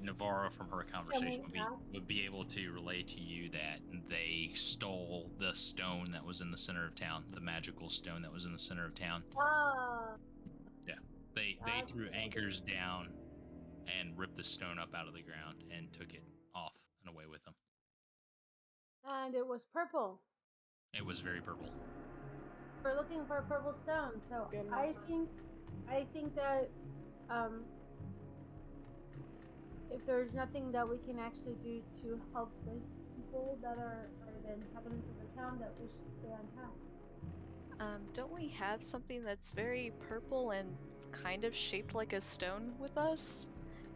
Navarro, from her conversation, would be able to relay to you that they stole the stone that was in the center of town, the magical stone that was in the center of town. Yeah. They threw anchors down and ripped the stone up out of the ground and took it off and away with them. And it was purple. It was very purple. We're looking for a purple stone, so Goodness. I think that if there's nothing that we can actually do to help the people that are the inhabitants of the town, that we should stay on task. Don't we have something that's very purple and kind of shaped like a stone with us?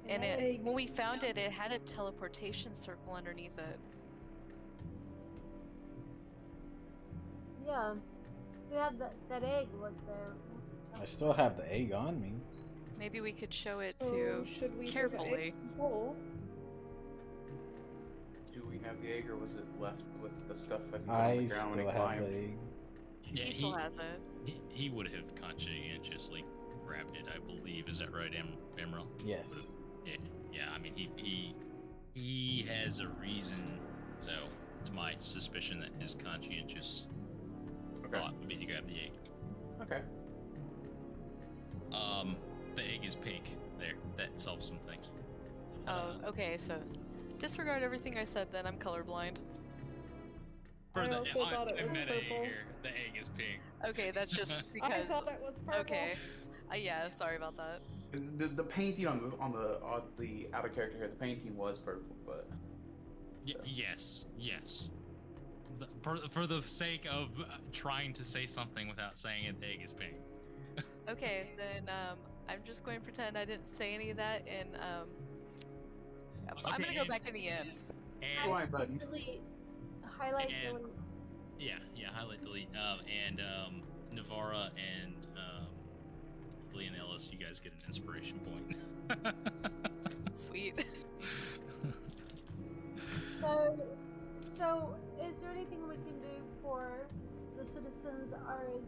And when we found it, it had a teleportation circle underneath it. Yeah, we have that egg was there. I still have the egg on me. Maybe we could show it So to should we carefully. Do we have the egg, or was it left with the stuff that he put on I the ground when still he have climbed? the egg. Yeah, He still has it. He would have conscientiously grabbed it, I believe. Is that right, Emerald? Yes. Yeah. I mean, he has a reason, so it's my suspicion that his conscientious thought would be to grab the egg. Okay. The egg is pink. There, that solves some things. Oh, okay, so disregard everything I said then. I'm colorblind. I also thought it was purple. Here, the egg is pink. Okay, that's just because. I thought it was purple. Okay. Yeah, sorry about that. The painting on the out of character here, the painting was purple, but Yes. For the sake of trying to say something without saying it, the egg is pink. Okay, then I'm just going to pretend I didn't say any of that, and I'm gonna go back to the inn. And, rewind button. Delete. Highlight, And- delete. yeah, highlight, delete. And Navarra and Leon Ellis, you guys get an inspiration point. Sweet. So, is there anything we can do for the citizens, or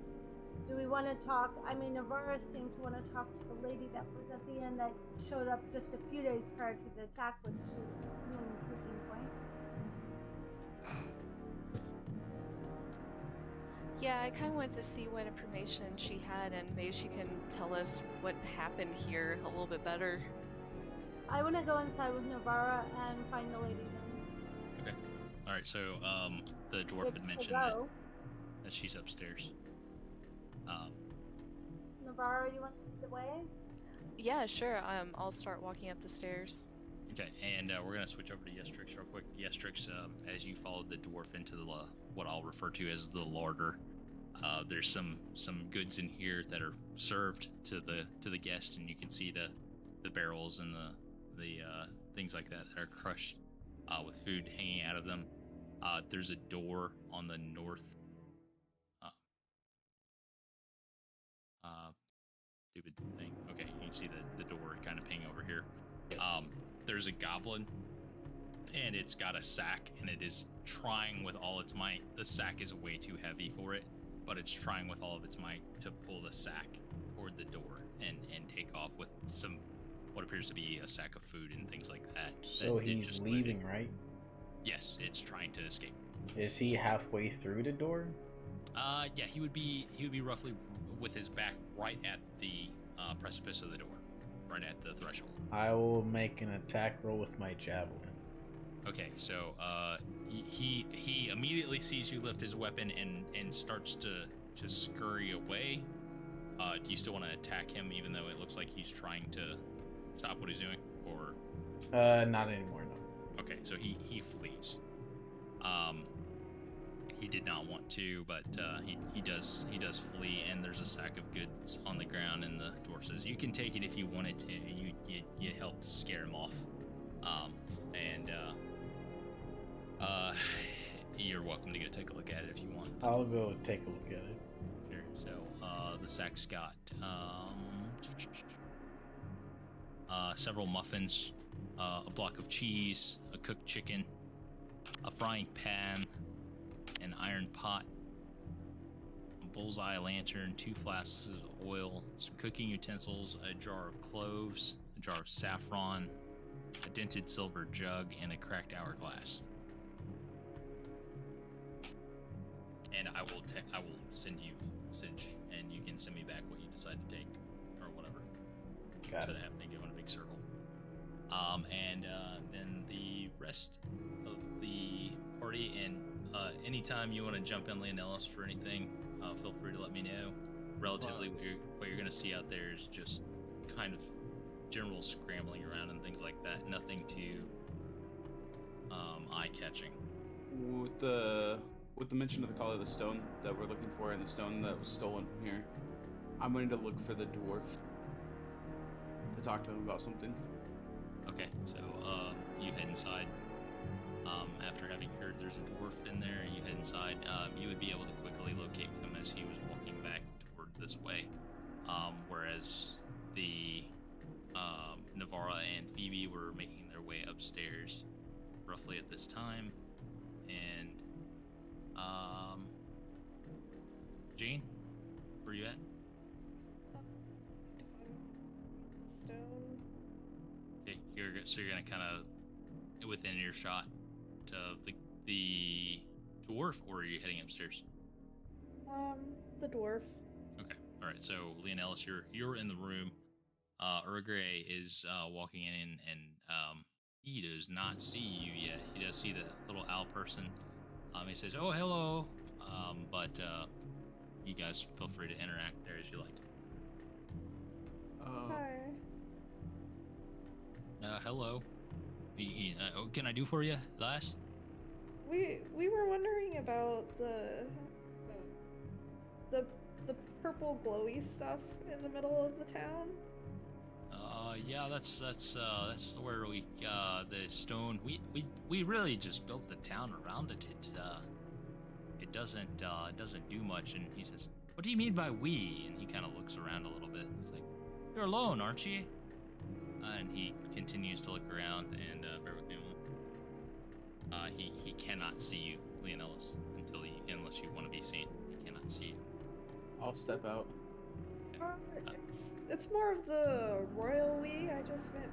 do we want to talk? I mean, Navarra seemed to want to talk to the lady that was at the end that showed up just a few days prior to the attack, which is Moon Trooping Point. Yeah, I kind of wanted to see what information she had, and maybe she can tell us what happened here a little bit better. I want to go inside with Navarra and find the lady then. Okay. All right. So the dwarf had mentioned that she's upstairs. Navarra, you want to lead the way? Yeah, sure. I'll start walking up the stairs. Okay, and we're gonna switch over to Yestrix real quick. Yestrix, as you followed the dwarf into the what I'll refer to as the larder, there's some goods in here that are served to the guest, and you can see the barrels and the things like that are crushed with food hanging out of them. There's a door on the north. Stupid thing. Okay, you can see the door kind of ping over here. Yes. There's a goblin, and it's got a sack, and it is trying with all its might. The sack is way too heavy for it, but it's trying with all of its might to pull the sack toward the door and take off with some what appears to be a sack of food and things like that. So he's leaving, right? Yes, it's trying to escape. Is he halfway through the door? Yeah, he would be roughly with his back right at the precipice of the door, right at the threshold. I will make an attack roll with my javelin. Okay, so he immediately sees you lift his weapon and starts to scurry away. Do you still want to attack him, even though it looks like he's trying to stop what he's doing, or? Not anymore, no. Okay, so he flees. He did not want to, but he does flee, and there's a sack of goods on the ground, and the dwarf says, "You can take it if you wanted to. You helped scare him off, and you're welcome to go take a look at it if you want." I'll go take a look at it. Sure. So the sack's got several muffins, a block of cheese, a cooked chicken, a frying pan, an iron pot, a bullseye lantern, 2 flasks of oil, some cooking utensils, a jar of cloves, a jar of saffron, a dented silver jug, and a cracked hourglass. And I will send you a message, and you can send me back what you decide to take, or whatever. Instead of having to go in a big circle. And then the rest of the party, and anytime you want to jump in, Leonellis, for anything, feel free to let me know. Relatively, what you're going to see out there is just kind of general scrambling around and things like that. Nothing too eye-catching. With the mention of the color of the stone that we're looking for and the stone that was stolen from here, I'm going to look for the dwarf to talk to him about something. Okay, so you head inside. After having heard there's a dwarf in there, you head inside. You would be able to quickly locate him as he was walking back toward this way. Whereas the Navarra and Phoebe were making their way upstairs roughly at this time. And Jane, where you at? Stone. Okay, you're gonna kind of within earshot of the dwarf, or are you heading upstairs? The dwarf. Okay, all right. So Leonellis, you're in the room. Urgray is walking in, and he does not see you yet. He does see the little owl person. He says, "Oh, hello," but you guys feel free to interact there as you like. Hi. Hello. What can I do for you, lass? We were wondering about the purple glowy stuff in the middle of the town. Yeah, that's where we the stone. We really just built the town around it. It doesn't do much. And he says, What do you mean by we? And he kind of looks around a little bit. He's like, you're alone, aren't you? And he continues to look around, and bear with me a moment. He cannot see you, Leonellis, unless you want to be seen. He cannot see you. I'll step out. It's more of the royal we. I just meant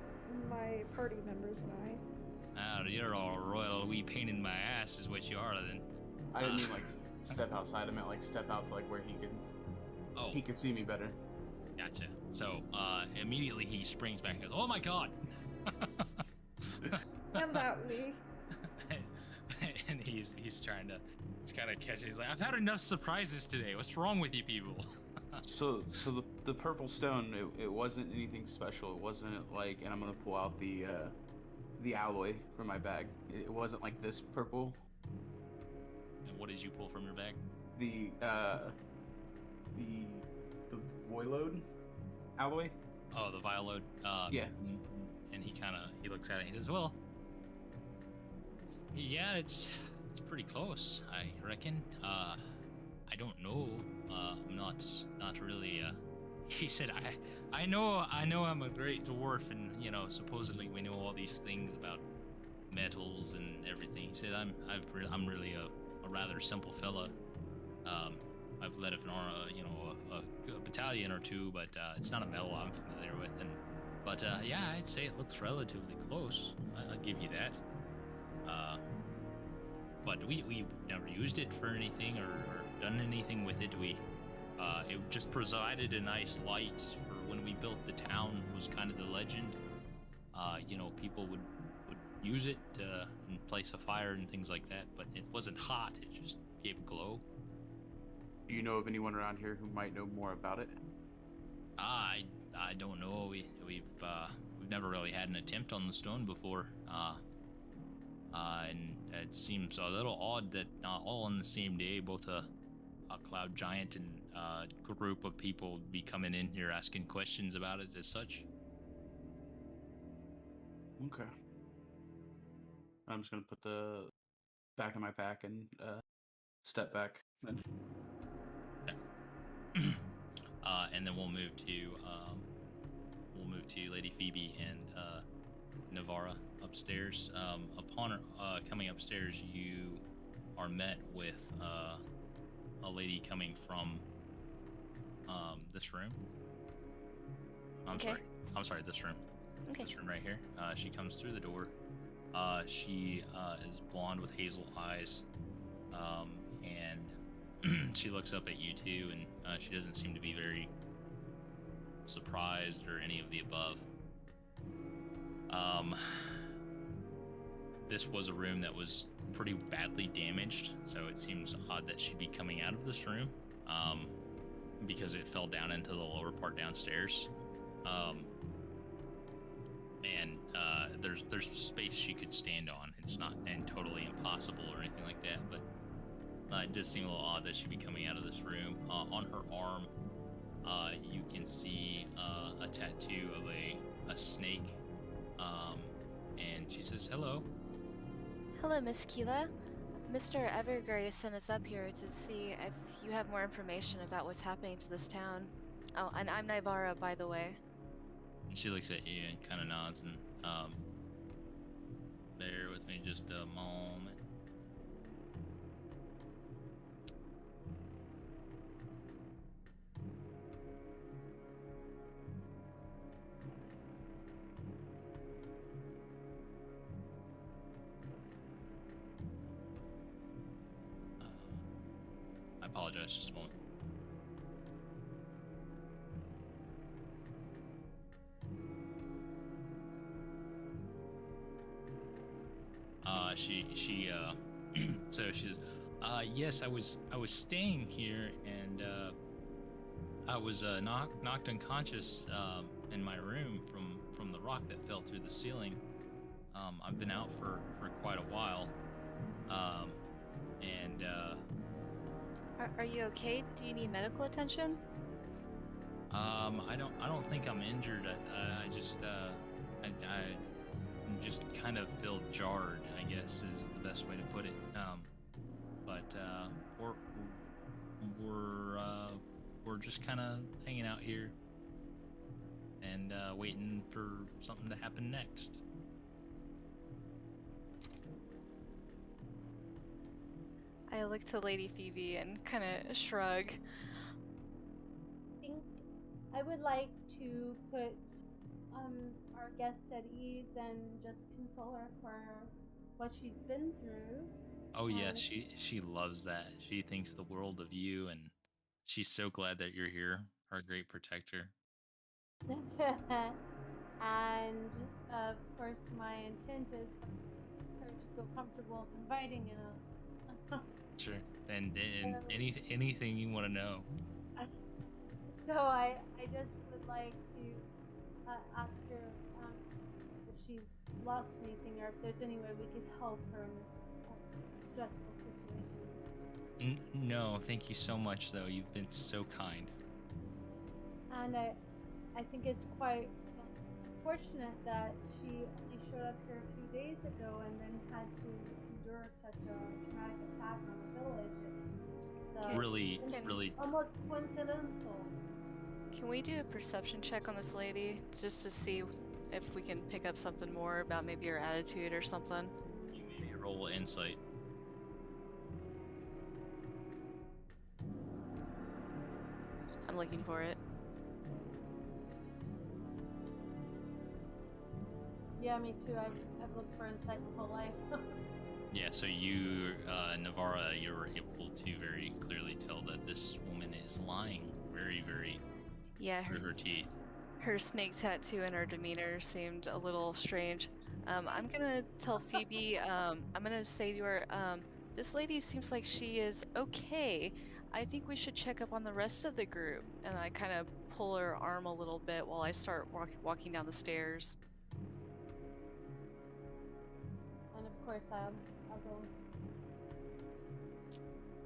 my party members and I. You're all royal wee pain in my ass is what you are then. I didn't mean like step outside. I meant like step out to like where he could see me better. Gotcha. So immediately he springs back and goes, oh my god! And that we. And he's kind of catching. He's like, I've had enough surprises today. What's wrong with you people? So the purple stone, it wasn't anything special. It wasn't like, and I'm gonna pull out the alloy from my bag. It wasn't like this purple. And what did you pull from your bag? The Voilode alloy. Oh, the Violode. Yeah. And he looks at it and he says, well, yeah, it's pretty close, I reckon. I don't know. I'm not really. He said, I know I'm a great dwarf, and supposedly we know all these things about metals and everything. He said, I'm really a rather simple fella. I've led a battalion or two, but it's not a metal I'm familiar with. But I'd say it looks relatively close. I'll give you that. But we never used it for anything or done anything with it. It just provided a nice light for when we built the town. Was kind of the legend. People would use it and place a fire and things like that. But it wasn't hot. It just gave a glow. Do you know of anyone around here who might know more about it? I don't know. We've never really had an attempt on the stone before. And it seems a little odd that not all on the same day, both a cloud giant and a group of people be coming in here asking questions about it as such. Okay. I'm just gonna put the back in my pack and step back. Then. And then we'll move to Lady Phoebe and Navara upstairs. Upon coming upstairs, you are met with a lady coming from this room. I'm sorry, this room. Okay. This room right here. She comes through the door. She is blonde with hazel eyes, and she looks up at you two, and she doesn't seem to be very surprised or any of the above. This was a room that was pretty badly damaged, so it seems odd that she'd be coming out of this room, because it fell down into the lower part downstairs. And there's space she could stand on. It's not totally impossible or anything like that, but it does seem a little odd that she'd be coming out of this room. On her arm, you can see a tattoo of a snake, and she says, hello. Hello, Miss Keela. Mr. Evergrey sent us up here to see if you have more information about what's happening to this town. Oh, and I'm Nivara, by the way. And she looks at you and kind of nods, and bear with me just a moment. I apologize, just a moment. So she's, yes, I was staying here, and I was knocked unconscious in my room from the rock that fell through the ceiling. I've been out for quite a while, and Are you okay? Do you need medical attention? I don't think I'm injured. I just kind of feel jarred, I guess is the best way to put it. But we're just kind of hanging out here and waiting for something to happen next. I look to Lady Phoebe and kind of shrug. I think I would like to put our guest at ease and just console her for what she's been through. Oh yes, she loves that. She thinks the world of you, and she's so glad that you're here, our great protector. And of course, my intent is for her to feel comfortable confiding in us. Sure. And anything you want to know. So I just would like to ask her if she's lost anything or if there's any way we could help her in this stressful situation. No, thank you so much, though. You've been so kind. And I think it's quite unfortunate that she only showed up here a few days ago and then had to endure such a traumatic attack on the village. So Really almost coincidental. Can we do a perception check on this lady just to see if we can pick up something more about maybe her attitude or something? You may roll insight. I'm looking for it. Yeah, me too. I've looked for insight my whole life. Yeah, so you, Navarra, you're able to very clearly tell that this woman is lying very, very Yeah, through her teeth. her snake tattoo and her demeanor seemed a little strange. I'm gonna tell Phoebe, I'm gonna say to her, this lady seems like she is okay. I think we should check up on the rest of the group. And I kind of pull her arm a little bit while I start walking down the stairs. And of course, I'll go.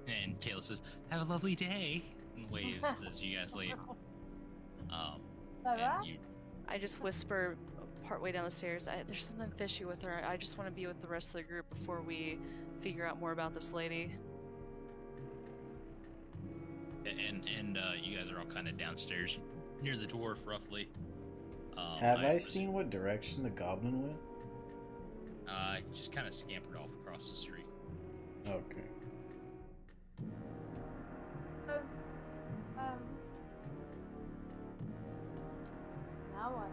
And Kayla says, "Have a lovely day," and waves as you guys leave. And I just whisper partway down the stairs, there's something fishy with her. I just want to be with the rest of the group before we figure out more about this lady. And you guys are all kind of downstairs near the dwarf, roughly. Have I seen what direction the goblin went? He just kind of scampered off across the street. Okay. Now what?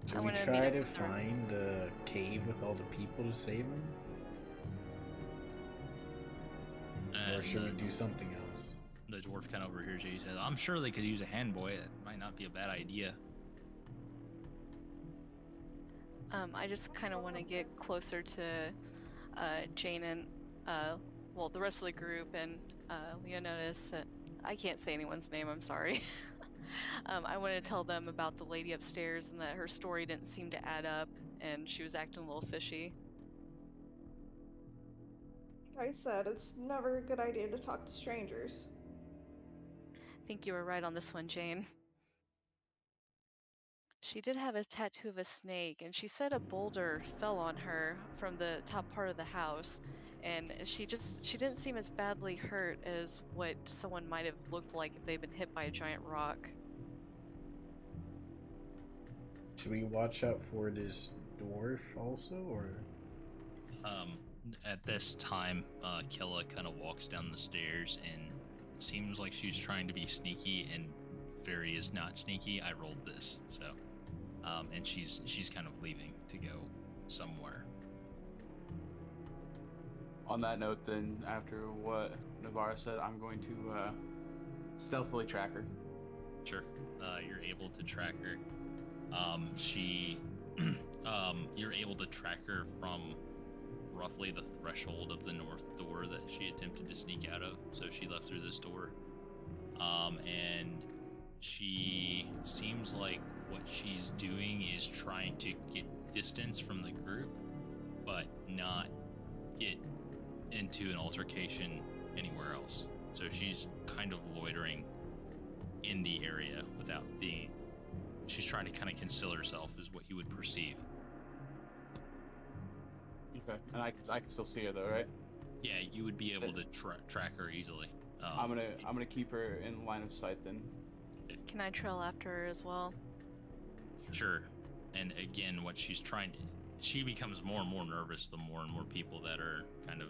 Should we try to find the cave with all the people to save them? Or should we do something else? The dwarf kind of overhears you. He says, "I'm sure they could use a hand boy. That might not be a bad idea." I just kind of want to get closer to Jane and, well, the rest of the group, and Leonidas. I can't say anyone's name, I'm sorry. I want to tell them about the lady upstairs and that her story didn't seem to add up, and she was acting a little fishy. Like I said, it's never a good idea to talk to strangers. I think you were right on this one, Jane. She did have a tattoo of a snake, and she said a boulder fell on her from the top part of the house, and she didn't seem as badly hurt as what someone might have looked like if they'd been hit by a giant rock. Should we watch out for this dwarf also, or? At this time, Killa kind of walks down the stairs and seems like she's trying to be sneaky, and Fairy is not sneaky. I rolled this, so, and she's kind of leaving to go somewhere. On that note, then, after what Navarra said, I'm going to stealthily track her. Sure. You're able to track her. You're able to track her from roughly the threshold of the north door that she attempted to sneak out of. So she left through this door. And she seems like what she's doing is trying to get distance from the group, but not get into an altercation anywhere else. So she's kind of loitering in the area without being... She's trying to kind of conceal herself, is what you would perceive. Okay, and I can still see her though, right? Yeah, you would be able to track her easily. I'm gonna keep her in line of sight then. Can I trail after her as well? Sure. And again, what she's trying to, she becomes more and more nervous the more and more people that are kind of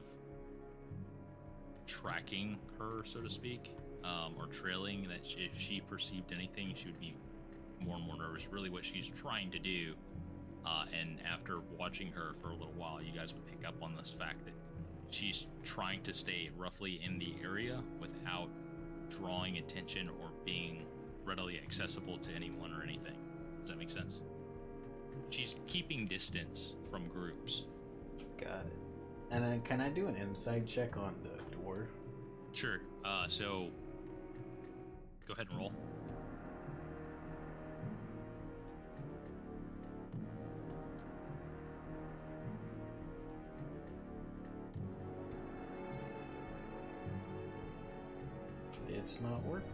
tracking her, so to speak, or trailing. That if she perceived anything, she would be more and more nervous. Really, what she's trying to do, and after watching her for a little while, you guys would pick up on this fact that she's trying to stay roughly in the area without drawing attention or being readily accessible to anyone or anything. Does that make sense? She's keeping distance from groups. Got it. And then can I do an insight check on the dwarf? Sure. So go ahead and roll. It's not working.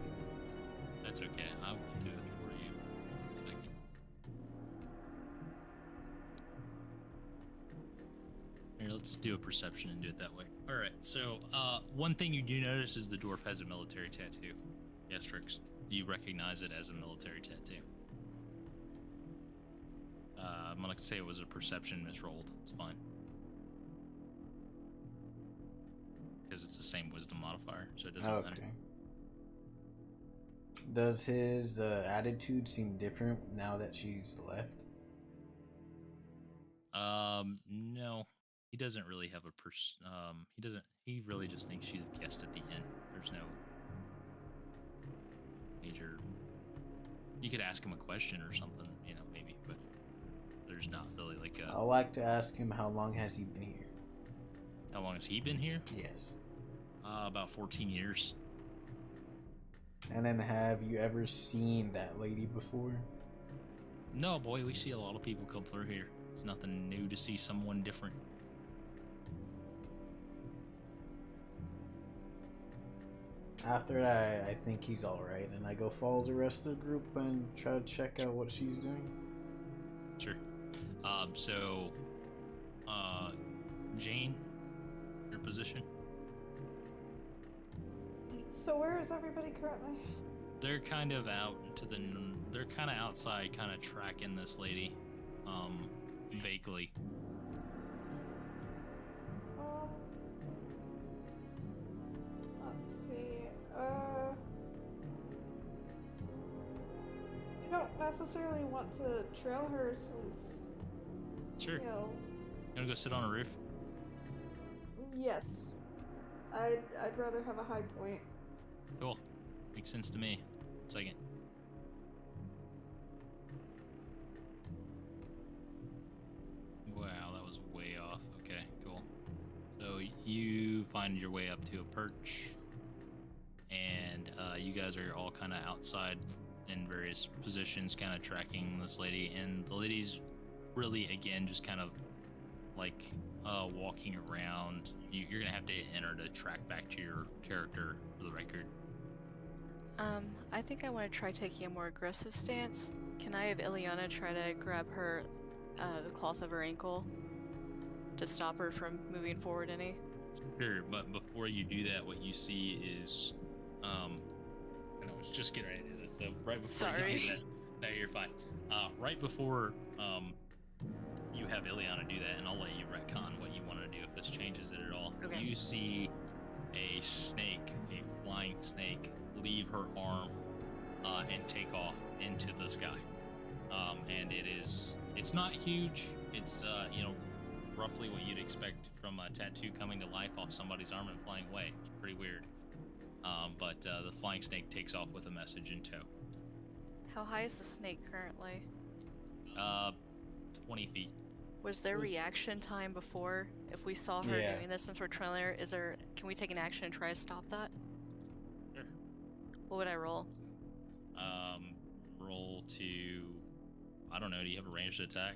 That's okay. I will do it for you. In a second. Here, let's do a perception and do it that way. All right. So, one thing you do notice is the dwarf has a military tattoo. Yes, Trix. Do you recognize it as a military tattoo? I'm gonna say it was a perception misrolled. It's fine. Because it's the same wisdom modifier, so it doesn't matter. Okay. Does his attitude seem different now that she's left? No. He doesn't really have a he really just thinks she's a guest at the inn. There's no major. You could ask him a question or something, maybe, but there's not really like a. I'd like to ask him how long has he been here? How long has he been here? Yes. About 14 years. And then have you ever seen that lady before? No, boy, we see a lot of people come through here. It's nothing new to see someone different. After that, I think he's alright, and I go follow the rest of the group and try to check out what she's doing. Sure. So, Jane, your position? So where is everybody currently? They're kind of they're kind of outside, kind of tracking this lady, vaguely. Let's see. I don't necessarily want to trail her since, Sure. you know. You wanna go sit on a roof? Yes. I'd rather have a high point. Cool. Makes sense to me. Second. Wow, that was way off. Okay, cool. So you find your way up to a perch, and you guys are all kind of outside in various positions, kind of tracking this lady, and the lady's really, again, just kind of like walking around. You're gonna have to hit enter to track back to your character for the record. I think I want to try taking a more aggressive stance. Can I have Ileana try to grab her, the cloth of her ankle, to stop her from moving forward any? Sure, but before you do that, what you see is, I was just getting ready to do this, so right before you do that, no, you're fine. Right before you have Ileana do that, and I'll let you retcon what you want to do if this changes it at all. Okay. You see a snake, a flying snake, leave her arm and take off into the sky. And it's not huge. It's roughly what you'd expect from a tattoo coming to life off somebody's arm and flying away. It's pretty weird. But the flying snake takes off with a message in tow. How high is the snake currently? 20 feet. Was there reaction time before? If we saw her doing this since we're trailing her, can we take an action and try to stop that? Sure. What would I roll? Roll to, I don't know, do you have a ranged attack?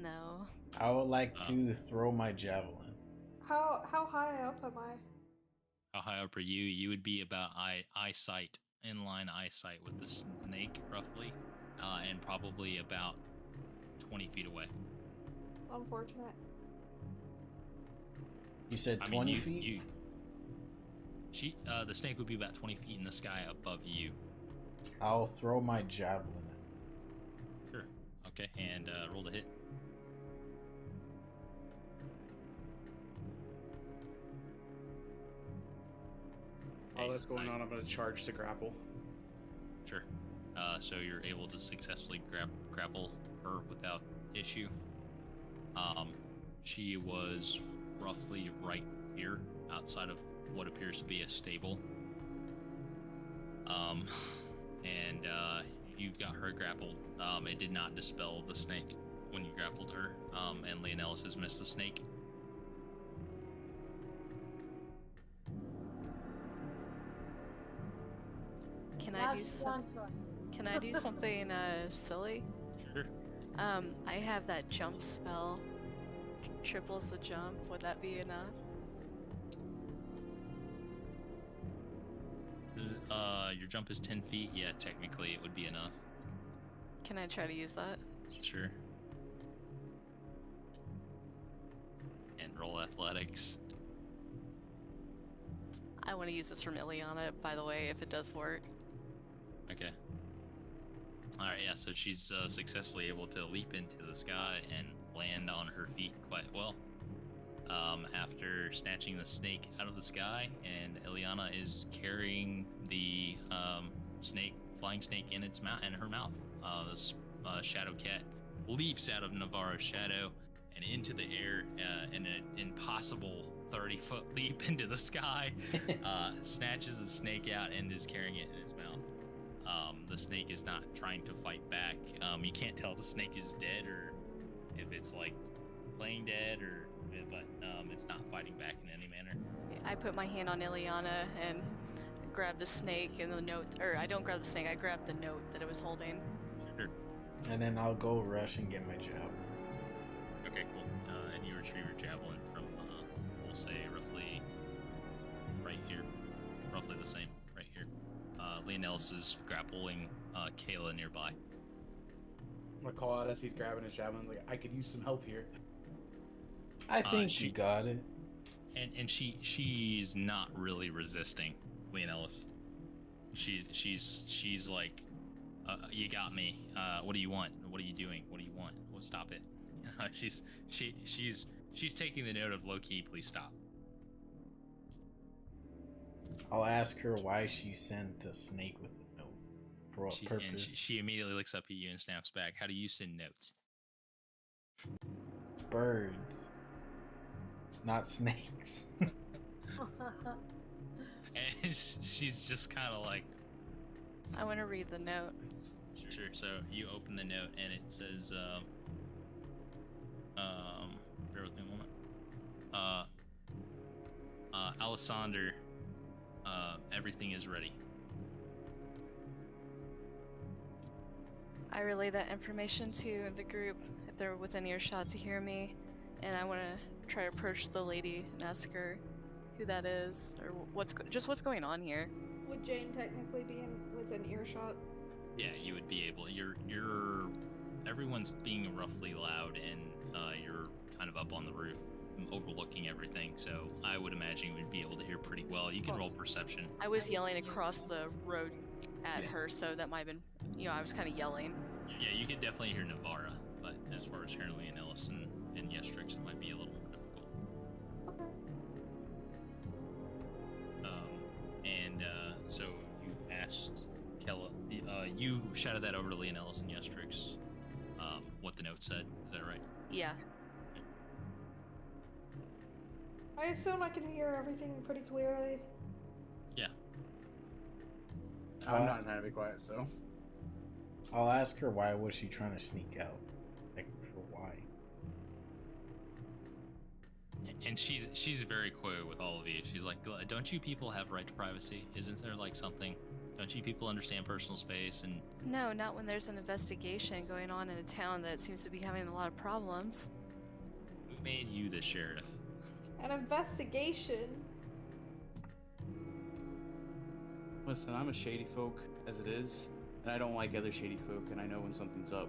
No. I would like to throw my javelin. How high up am I? How high up are you? You would be about eyesight, inline eyesight with the snake, roughly, and probably about 20 feet away. Unfortunate. You said 20 feet? The snake would be about 20 feet in the sky above you. I'll throw my javelin. Sure. Okay, and roll the hit. While that's going on, I'm going to charge to grapple. Sure. So you're able to successfully grapple her without issue. She was roughly right here, outside of what appears to be a stable. And you've got her grappled. It did not dispel the snake when you grappled her. And Leonellis has missed the snake. Can Now I do she's on to us. Can I do something silly? Sure. I have that jump spell. Triples the jump. Would that be enough? Your jump is 10 feet. Yeah, technically it would be enough. Can I try to use that? Sure. And roll athletics. I want to use this from Ileana, by the way, if it does work. Okay. Alright, yeah, so she's successfully able to leap into the sky and land on her feet quite well. After snatching the snake out of the sky, and Ileana is carrying the flying snake in its mouth, in her mouth. This shadow cat leaps out of Navarro's shadow and into the air in an impossible 30-foot leap into the sky. Snatches the snake out and is carrying it in its mouth. The snake is not trying to fight back. You can't tell if the snake is dead or if it's like playing dead, but it's not fighting back in any manner. I put my hand on Ileana and grab the snake and the note, or I don't grab the snake, I grab the note that it was holding. Sure. And then I'll go rush and get my javelin. Okay, cool. And you retrieve your javelin from, we'll say, roughly right here. Roughly the same, right here. Leonellis is grappling Kayla nearby. I'm going to call out as he's grabbing his javelin. Like, I could use some help here. I think she got it. And she's not really resisting Leonellis. She's like, you got me. What do you want? What are you doing? What do you want? Well, stop it. She's taking the note of low key. Please stop. I'll ask her why she sent a snake with a note. For what purpose? And she immediately looks up at you and snaps back. How do you send notes? Birds. Not snakes. And she's just kind of like, I want to read the note. sure. So you open the note and it says, bear with me a moment. Alessander, everything is ready. I relay that information to the group if they're within earshot to hear me, and I want to try to approach the lady and ask her who that is or what's going on here. Would Jane technically be within earshot? Yeah, you would be able. Everyone's being roughly loud, and you're kind of up on the roof, overlooking everything. So I would imagine you would be able to hear pretty well. You can roll perception. I was yelling across the road at her, so that might have been, I was kind of yelling. Yeah, you could definitely hear Navarra, but as far as hearing Leonellis and Yestrix, it might be a little more difficult. Okay. So you asked Kella, you shouted that over to Leonellis and Yestrix, what the note said. Is that right? Yeah. I assume I can hear everything pretty clearly. Yeah. I'm not trying to be quiet, so. I'll ask her why was she trying to sneak out? Like, for why? And she's very coy with all of you. She's like, don't you people have right to privacy? Isn't there like something? Don't you people understand personal space? And No, not when there's an investigation going on in a town that seems to be having a lot of problems. who made you the sheriff? An investigation? Listen, I'm a shady folk as it is, and I don't like other shady folk, and I know when something's up.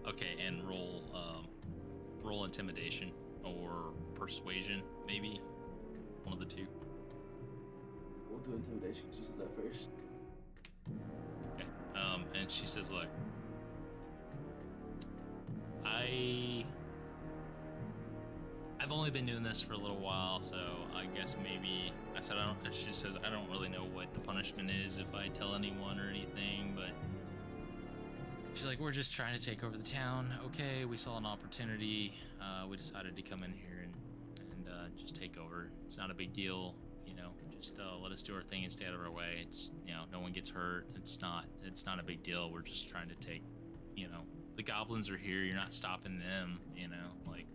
Okay, and roll intimidation or persuasion, maybe one of the two. We'll do intimidation because you said that first. Okay. And she says, "Look, I've only been doing this for a little while, so I guess maybe." I said, "I don't." She says, "I don't really know what the punishment is if I tell anyone or anything, but." She's like, "We're just trying to take over the town. Okay, we saw an opportunity. We decided to come in here and just take over. It's not a big deal, you know. Just let us do our thing and stay out of our way. It's, you know, no one gets hurt. It's not a big deal. We're just trying to take, you know, the goblins are here. You're not stopping them, you know. Like,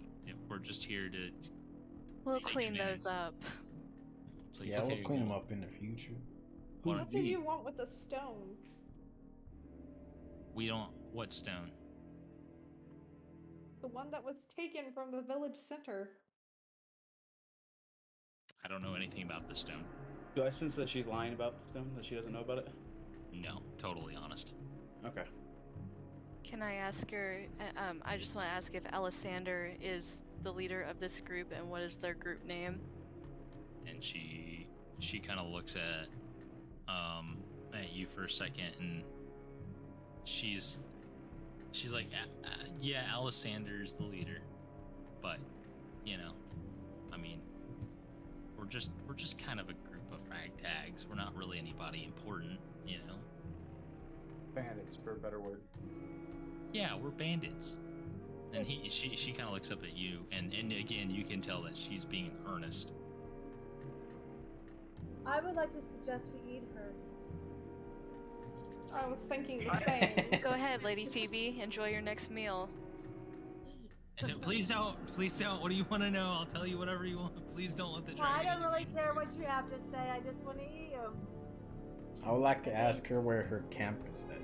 we're just here to." We'll take clean advantage." those up. It's like, Yeah, we'll okay, clean them well, up in the future. Who's What do we? you want with the stone? we don't. What stone? The one that was taken from the village center. I don't know anything about the stone. Do I sense that she's lying about the stone, that she doesn't know about it? No, totally honest. Okay. Can I ask her? I just want to ask if Alessander is the leader of this group and what is their group name? And she kind of looks at you for a second, and she's like, yeah, Alessander's the leader, but you know, I mean, we're just kind of a group of ragtags. We're not really anybody important, you know. Bandits, for a better word. Yeah, we're bandits. And she kind of looks up at you, and again, you can tell that she's being earnest. I would like to suggest we eat her. I was thinking the same. Go ahead, Lady Phoebe. Enjoy your next meal. And please don't. What do you want to know? I'll tell you whatever you want. Please don't let the Well, I dragon. don't really care what you have to say. I just want to eat you. I would like to ask her where her camp is at,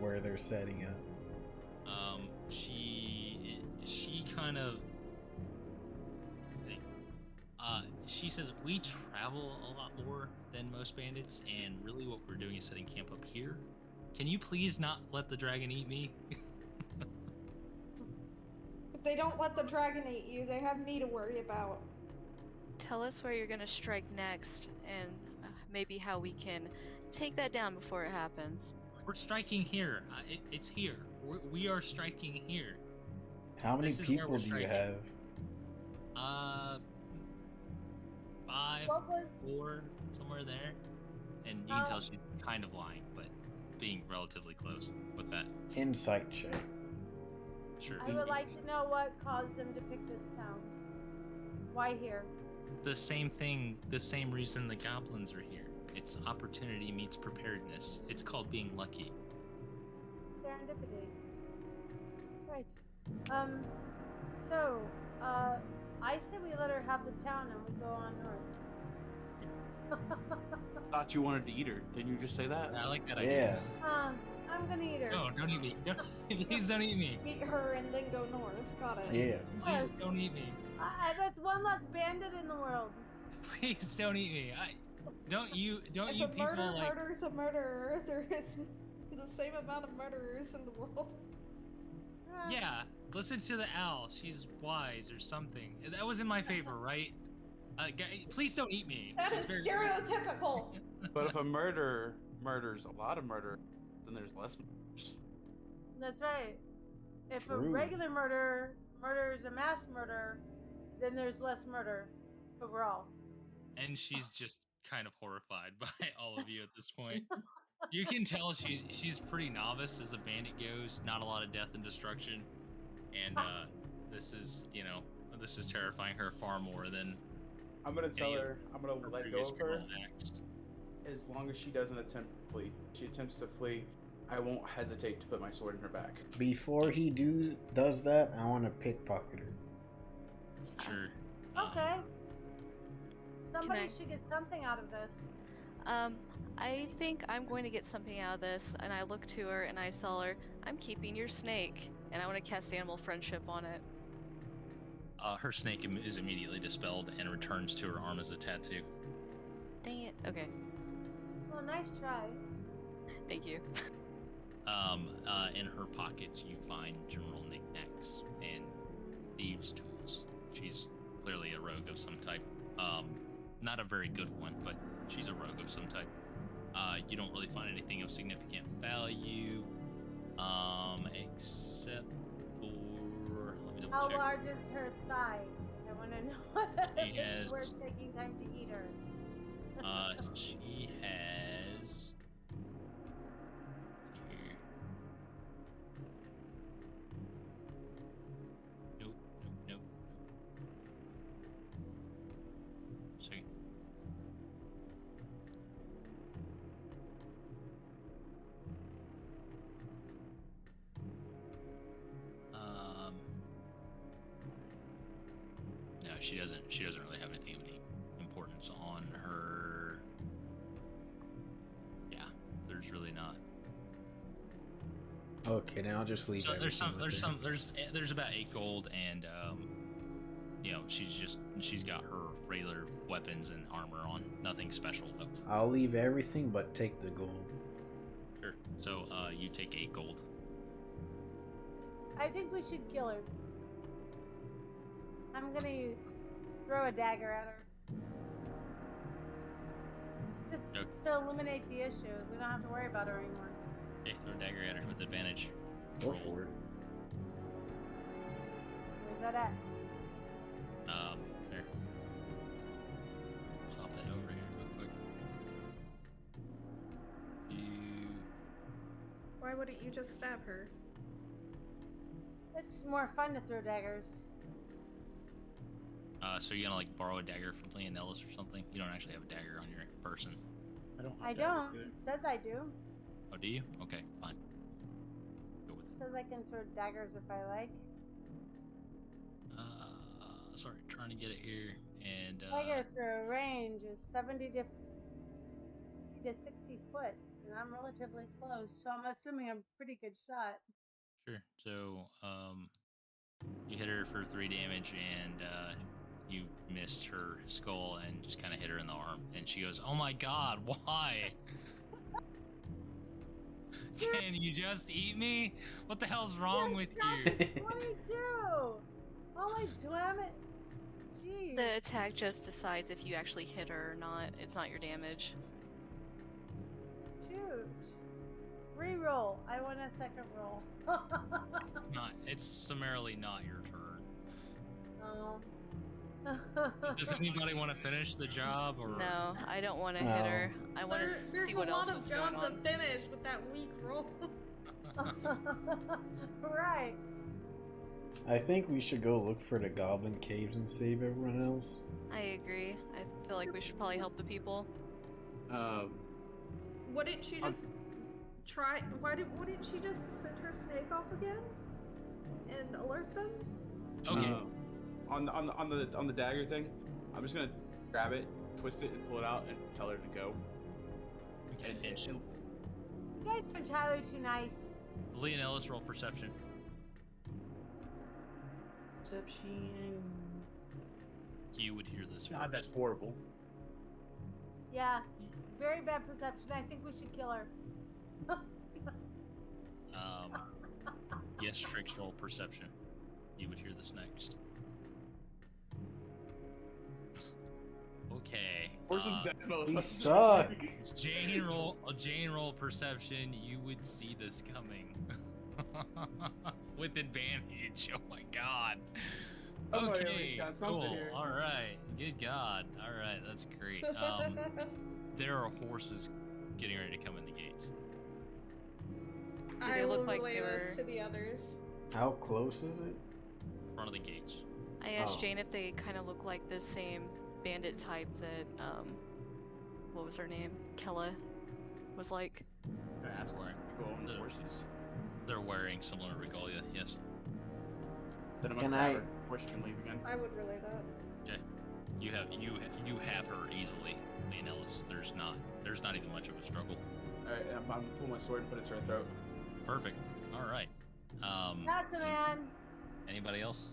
where they're setting up. She kind of. She says we travel a lot more than most bandits, and really what we're doing is setting camp up here. Can you please not let the dragon eat me? If they don't let the dragon eat you, they have me to worry about. Tell us where you're gonna strike next, and maybe how we can take that down before it happens. We're striking here. It's here. We are striking here. How many This is where people we're do you striking. have? 5, What was 4, somewhere there. And you can tell she's kind of lying, but being relatively close with that. Insight check. Sure. I would like to know what caused them to pick this town. Why here? The same thing, the same reason the goblins are here. It's opportunity meets preparedness. It's called being lucky. Serendipity. Right. So, I say we let her have the town and we go on north. Thought you wanted to eat her. Didn't you just say that? I like that Yeah. idea. I'm gonna eat her. No, don't eat me. Please don't eat me. Eat her and then go north. Got it. Yeah. Please don't eat me. That's one less bandit in the world. Please don't eat me. Don't you If a people murder like. murders a murderer, there is the same amount of murderers in the world. Yeah, listen to the owl. She's wise or something. That was in my favor, right? Please don't eat me. That She's is very- stereotypical. But if a murderer murders a lot of murder, then there's less murders. That's right. If a True. regular murderer murders a mass murder, then there's less murder overall. And she's just kind of horrified by all of you at this point. You can tell she's pretty novice as a bandit goes. Not a lot of death and destruction, and this is terrifying her far more than. I'm gonna tell her. I'm gonna let go previous of her. criminal acts. As long as she doesn't attempt to flee. If she attempts to flee, I won't hesitate to put my sword in her back. Before he does that, I want to pickpocket her. Sure. Okay. Somebody I- should get something out of this. I think I'm going to get something out of this, and I look to her and I tell her, I'm keeping your snake, and I want to cast animal friendship on it. Her snake is immediately dispelled and returns to her arm as a tattoo. Dang it. Okay. Well, nice try. Thank you. In her pockets, you find general knickknacks and thieves' tools. She's clearly a rogue of some type. not a very good one, but she's a rogue of some type. You don't really find anything of significant value, except for, let me double How check. large is her thigh? I want to know if it's worth taking time to eat her. She has. Here. Nope. Second. No, she doesn't. She doesn't really have anything of any importance on her. Yeah, there's really not. Okay, then I'll just leave. So there's everything there's about 8 gold, and you know, she's got her regular weapons and armor on. Nothing special though. I'll leave everything but take the gold. Sure. So you take 8 gold. I think we should kill her. I'm gonna throw a dagger at her. Just to eliminate the issue. We don't have to worry about her anymore. Okay, throw a dagger at her with advantage. Go for it. Where's that at? There. Pop that over here real quick. Why wouldn't you just stab her? It's more fun to throw daggers. So you're gonna like borrow a dagger from Leonellis or something? You don't actually have a dagger on your person. I don't. It says I do. Oh, do you? Okay, fine. Go with It says I can throw daggers if I like. Sorry, trying to get it here, and Dagger throw range is 70 to 60 foot, and I'm relatively close, so I'm assuming I'm a pretty good shot. sure. So you hit her for 3 damage, and you missed her skull and just kind of hit her in the arm, and she goes, "Oh my God, why? Can you just eat me? What the hell's wrong with you?" 22! Holy damn it! Jeez. The attack just decides if you actually hit her or not. It's not your damage. Shoot. Reroll. I want a second roll. It's summarily not your turn. Oh. Does anybody want to finish the job, or No, I don't want to hit her. I want to see what else is going on. There's a lot of job to finish with that weak roll. Right. I think we should go look for the goblin caves and save everyone else. I agree. I feel like we should probably help the people. Wouldn't she just try? Wouldn't she just send her snake off again and alert them? Okay. On the dagger thing, I'm just gonna grab it, twist it, and pull it out, and tell her to go. Okay. And she'll. You guys are entirely too nice. Leonellis, roll perception. Perception. You would hear this God, first. that's horrible. Yeah. Very bad perception. I think we should kill her. Yes, Trix, roll perception. You would hear this next. Okay. We suck. Jane roll perception. You would see this coming. With advantage. Oh my God. Okay. Cool. Here. All right. Good God. All right. That's great. There are horses getting ready to come in the gates. Do they I look will like relay they this were- to the others. How close is it? Front of the gates. I asked Oh. Jane if they kind of look like the same bandit type that, what was her name? Kella was like. Can I ask why we go on the horses? They're wearing similar regalia, yes. Then I'm Can gonna grab I- her before she can leave again. I would relay that. Okay. You have her easily, Leonellis. There's not even much of a struggle. Alright, I'm gonna pull my sword and put it to her throat. Perfect. All right. That's a man. Anybody else?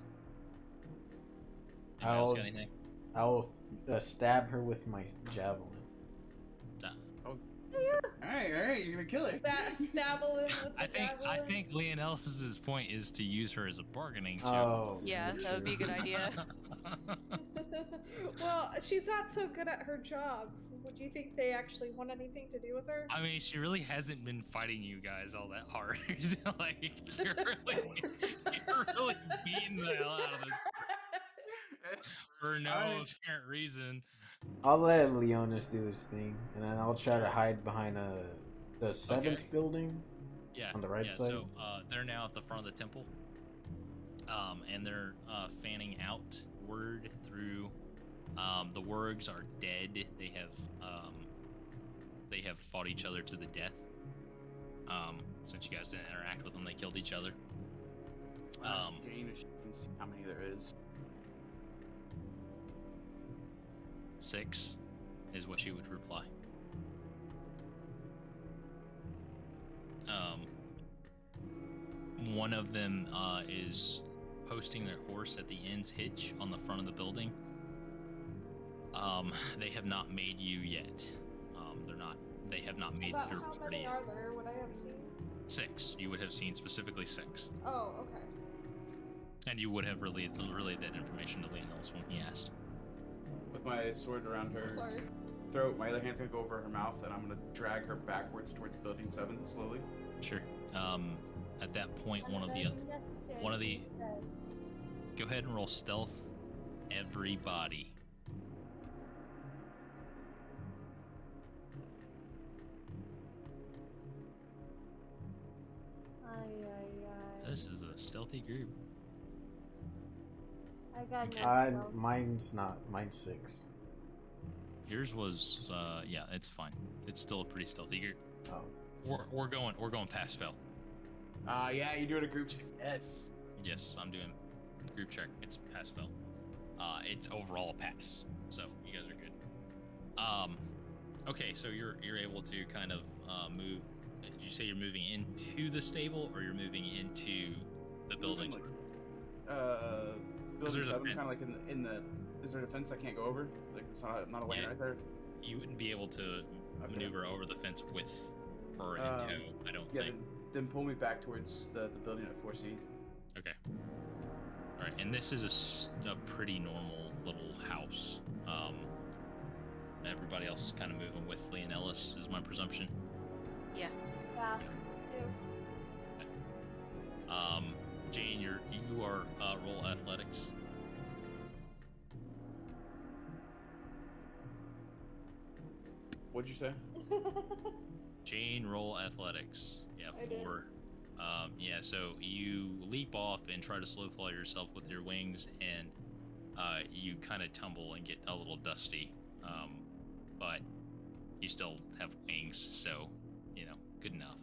Anybody else got anything? I'll stab her with my javelin. Nah. Oh, right, you're gonna kill it. Stabble him with the I javelin. think Leonel's point is to use her as a bargaining chip. Oh, Yeah, that would be a good idea. Well, she's not so good at her job. Would you think they actually want anything to do with her? I mean, she really hasn't been fighting you guys all that hard. Like, you're really beating the hell out of this for no apparent reason. I'll let Leonis do his thing, and then I'll try to hide behind the seventh building. Yeah, on the right side. So they're now at the front of the temple, and they're fanning outward through. The wargs are dead. They have fought each other to the death. Since you guys didn't interact with them, they killed each other. Jane, if she can see how many there is. 6 is what she would reply. One of them is posting their horse at the inn's hitch on the front of the building. They have not made you yet. They have not made About your how party many yet. are there? Would I have seen? 6. You would have seen specifically 6. Oh, okay. And you would have relayed that information to Leonel's when he asked. With my sword around her Sorry. throat, my other hand's gonna go over her mouth, and I'm gonna drag her backwards towards building 7 slowly. Sure. At that point, one of the go ahead and roll stealth, everybody. This is a stealthy group. I got no stealth. Mine's 6. Yours was yeah, it's fine. It's still a pretty stealthy group. Oh. We're going pass fail. Yeah, you're doing a group check. Yes. Yes, I'm doing group check. It's pass fail. It's overall a pass. So you guys are good. Okay, so you're able to kind of move. Did you say you're moving into the stable or you're moving into the building? Building 7, kind of like in the. Is there a fence I can't go over? Like it's not a lane right there. You wouldn't be able to maneuver over the fence with her in tow. I don't think. Then pull me back towards the building at 4C. Okay. All right, and this is a pretty normal little house. Everybody else is kind of moving with Leonellis, is my presumption. Yeah. Yeah. Yes. Jane, you are roll athletics. What'd you say? Jane, roll athletics. Yeah, I did. 4. Yeah, so you leap off and try to slow fly yourself with your wings, and you kind of tumble and get a little dusty. But you still have wings, so good enough.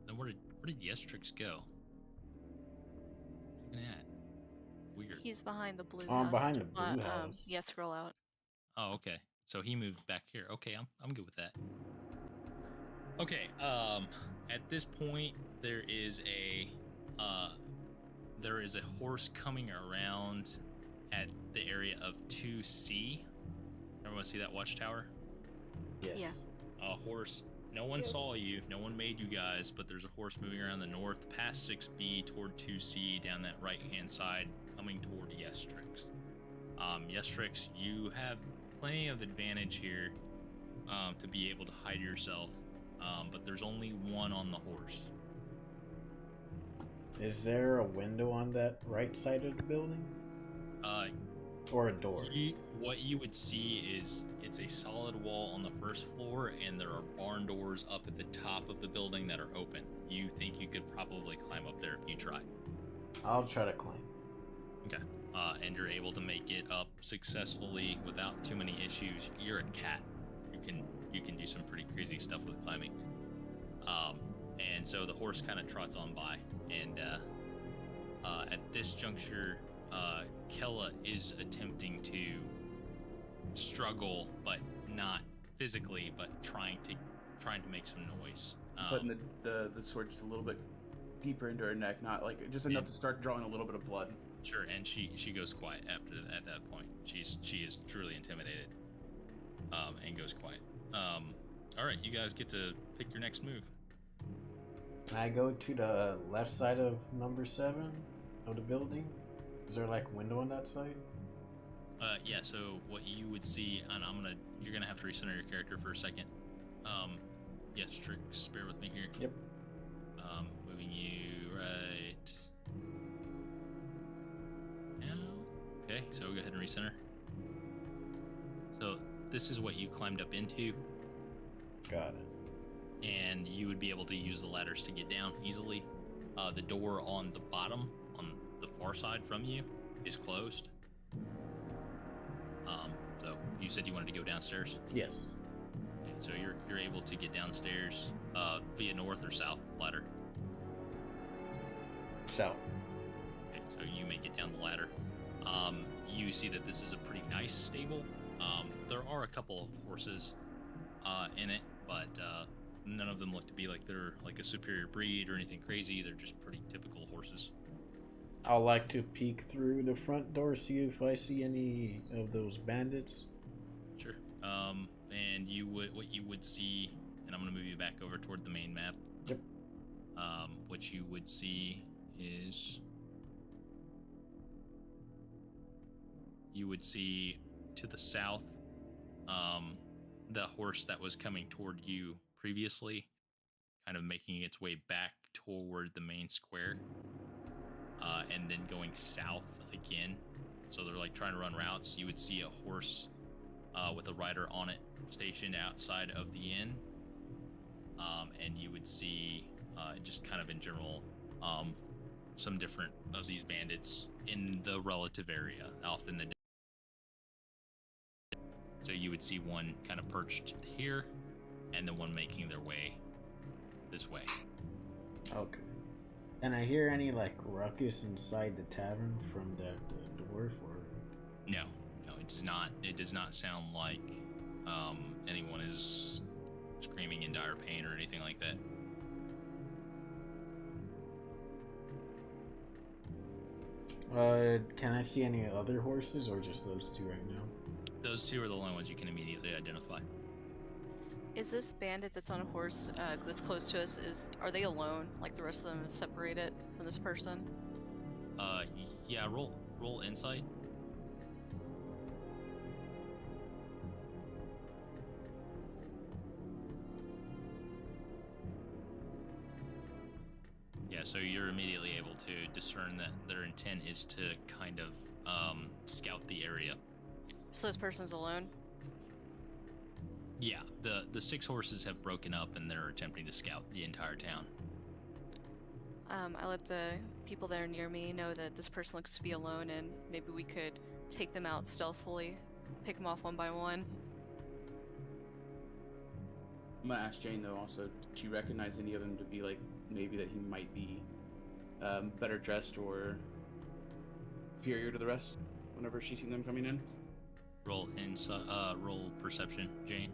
Then where did Yestrix go? What's he at? Weird. He's behind the blue Oh, house. I'm behind the blue house. Yeah, scroll out. Oh, okay. So he moved back here. Okay, I'm good with that. Okay. At this point, there is a horse coming around at the area of 2C. Everyone see that watchtower? Yes. Yeah. A horse. No one saw you. No one made you guys, but there's a horse moving around the north, past 6B, toward 2C, down that right-hand side, coming toward Yestrix. Yestrix, you have plenty of advantage here to be able to hide yourself, but there's only one on the horse. Is there a window on that right side of the building? Or a door? What you would see is it's a solid wall on the first floor, and there are barn doors up at the top of the building that are open. You think you could probably climb up there if you tried. I'll try to climb. Okay. And you're able to make it up successfully without too many issues. You're a cat. You can do some pretty crazy stuff with climbing. And so the horse kind of trots on by, and at this juncture, Kella is attempting to struggle, but not physically, but trying to make some noise. Putting the sword just a little bit deeper into her neck, not like just enough to start drawing a little bit of blood. Sure, and she goes quiet at that point. She is truly intimidated. and goes quiet. All right, you guys get to pick your next move. I go to the left side of number 7 of the building. Is there like a window on that side? Yeah. So what you would see, and you're gonna have to recenter your character for a second. Yes, Trix, bear with me here. Yep. Moving you right now. Okay, so go ahead and recenter. So this is what you climbed up into. Got it. And you would be able to use the ladders to get down easily. The door on the bottom, on the far side from you, is closed. So you said you wanted to go downstairs? Yes. Okay, so you're able to get downstairs via north or south ladder. South. Okay, so you make it down the ladder. You see that this is a pretty nice stable. There are a couple of horses in it, but none of them look to be like they're like a superior breed or anything crazy. They're just pretty typical horses. I'd like to peek through the front door, see if I see any of those bandits. Sure. And what you would see, and I'm gonna move you back over toward the main map. Yep. What you would see is you would see to the south, the horse that was coming toward you previously, kind of making its way back toward the main square, and then going south again. So they're like trying to run routes. You would see a horse with a rider on it stationed outside of the inn, and you would see just kind of in general some different of these bandits in the relative area off in the. So you would see one kind of perched here, and then one making their way this way. Okay. And I hear any like ruckus inside the tavern from the dwarf, or? No, it does not. It does not sound like anyone is screaming in dire pain or anything like that. Can I see any other horses, or just those two right now? Those two are the only ones you can immediately identify. Is this bandit that's on a horse that's close to us, are they alone? Like the rest of them is separated from this person? Yeah, roll insight. Yeah, so you're immediately able to discern that their intent is to kind of scout the area. So this person's alone? Yeah, the 6 horses have broken up and they're attempting to scout the entire town. I let the people that are near me know that this person looks to be alone, and maybe we could take them out stealthily, pick them off one by one. I'm gonna ask Jane though. Also, did she recognize any of them to be like maybe that he might be better dressed or superior to the rest? Whenever she's seen them coming in. Roll perception, Jane.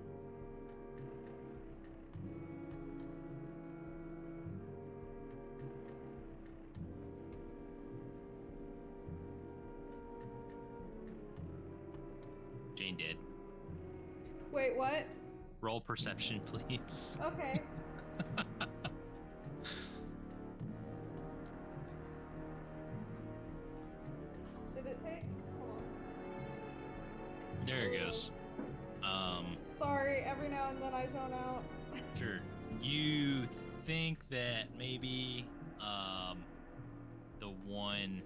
Jane did. Wait, what? Roll perception, please. Okay. Did it take? Hold on. There it goes. Sorry, every now and then I zone out. Sure. You think that maybe the one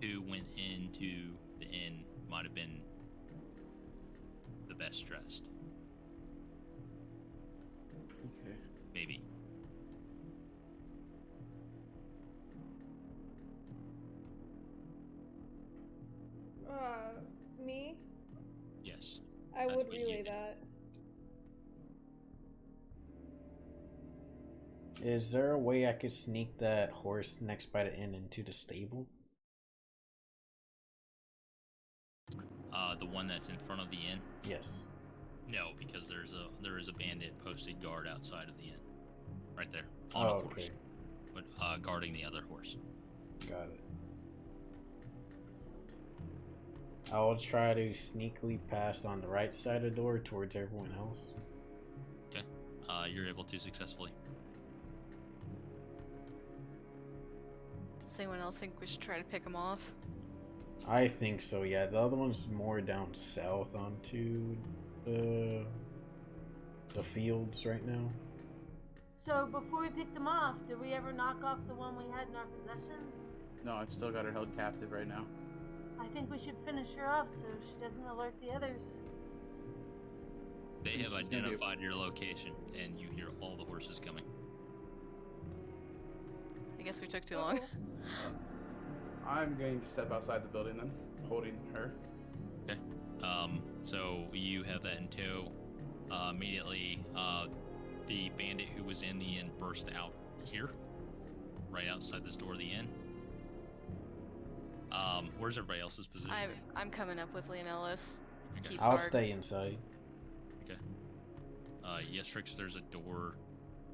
who went into the inn might have been the best dressed. Okay. Maybe. Me? Yes. I That's would what you relay think. that. Is there a way I could sneak that horse next by the inn into the stable? The one that's in front of the inn? Yes. No, because there is a bandit posted guard outside of the inn. Right there. On a horse. Okay. But guarding the other horse. Got it. I'll try to sneakily pass on the right side of the door towards everyone else. Okay. You're able to successfully. Does anyone else think we should try to pick him off? I think so, yeah. The other one's more down south onto the fields right now. So before we pick them off, did we ever knock off the one we had in our possession? No, I've still got her held captive right now. I think we should finish her off so she doesn't alert the others. They have She's gonna be- identified your location, and you hear all the horses coming. I guess we took too long. I'm going to step outside the building then, holding her. Okay. So you have that in tow. Immediately, the bandit who was in the inn burst out here, right outside this door of the inn. Where's everybody else's position? I'm coming up with Leonellis. Okay. Keep I'll guard. stay inside. Okay. Yes, Trix, there's a door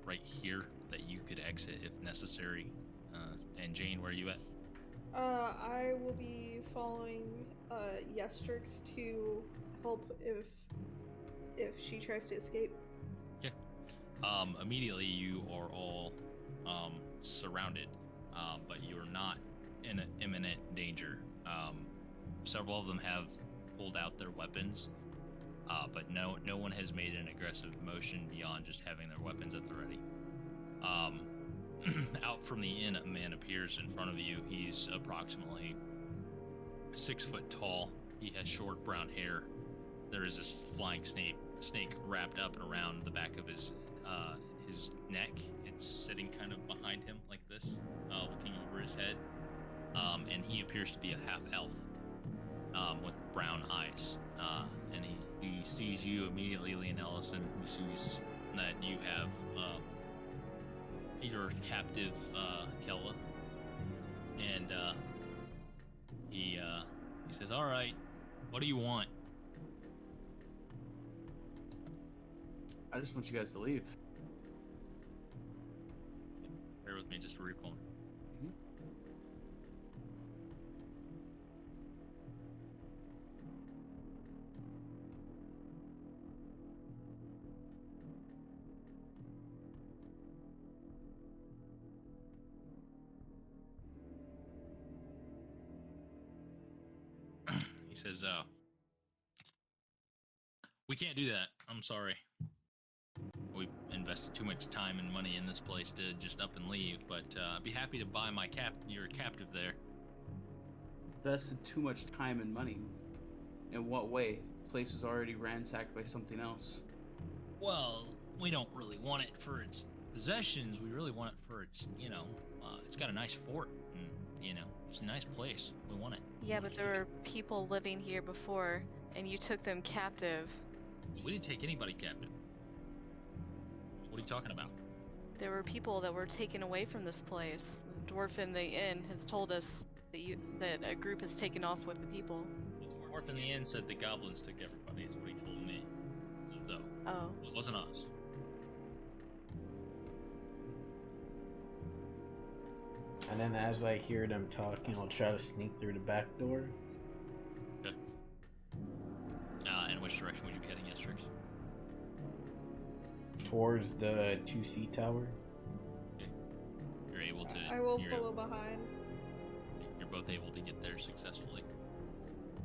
right here that you could exit if necessary. And Jane, where are you at? I will be following Yestrix to help if she tries to escape. Okay. Immediately you are all surrounded, but you are not in imminent danger. Several of them have pulled out their weapons, but no one has made an aggressive motion beyond just having their weapons at the ready. Out from the inn, a man appears in front of you. He's approximately 6 foot tall. He has short brown hair. There is this flying snake wrapped up and around the back of his neck. It's sitting kind of behind him like this, looking over his head. And he appears to be a half elf with brown eyes. And he sees you immediately, Leonellis, and he sees that you have your captive Kella, and he says, "All right, what do you want?" I just want you guys to leave. Bear with me just to recall. He says, "We can't do that. I'm sorry. We've invested too much time and money in this place to just up and leave, but I'd be happy to buy your captive there." Invested too much time and money. In what way? The place was already ransacked by something else. Well, we don't really want it for its possessions. We really want it for its, it's got a nice fort, and, it's a nice place. We want it. Yeah, but there were people living here before, and you took them captive. We didn't take anybody captive. What are you talking about? There were people that were taken away from this place. The dwarf in the inn has told us that a group has taken off with the people. The dwarf in the inn said the goblins took everybody, is what he told me. So, Oh. it wasn't us. And then as I hear them talking, I'll try to sneak through the back door. Okay. In which direction would you be heading, Yestrix? Towards the 2C tower. Okay. You're able to... I will you're follow able- behind. You're both able to get there successfully.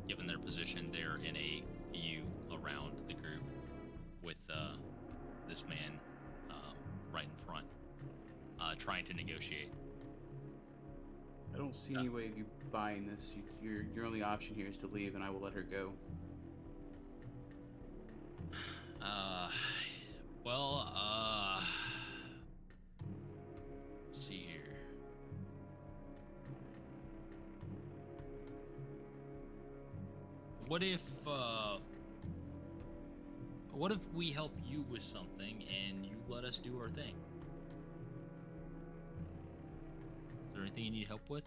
Given their position, they're in a U around the group with this man right in front, trying to negotiate. I don't see any way of you buying this. Your only option here is to leave, and I will let her go. Let's see here. What if we help you with something and you let us do our thing? Is there anything you need help with?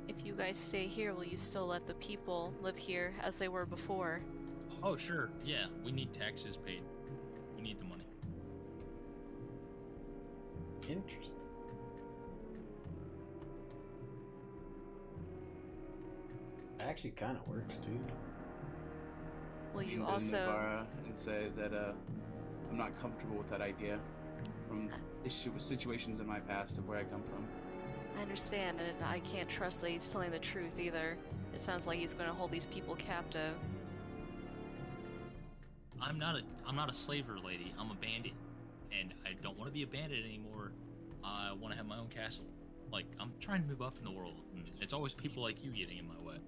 If you guys stay here, will you still let the people live here as they were before? Oh, sure. Yeah, we need taxes paid. We need the money. Interesting. actually kind of works too. Will you Go to also? Navarra and say that I'm not comfortable with that idea from situations in my past of where I come from. I understand, and I can't trust that he's telling the truth either. It sounds like he's going to hold these people captive. I'm not a slaver, lady. I'm a bandit, and I don't want to be a bandit anymore. I want to have my own castle. Like, I'm trying to move up in the world, and it's always people like you getting in my way.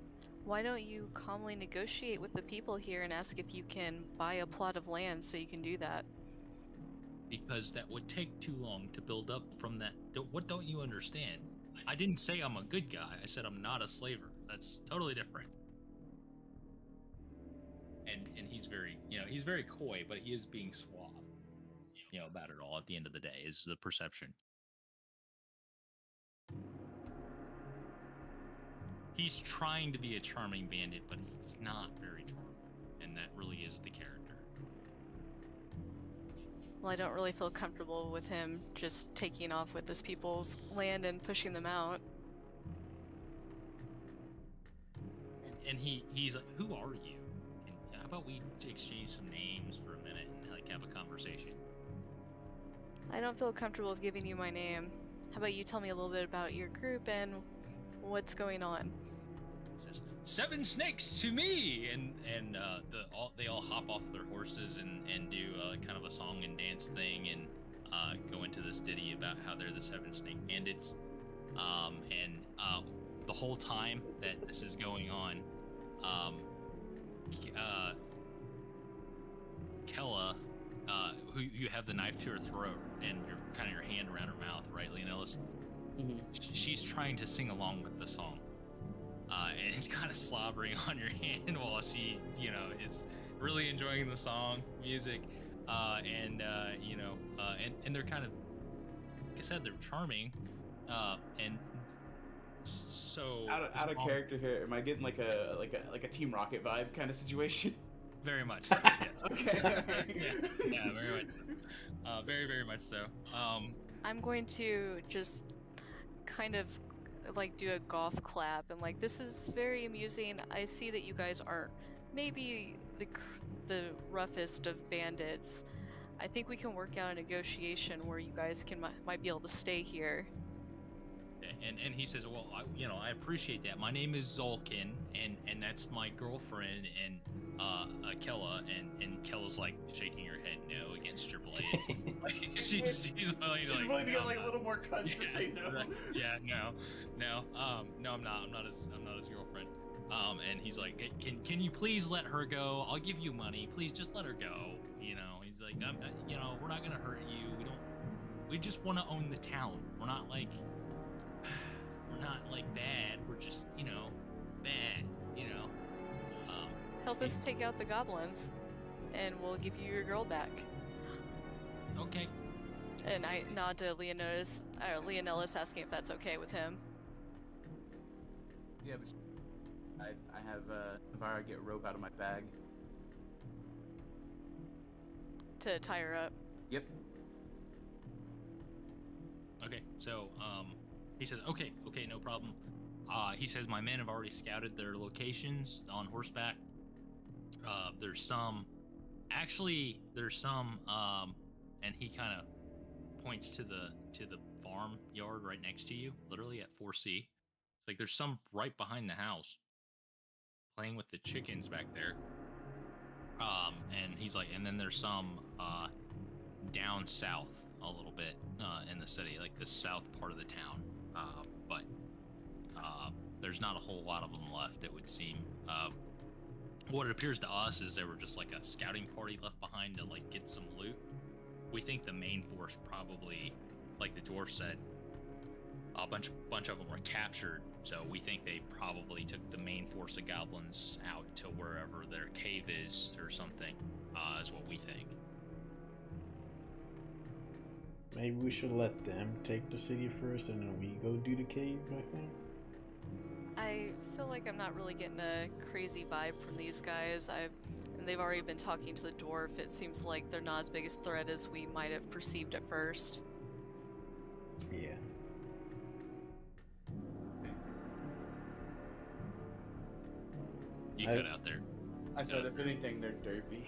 Why don't you calmly negotiate with the people here and ask if you can buy a plot of land so you can do that? Because that would take too long to build up from that. What don't you understand? I didn't say I'm a good guy. I said I'm not a slaver. That's totally different. And he's very, he's very coy, but he is being suave, about it all. At the end of the day, is the perception. He's trying to be a charming bandit, but he's not very charming, and that really is the character. Well, I don't really feel comfortable with him just taking off with this people's land and pushing them out. And he's like, who are you? And how about we exchange some names for a minute and like have a conversation? I don't feel comfortable with giving you my name. How about you tell me a little bit about your group and what's going on? It says 7 snakes to me, and they all hop off their horses and do kind of a song and dance thing and go into this ditty about how they're the 7 snake bandits. The whole time that this is going on, Kella, who you have the knife to her throat and your hand around her mouth, right, Leonellis? Mm-hmm. She's trying to sing along with the song. And it's kind of slobbering on your hand while she, is really enjoying the song, music, and they're kind of, like I said, they're charming, and so Out of character here, am I getting like a Team Rocket vibe kind of situation? Very much so, yes. Okay. yeah, very much so. Very, very much so. I'm going to just kind of like do a golf clap and like, this is very amusing. I see that you guys aren't maybe the roughest of bandits. I think we can work out a negotiation where you guys might be able to stay here. And he says, well, I appreciate that. My name is Zolkin, and that's my girlfriend, and Kella, and Kella's like shaking her head no against your blade. she's willing to get like a little more cuts to say no. Right. Yeah, no, I'm not his girlfriend. And he's like, can you please let her go? I'll give you money. Please just let her go. He's like, we're not gonna hurt you. We just want to own the town. We're not like bad. We're just, bad. Help us take out the goblins, and we'll give you your girl back. Okay. And I nod to Leonellis, asking if that's okay with him. Yeah, but I have Navarra get rope out of my bag. To tie her up. Yep. Okay, so he says, okay, no problem. He says my men have already scouted their locations on horseback. There's some, and he kind of points to the farm yard right next to you, literally at 4C. It's like there's some right behind the house, playing with the chickens back there. And he's like, and then there's some down south a little bit in the city, like the south part of the town. But there's not a whole lot of them left, it would seem. What it appears to us is they were just like a scouting party left behind to like get some loot. We think the main force probably, like the dwarf said, a bunch of them were captured. So we think they probably took the main force of goblins out to wherever their cave is or something, is what we think. Maybe we should let them take the city first and then we go do the cave, I think. I feel like I'm not really getting a crazy vibe from these guys. And they've already been talking to the dwarf. It seems like they're not as big a threat as we might have perceived at first. Yeah. You cut out there. I said, if anything, they're derpy.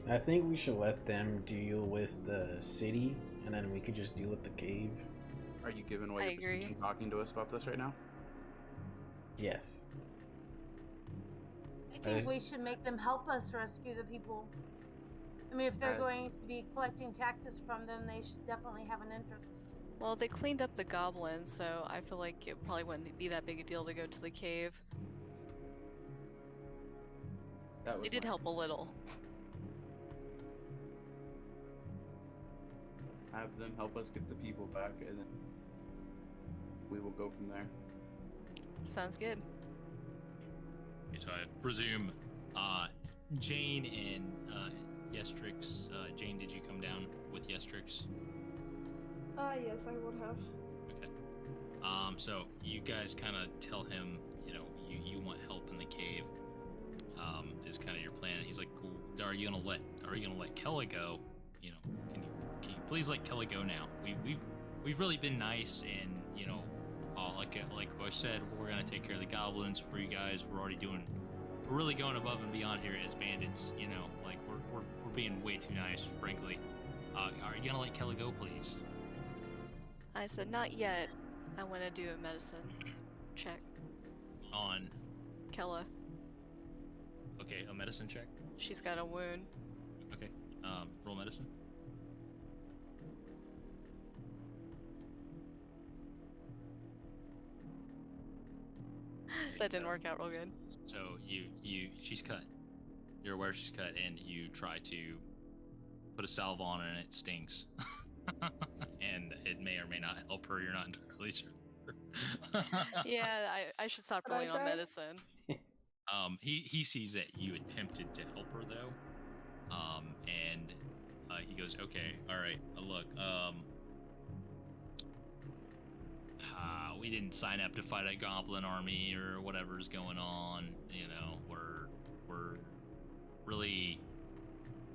I think we should let them deal with the city, and then we could just deal with the cave. Are you giving away your position talking to us about this right now? Yes. I think we should make them help us rescue the people. I mean, if they're going to be collecting taxes from them, they should definitely have an interest. Well, they cleaned up the goblins, so I feel like it probably wouldn't be that big a deal to go to the cave. They did help a little. Have them help us get the people back, and then we will go from there. Sounds good. So I presume Jane and Yestrix. Jane, did you come down with Yestrix? Yes, I would have. Okay. So you guys kind of tell him, you know, you want help in the cave. Is kind of your plan. He's like, cool. Are you gonna let Kella go? You know, can you please let Kella go now? We've really been nice, and you know, like I said, we're gonna take care of the goblins for you guys. We're really going above and beyond here as bandits. You know, like we're being way too nice, frankly. Are you gonna let Kella go, please? I said, not yet. I want to do a medicine check. On Kella. Okay, a medicine check. She's got a wound. Okay, roll medicine. That didn't work out real good. So she's cut. You're aware she's cut, and you try to put a salve on, and it stings. And it may or may not help her. You're not entirely sure. Yeah, I should stop rolling on medicine. He sees that you attempted to help her though, and he goes, "Okay, all right. Look, we didn't sign up to fight a goblin army or whatever's going on. You know, we're really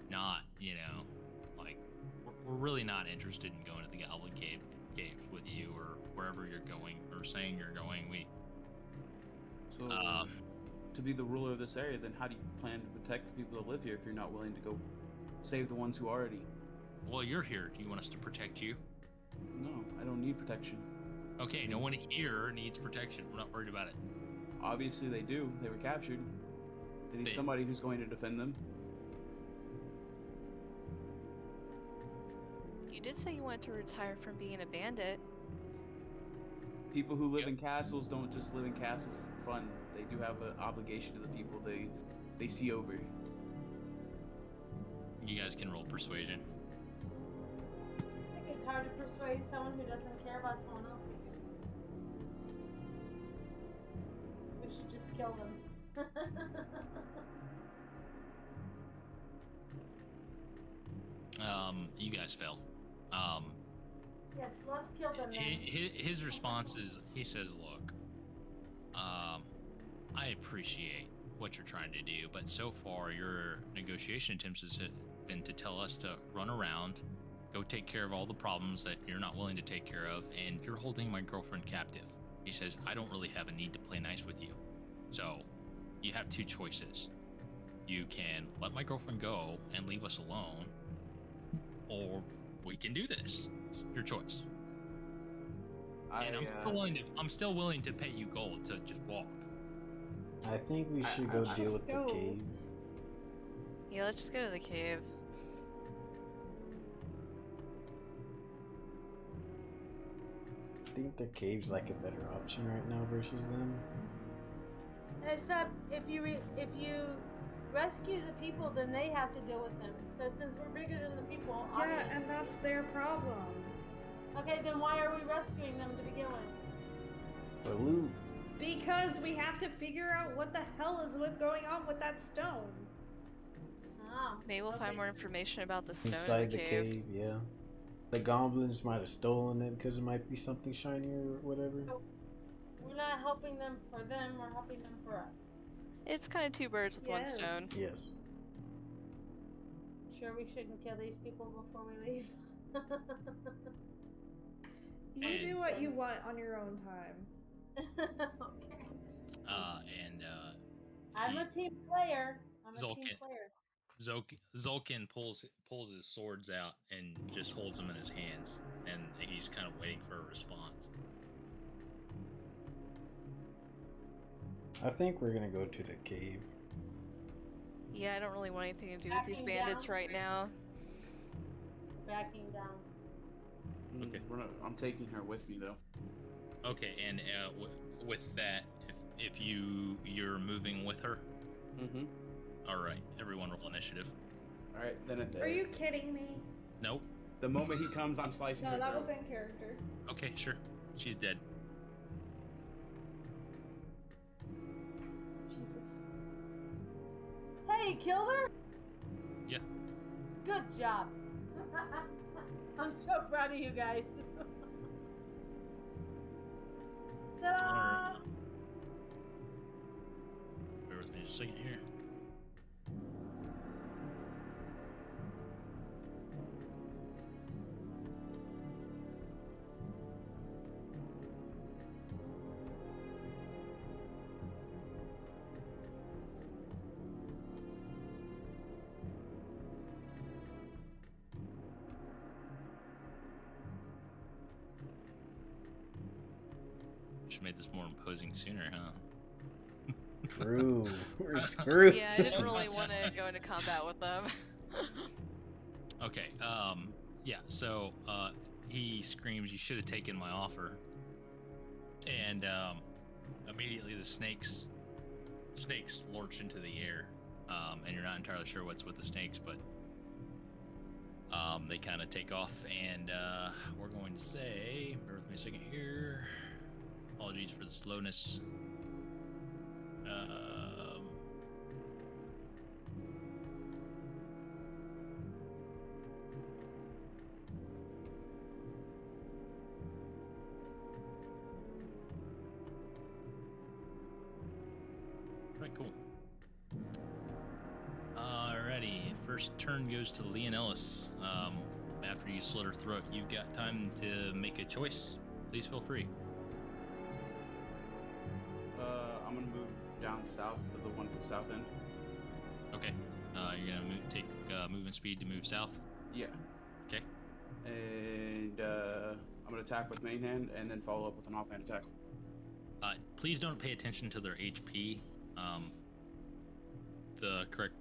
not. You know, like we're really not interested in going to the goblin caves with you or wherever you're going or saying you're going. To be the ruler of this area, then how do you plan to protect the people that live here if you're not willing to go save the ones who already? Well, you're here. Do you want us to protect you? No, I don't need protection. Okay, no one here needs protection. We're not worried about it. Obviously they do. They were captured. They need somebody who's going to defend them. You did say you wanted to retire from being a bandit. People who live in castles don't just live in castles for fun. They do have an obligation to the people they see over. You guys can roll persuasion. I think it's hard to persuade someone who doesn't care about someone else's good. We should just kill them. You guys fail. Yes, let's kill them then. His response is, he says, look, I appreciate what you're trying to do, but so far your negotiation attempts has been to tell us to run around, go take care of all the problems that you're not willing to take care of, and you're holding my girlfriend captive. He says, I don't really have a need to play nice with you. So, you have two choices. You can let my girlfriend go and leave us alone, or we can do this. It's your choice. And I'm still willing to pay you gold to just walk. I think we should go deal with the cave. Yeah, let's just go to the cave. I think the cave's like a better option right now versus them. Except if you rescue the people, then they have to deal with them. So since we're bigger than the people, yeah, and that's their problem. Okay, then why are we rescuing them to begin with? For loot. Because we have to figure out what the hell is going on with that stone. Oh, maybe we'll find more information about the stone inside in the cave. Yeah. The goblins might have stolen it because it might be something shiny or whatever. So we're not helping them for them, we're helping them for us. It's kind of two birds with one stone. Yes. Sure we shouldn't kill these people before we leave? You do what you want on your own time. Okay. And I'm a team player. I'm a team Zolkin. player. Zolkin pulls his swords out and just holds them in his hands, and he's kind of waiting for a response. I think we're gonna go to the cave. Yeah, I don't really want anything to do with these Backing bandits down. right now. Backing down. Okay. I'm taking her with me though. Okay, and with that, if you're moving with her, Mm-hmm. all right, everyone roll initiative. All right, then Are you kidding me? Nope. the moment he comes, I'm slicing No, her that throat. was in character. Okay, sure. She's dead. Jesus. Hey, you killed her? Yeah. Good job. I'm so proud of you guys. Ta-da! Bear with me just a second here. Should have made this more imposing sooner, huh? True. We're screwed. Yeah, I didn't really want to go into combat with them. Okay, yeah, so, he screams, "You should have taken my offer." And, immediately the snakes lurch into the air. And you're not entirely sure what's with the snakes, but, they kind of take off, and, we're going to say, bear with me a second here. Apologies for the slowness. Right, cool. Alrighty, first turn goes to Leon Ellis. After you slit her throat, you've got time to make a choice. Please feel free. I'm gonna move down south to the one at the south end. Okay. You're gonna take movement speed to move south. Yeah. Okay. And I'm gonna attack with main hand and then follow up with an offhand attack. Please don't pay attention to their HP. The correct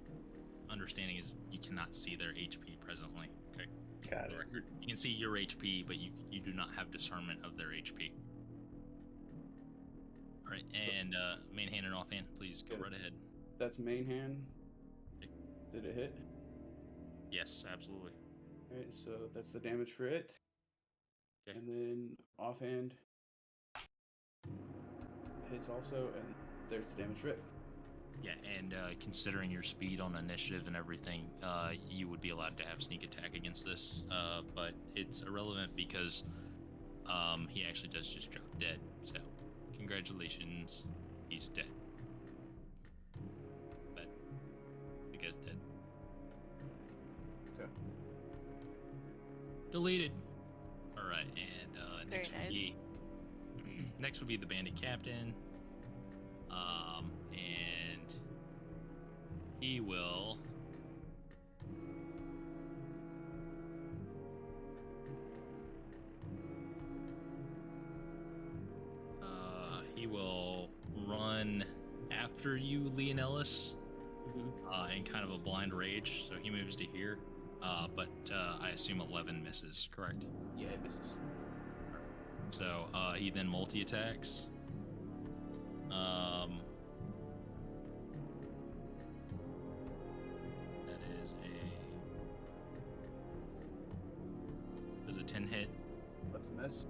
understanding is you cannot see their HP presently. Okay. Got it. You can see your HP, but you do not have discernment of their HP. All right, and main hand and offhand, please go right ahead. That's main hand. Okay. Did it hit? Yes, absolutely. All right, so that's the damage for it. Okay. And then offhand hits also, and there's the damage for it. Yeah, and considering your speed on initiative and everything, you would be allowed to have sneak attack against this, but it's irrelevant because he actually does just drop dead. So, congratulations, he's dead. But the guy's dead. Okay. Deleted. All right, and Very next nice. would be next would be the bandit captain, and he will. He will run after you, Leon Ellis, in kind of a blind rage. So he moves to here, but I assume 11 misses, correct? Yeah, it misses. So he then multi-attacks. That is a 10 hit. That's a miss.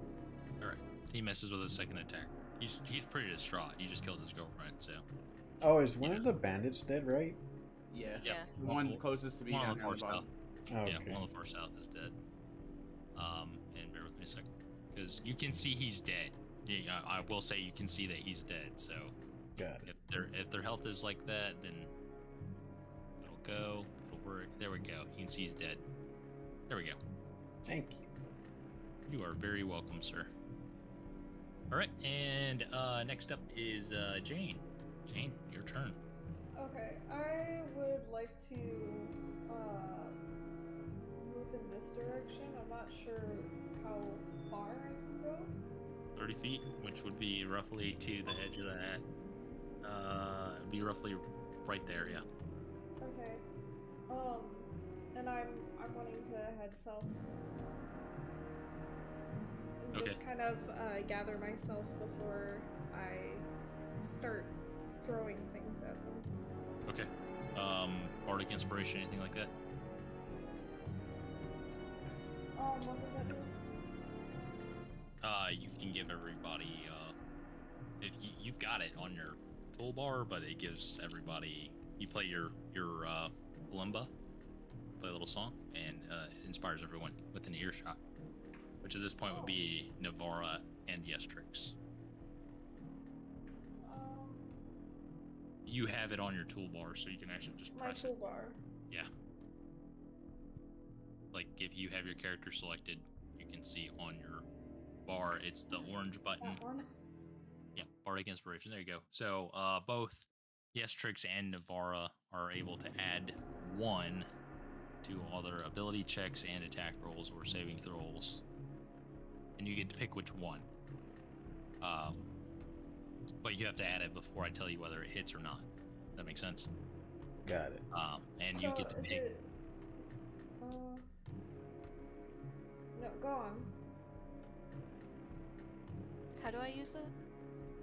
All right, he misses with a second attack. He's pretty distraught. He just killed his girlfriend, so. Oh, is one of the bandits dead, right? Yeah. Yeah. The one closest to me One down on the here on far the bottom. south. Oh, okay. Yeah, one on the far south is dead. And bear with me a second, because you can see he's dead. Yeah, I will say you can see that he's dead. So Got it. if their health is like that, then it'll go. It'll work. There we go. You can see he's dead. There we go. Thank you. You are very welcome, sir. All right, and next up is Jane. Jane, your turn. Okay, I would like to move in this direction. I'm not sure how far I can go. 30 feet, which would be roughly to the edge of that. It'd be roughly right there, yeah. Okay. And I'm wanting to head south. And Okay. just kind of gather myself before I start throwing things at them. Okay. Bardic inspiration, anything like that? What does that do? You can give everybody, if you've got it on your toolbar, but it gives everybody, you play your kalimba, play a little song, and it inspires everyone within earshot, which at this point would be Navara and Yestrix. You have it on your toolbar, so you can actually just press my toolbar. Yeah. Like, if you have your character selected, you can see on your bar, it's the orange button. That one? Yeah, Bardic Inspiration. There you go. So both Yestrix and Navara are able to add 1 to all their ability checks and attack rolls or saving throws. And you get to pick which one. But you have to add it before I tell you whether it hits or not. Does that make sense? Got it. And So you get to pick. It, no, go on. How do I use it?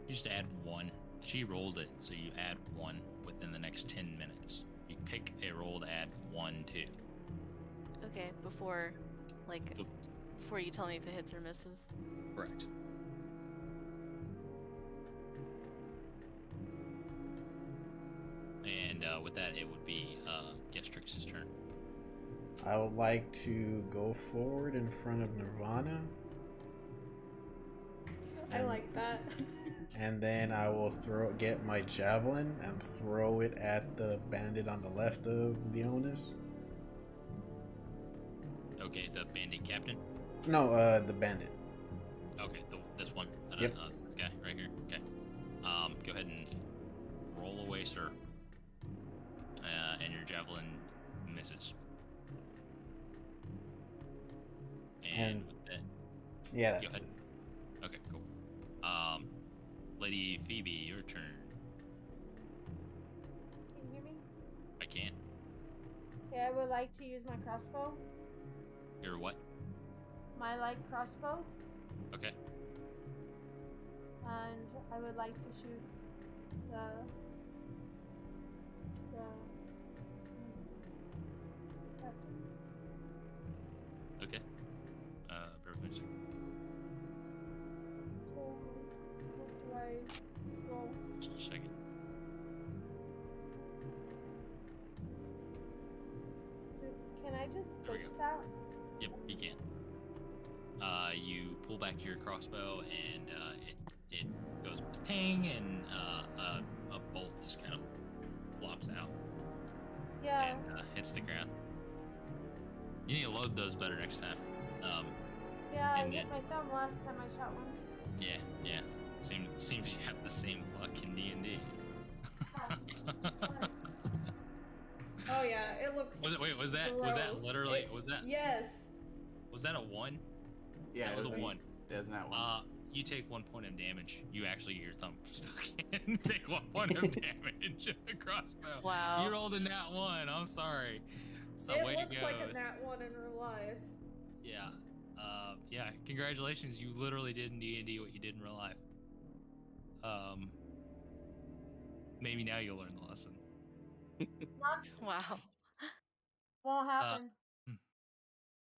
You just add 1. She rolled it, so you add 1 within the next 10 minutes. You pick a roll to add 1 to. Okay, before you tell me if it hits or misses. Correct. And with that, it would be Gestrix's turn. I would like to go forward in front of Nirvana. I like that. And then I will get my javelin and throw it at the bandit on the left of Leonis. Okay, the bandit captain? No, the bandit. Okay, this one. Yep. This guy right here. Okay. Go ahead and roll away, sir. And your javelin misses. And with that, yeah, go that's ahead. it. Okay, cool. Lady Phoebe, your turn. Can you hear me? I can. Okay, I would like to use my crossbow. Your what? My light crossbow. Okay. And I would like to shoot the captain. Okay. Bear with me a second. So, what do I roll? Just a second. Can I just There we push go. that? Yep, you can. You pull back your crossbow, and it goes ting, and a bolt just kind of flops out Yeah. and hits the ground. You need to load those better next time. Yeah, I and hit my thumb last time I shot one. Yeah. Seems you have the same luck in D&D. Oh yeah, it looks. Was that gross. literally? Yes. Was that a 1? Yeah, that was a 1. It was not 1. You take 1 point of damage. You actually get your thumb stuck in. Take 1 point of damage. The crossbow. Wow. You rolled a nat 1. I'm sorry. It's the It way looks it goes. like a nat 1 in real life. Yeah. Yeah. Congratulations. You literally did in D&D what you did in real life. Maybe now you'll learn the lesson. Wow. What happened?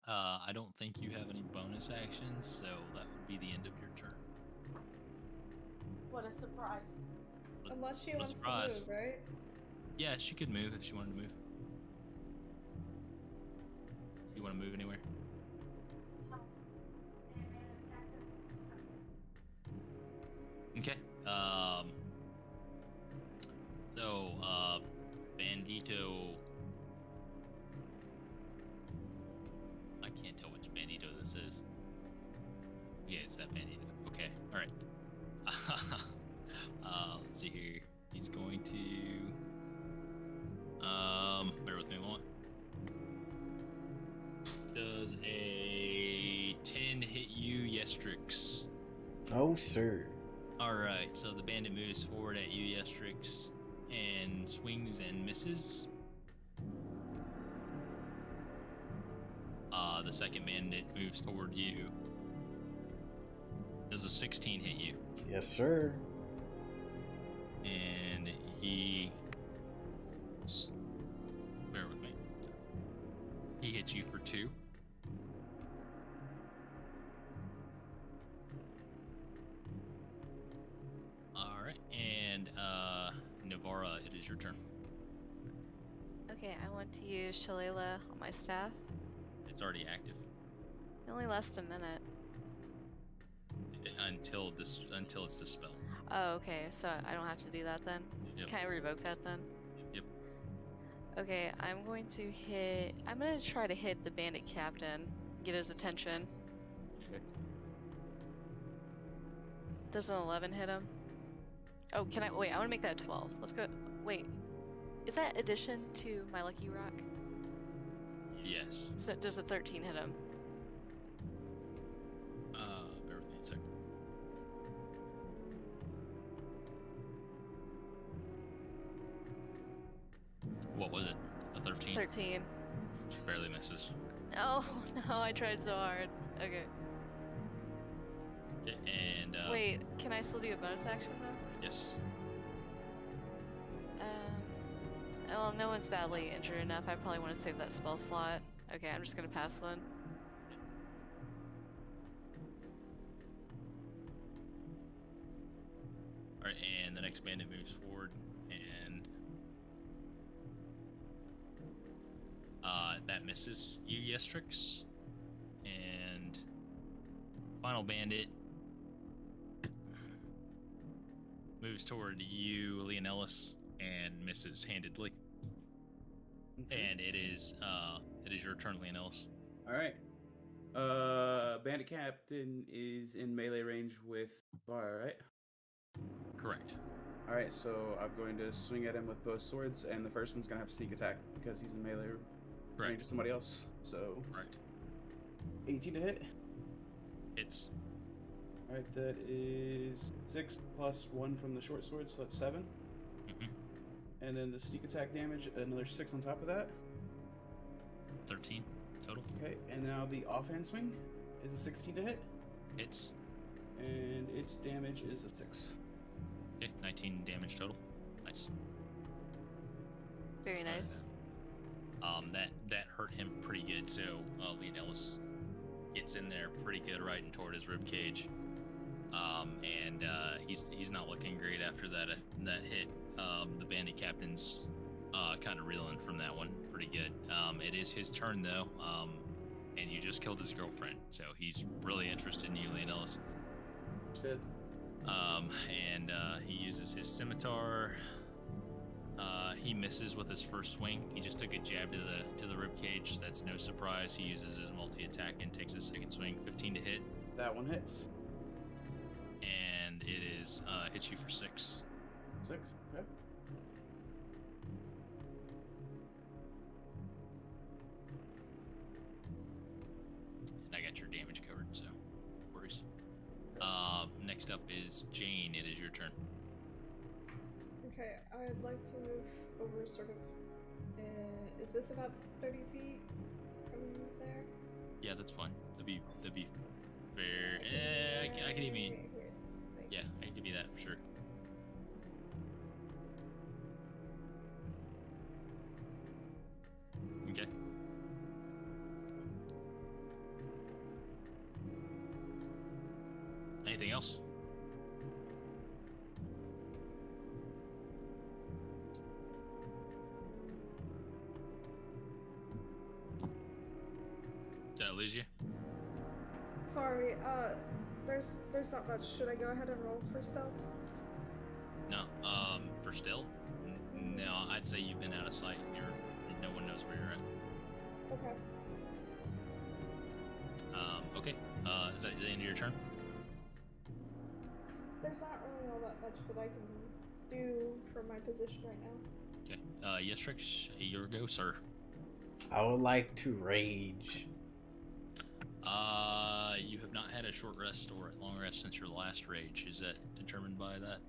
I don't think you have any bonus actions, so that would be the end of your turn. What a surprise. Unless she What a wants surprise. to move, right? Yeah, she could move if she wanted to move. You want to move anywhere? Okay. So, Bandito. I can't tell which Bandito this is. Yeah, it's that Bandito. Okay, alright. Let's see here. He's going to. Bear with me a moment. Does a 10 hit you, Yestrix? Oh, sir. Alright, so the bandit moves forward at you, Yestrix, and swings and misses. The second bandit moves toward you. Does a 16 hit you? Yes, sir. And he. Bear with me. He hits you for 2. Alright, and Navara, it is your turn. Okay, I want to use Shalala on my staff. It's already active. It only lasts a minute. Until it's dispelled. Oh, okay, so I don't have to do that then? Yep. Can I revoke that then? Yep. Okay, I'm going to try to hit the bandit captain, get his attention. Okay. Does an 11 hit him? Oh, wait, I want to make that 12. Let's go, wait. Is that addition to my lucky rock? Yes. So does a 13 hit him? Bear with me a second. What was it? A 13? 13. She barely misses. Oh, no, I tried so hard. Okay. Okay, and Wait, can I still do a bonus action though? yes. Well, no one's badly injured enough. I probably want to save that spell slot. Okay, I'm just gonna pass then. Alright, and the next bandit moves forward, and that misses you, Yestrix. And final bandit moves toward you, Leonellis, and misses handedly. And it is your turn, Leonellis. All right. Bandit Captain is in melee range with Var, right? Correct. All right, so I'm going to swing at him with both swords, and the first one's gonna have sneak attack because he's in melee range to somebody else. So, Correct. 18 to hit. Hits. All right, that is 6 plus 1 from the short sword, so that's 7. Mm-hmm. And then the sneak attack damage, another 6 on top of that. 13 total. Okay, and now the offhand swing is a 16 to hit, Hits. and its damage is a 6. Okay, 19 damage total. Nice. Very nice. That hurt him pretty good. So Leonellis gets in there pretty good, right in toward his rib cage. And he's not looking great after that hit. The bandit captain's kind of reeling from that one pretty good. It is his turn though, and you just killed his girlfriend, so he's really interested in you, Leonellis. Good. And he uses his scimitar. He misses with his first swing. He just took a jab to the rib cage. That's no surprise. He uses his multi-attack and takes his second swing. 15 to hit. That one hits. And it is hits you for 6. 6. Okay. And I got your damage covered, so no worries. Next up is Jane. It is your turn. Okay, I'd like to move over sort of. Is this about 30 feet from there? Yeah, that's fine. That'd be fair. I can even. Yeah, I can give you that for sure. Okay. Anything else? Did I lose you? Sorry, there's not much. Should I go ahead and roll for stealth? No. For stealth? No, I'd say you've been out of sight. No one knows where you're at. Okay. Okay. Is that the end of your turn? there's not really all that much that I can do for my position right now. Okay. Yes, Trix, your go, sir. I would like to rage. You have not had a short rest or a long rest since your last rage. Is that determined by that?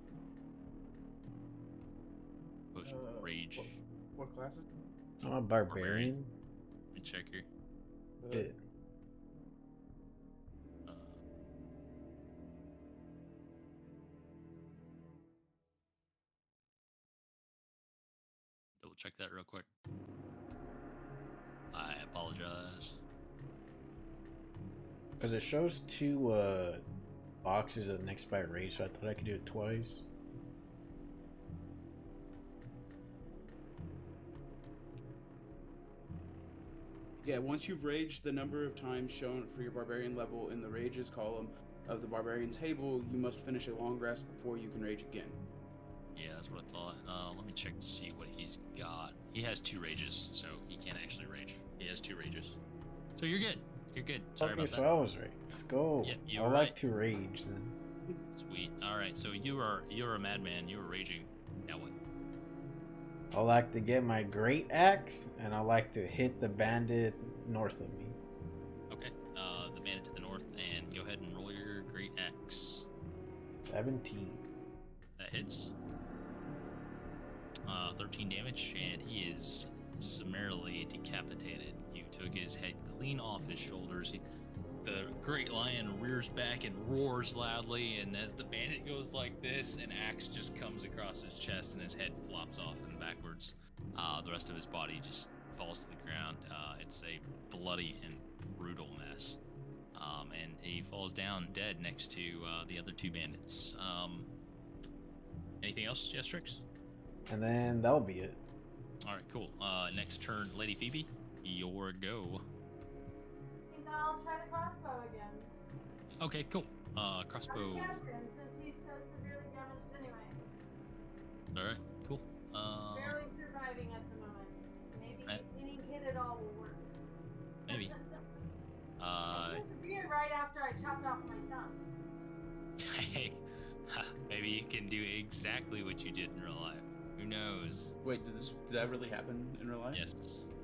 Post rage. What classes? I'm a barbarian. Let me check here. Shit. Double check that real quick. I apologize. Because it shows two boxes of next by rage, so I thought I could do it twice. Yeah, once you've raged the number of times shown for your barbarian level in the rages column of the barbarian table, you must finish a long rest before you can rage again. Yeah, that's what I thought. Let me check to see what he's got. He has 2 rages, so he can't actually rage. He has 2 rages. So you're good. You're good. Sorry Okay, about so that. I was right. Let's go. Yep, you I were like right. to rage then. Sweet. Alright, so you're a madman. You were raging. Now what? I like to get my great axe, and I like to hit the bandit north of me. Okay. The bandit to the north, and go ahead and roll your great axe. 17. That hits. 13 damage, and he is summarily decapitated. You took his head clean off his shoulders. The great lion rears back and roars loudly, and as the bandit goes like this, an axe just comes across his chest, and his head flops off and backwards. The rest of his body just falls to the ground. It's a bloody and brutal mess. And he falls down dead next to the other 2 bandits. Anything else, Jestrix? And then that'll be it. Alright, cool. Next turn, Lady Phoebe, your go. I think I'll try the crossbow again. Okay, cool. Crossbow. I'm the captain, since he's so severely damaged anyway. Alright, cool. Barely surviving at the moment. Maybe any hit at all will work. Maybe. I disappeared right after I chopped off my thumb. Hey, maybe you can do exactly what you did in real life. Who knows? Wait, did that really happen in real life? Yes,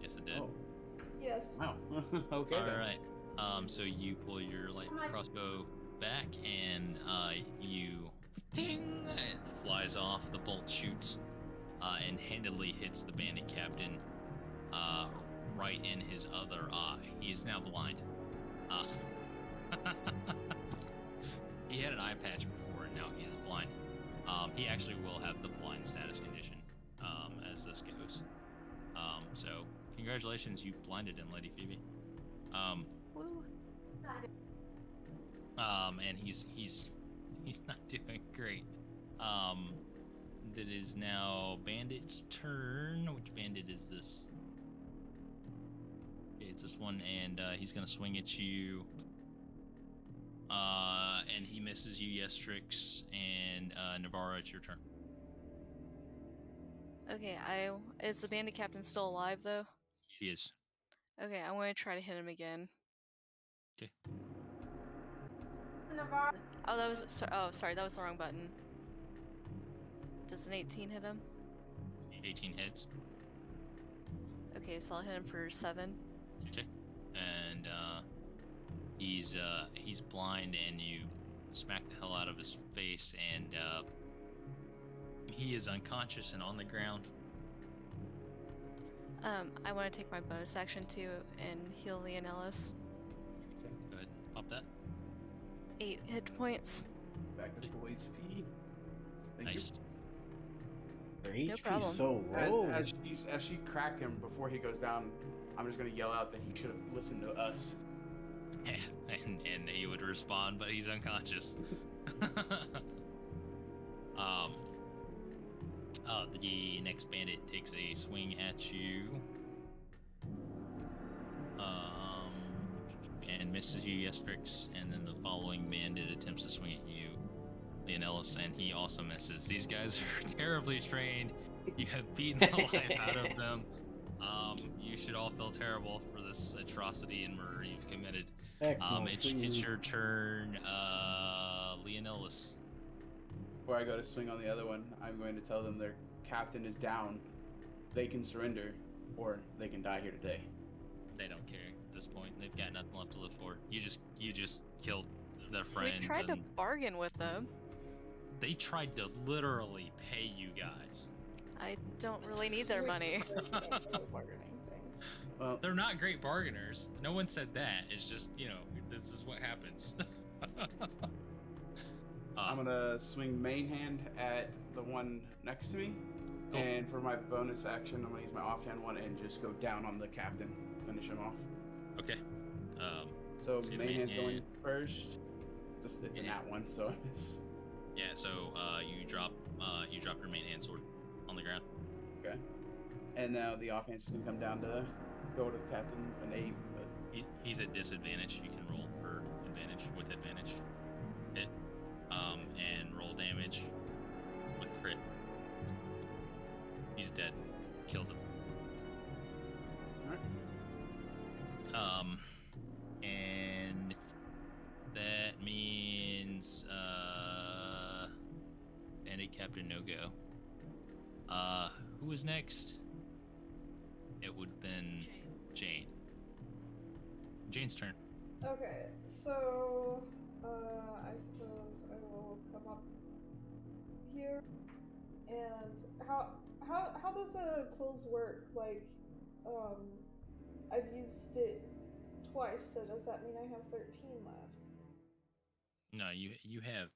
yes it did. Oh, Yes. wow. Okay. All then. right. So you pull your light crossbow back, and you ding. It flies off. The bolt shoots, and handily hits the bandit captain, right in his other eye. He is now blind. He had an eye patch before, and now he's blind. He actually will have the blind status condition as this goes. So congratulations, you blinded him, Lady Phoebe. Woo. And he's not doing great. That is now Bandit's turn. Which bandit is this? Okay, it's this one, and he's gonna swing at you. And he misses you, Yestrix, and Navarra, it's your turn. Okay, is the bandit captain still alive though? He is. Okay, I'm gonna try to hit him again. Okay. Navarre, Oh, sorry, that was the wrong button. Does an 18 hit him? 18 hits. Okay, so I'll hit him for 7. Okay. And he's blind, and you smack the hell out of his face, and he is unconscious and on the ground. I want to take my bonus action too and heal Leon Ellis. Okay, go ahead and pop that. 8 hit points. Back to full HP. Thank Nice. Their No HP's problem. so you. low. As she crack him before he goes down, I'm just gonna yell out that he should have listened to us. Yeah, and he would respond, but he's unconscious. The next bandit takes a swing at you. And misses you, Yestrix, and then the following bandit attempts to swing at you, Leonellis, and he also misses. These guys are terribly trained. You have beaten the life out of them. You should all feel terrible for this atrocity and murder you've committed. Heck no, It's food. your turn, Leonellis. before I go to swing on the other one, I'm going to tell them their captain is down. They can surrender, or they can die here today. They don't care at this point. They've got nothing left to live for. You just killed their friends. We tried to and bargain with them. They tried to literally pay you guys. I don't really need their money. Bargaining thing. Well, They're not great bargainers. No one said that. It's just, this is what happens. I'm gonna swing main hand at the one next to me, Cool. and for my bonus action, I'm gonna use my offhand one and just go down on the captain, finish him off. Okay. So See the main main hand's going hand. first. It's a Yeah. nat one, so I miss. Yeah. So you drop your main hand sword on the ground. Okay. And now the offhand's gonna come down to go to the captain, an 8. But He's at disadvantage. You can roll for advantage with advantage. Hit. And roll damage with crit. He's dead. Killed him. Alright. And that means bandit captain no go. Who was next? It would have been Jane. Jane's turn. Okay, so I suppose I will come up here. And how does the quills work? Like, I've used it twice, so does that mean I have 13 left? No, you have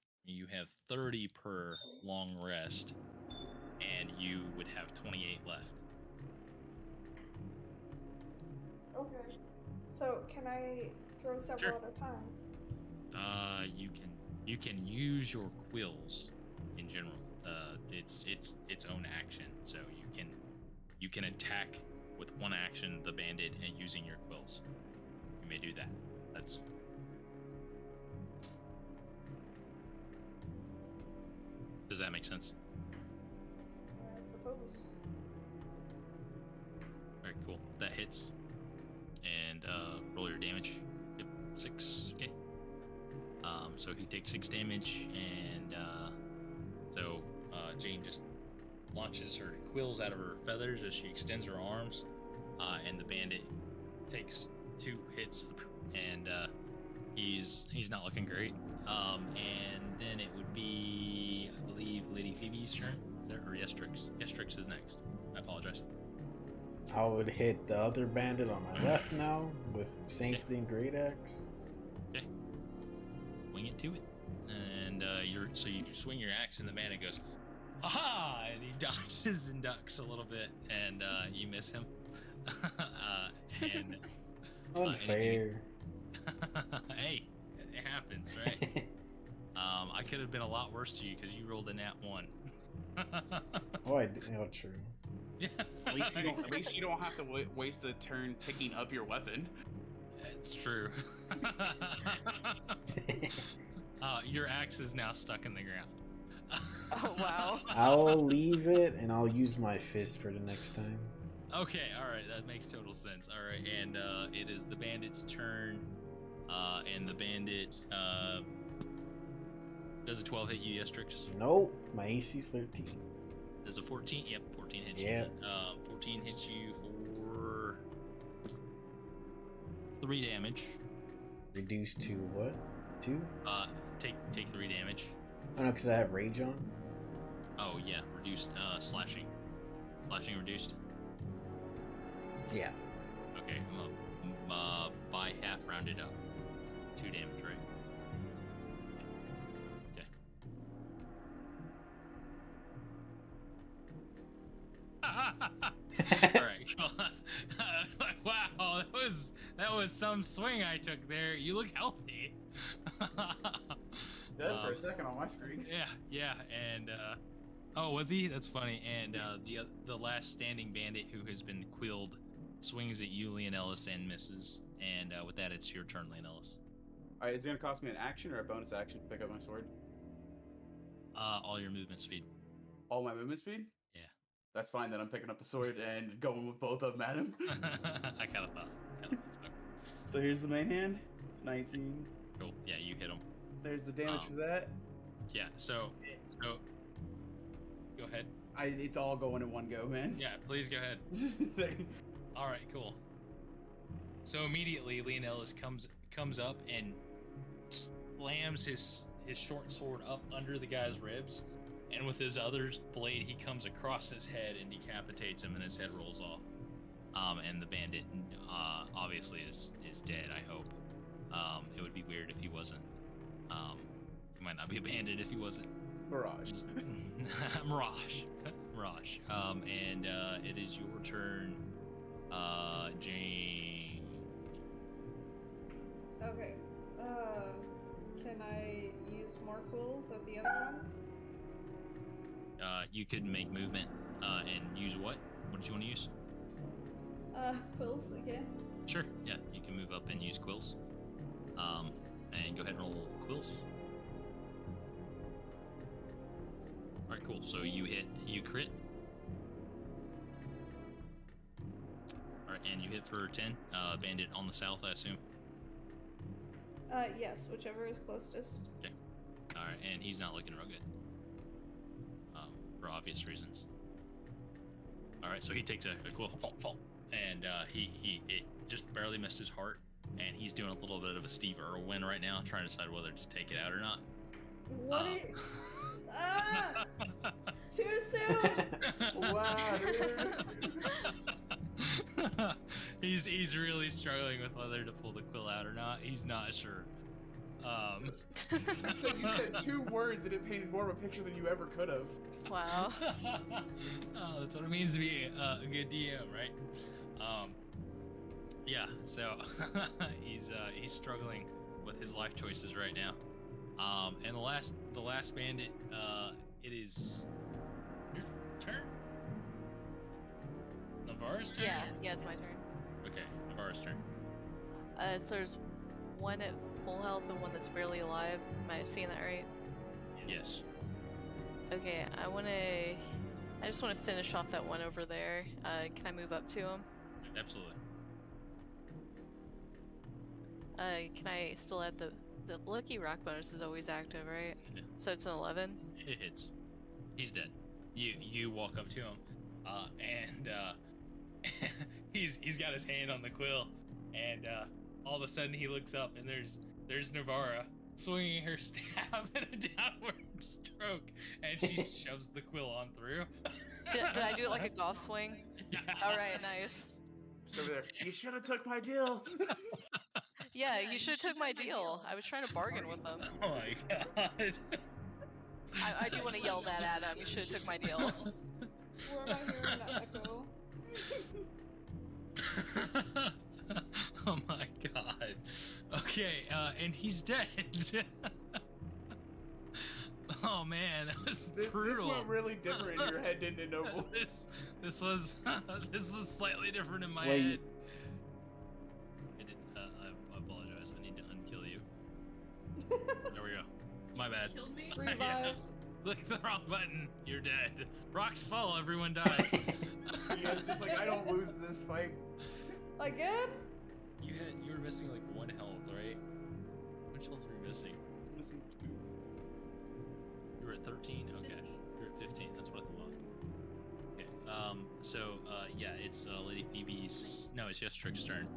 30 per long rest, and you would have 28 left. Okay. So can I throw several Sure. at a time? You can use your quills in general. It's its own action, so you can attack with one action the bandit and using your quills. You may do that. Does that make sense? I suppose. Very cool. That hits. And roll your damage. Yep, 6. Okay. So he takes 6 damage, and so Jane just launches her quills out of her feathers as she extends her arms, and the bandit takes 2 hits, and he's not looking great. And then it would be, I believe, Lady Phoebe's turn, or Yestrix. Yestrix is next. I apologize. I would hit the other bandit on my left now with same Okay. thing, great axe. Okay. Wing it to it. And you swing your axe and the bandit goes, ha! And he dodges and ducks a little bit, and you miss him. And Unfair. hey, it happens, right? I could have been a lot worse to you because you rolled a nat 1. Oh, I did. Oh, true. Yeah. at least you don't have to waste a turn picking up your weapon. It's true. Your axe is now stuck in the ground. Oh, wow. I'll leave it and I'll use my fist for the next time. Okay, alright, that makes total sense. Alright, and it is the bandit's turn. And the bandit does a 12 hit you, Yestrix? Nope, my AC's 13. Does a 14? Yep, 14 hits Yep. you. 14 hits you for 3 damage. Reduced to what? 2? Take 3 damage. Oh no, because I have rage on. Oh yeah, reduced slashing. Slashing reduced. Yeah. Okay, by half rounded up. 2 damage, right? Okay. All right. Like, wow, that was some swing I took there. You look healthy. Dead for a second on my screen. Yeah, and oh, was he? That's funny. And the last standing bandit who has been quilled swings at you, Leonellis, and misses. And with that, it's your turn, Leonellis. Alright, is it gonna cost me an action or a bonus action to pick up my sword? All your movement speed. All my movement speed? Yeah. That's fine, then I'm picking up the sword and going with both of them at him. I kind of thought so. So here's the main hand. 19. Cool. Yeah, you hit him. There's the damage for that. Yeah. So go ahead. It's all going in one go, man. Yeah, please go ahead. All right, cool. So immediately, Leonellus comes up and slams his short sword up under the guy's ribs, and with his other blade, he comes across his head and decapitates him, and his head rolls off. And the bandit obviously is dead. I hope. It would be weird if he wasn't. He might not be a bandit if he wasn't. Mirage. Mirage. And it is your turn, Jane. Okay. Can I use more quills at the other ones? You could make movement and use what? What did you want to use? Quills again. Sure. Yeah, you can move up and use quills. And go ahead and roll quills. All right, cool. So you crit. All right, and you hit for 10. Bandit on the south, I assume. Yes, whichever is closest. Okay. All right, and he's not looking real good. For obvious reasons. All right, so he takes a cool fall, and it just barely missed his heart, and he's doing a little bit of a Steve Irwin right now, trying to decide whether to take it out or not. What? Too soon. Wow, dude. He's really struggling with whether to pull the quill out or not. He's not sure. You said 2 words and it painted more of a picture than you ever could have. Wow. Oh, that's what it means to be a good DM, right? Yeah. So he's struggling with his life choices right now. And the last bandit, it is your turn. Navarre's turn. Yeah, it's my turn. Okay, Navarre's turn. So there's one at full health and one that's barely alive. Am I seeing that right? Yes. Okay, I just want to finish off that one over there. Can I move up to him? Absolutely. Can I still add the lucky rock bonus is always active, right? Yeah. So it's an 11. It hits. He's dead. You walk up to him, and he's got his hand on the quill, and all of a sudden he looks up, and there's Navarra swinging her stab in a downward stroke, and she shoves the quill on through. Did I do it like a golf swing? Yeah. All right, nice. Just over there. You should have took my deal. Yeah, you should have took my deal. I was trying to bargain with them. Oh my god. I do want to yell that at him. You should have took my deal. Where am I hearing that echo? Oh my god. Okay, and he's dead. Oh man, that was brutal. This went really different in your head, didn't it, Noble? This was slightly different in my Wait. head. I apologize. I need to unkill you. There we go. My bad. Killed me? Revive. Click the wrong button. You're dead. Rocks fall. Everyone dies. Yeah, it's just like I don't lose this fight. Again? You were missing like 1 health, right? How much health were you missing? Missing 2. You were at 13? Okay. 15. You're at 15. That's what I thought. Okay. Yeah, it's Lady Phoebe's. No, it's just Trick's turn.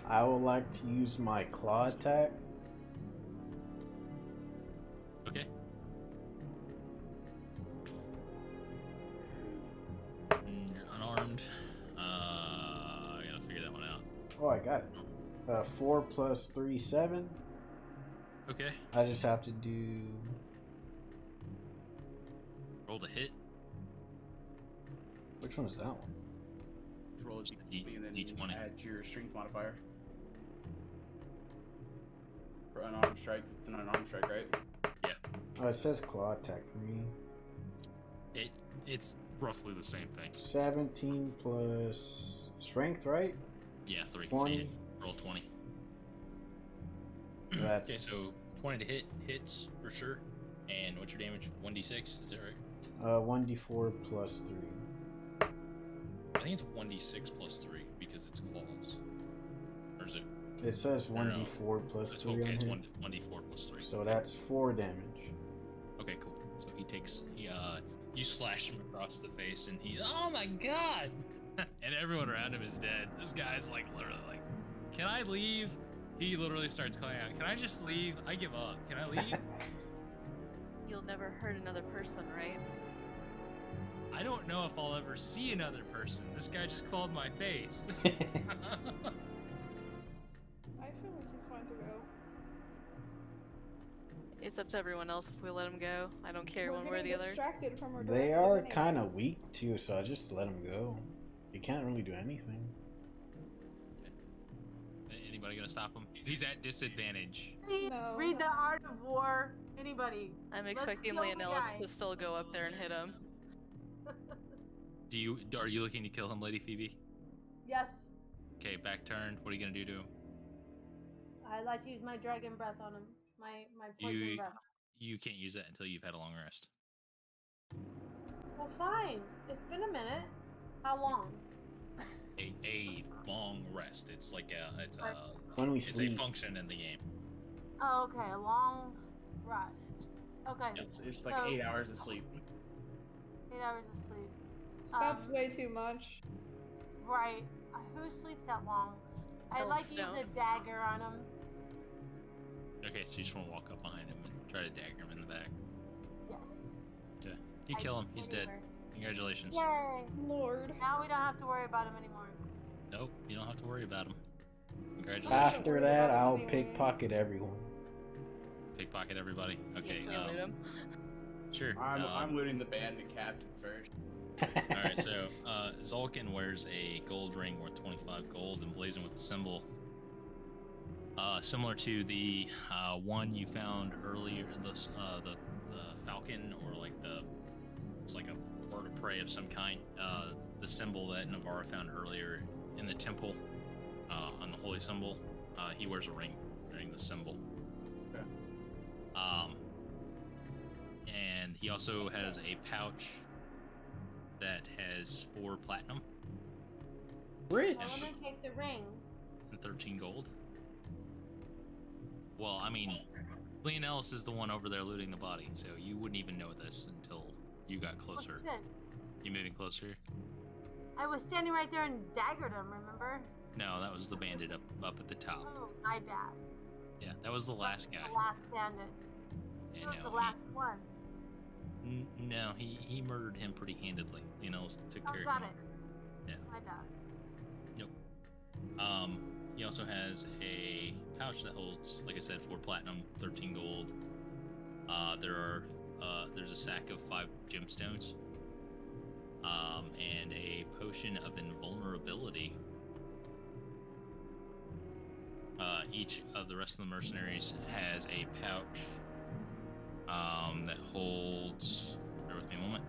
I would like to use my claw attack. Okay. You're unarmed. I gotta figure that one out. Oh, I got it. 4 plus 3, 7. Okay. I just have to do. Roll to hit. Which one is that one? Just roll a D20 and then D20. add your strength modifier. For unarmed strike, it's an unarmed strike, right? Oh, it says claw attack for me. It's roughly the same thing. 17 plus strength, right? Yeah, 3. 20. So you roll 20. That's Okay, so 20 to hits for sure. And what's your damage? 1d6, is that right? 1d4 plus 3. I think it's 1d6 plus 3 because it's claws. Or is it? It says No, no. 1d4 plus It's 3 okay, on it's here. 1d4 plus 3. So that's 4 damage. you slash him across the face, and oh my god! And everyone around him is dead. This guy's like literally like, can I leave? He literally starts calling out, can I just leave? I give up. Can I leave? You'll never hurt another person, right? I don't know if I'll ever see another person. This guy just clawed my face. I feel like he's fine to go. It's up to everyone else if we let him go. I don't care We're one way or getting the other. distracted from our They directive are anyway. kind of weak too, so I just let them go. You can't really do anything. Anybody gonna stop him? He's at disadvantage. No. Read the Art of War. Anybody? I'm Let's expecting kill the Leonellis guy. to still go up there and hit him. Are you looking to kill him, Lady Phoebe? Yes. Okay, back turn. What are you gonna do to him? I like to use my dragon breath on him. My poison breath. You can't use that until you've had a long rest. Well, fine. It's been a minute. How long? A long rest. It's like When we it's a sleep. function in the game. Oh, okay. A long rest. Okay. Yep. It's like So- 8 hours of sleep. 8 hours of sleep. That's way too much. Right. Who sleeps that long? I like to use Hellstone. a dagger on him. Okay, so you just want to walk up behind him and try to dagger him in the back. Yes. Okay. You kill him. He's dead. Anywhere. Congratulations. Yay. Lord. Now we don't have to worry about him anymore. Nope, you don't have to worry about him. Congratulations. After worry that, about it I'll anyway. pickpocket everyone. Pickpocket everybody. Okay. You can loot him. Sure. I'm looting the bandit captain first. All right, so Zolkin wears a gold ring worth 25 gold, emblazoned with a symbol similar to the one you found earlier. The falcon, or like it's like a bird of prey of some kind. The symbol that Navarra found earlier in the temple on the holy symbol. He wears a ring bearing the symbol. Okay. And he also has a pouch that has 4 platinum Rich. Well, I'm gonna take the ring. and 13 gold. Well, I mean, Leonellis is the one over there looting the body, so you wouldn't even know this until you got closer. Oh, shit. You moving closer? I was standing right there and daggered him, remember? No, that was the bandit up at the top. Oh, my bad. Yeah, that was the last guy. The last bandit. Yeah, He was no, the last one. No, he murdered him pretty handedly. Leonellis took Oh, care got of him. it. Yeah. My bad. He also has a pouch that holds, like I said, 4 platinum, 13 gold. There's a sack of 5 gemstones. And a potion of invulnerability. Each of the rest of the mercenaries has a pouch that holds. Bear with me a moment.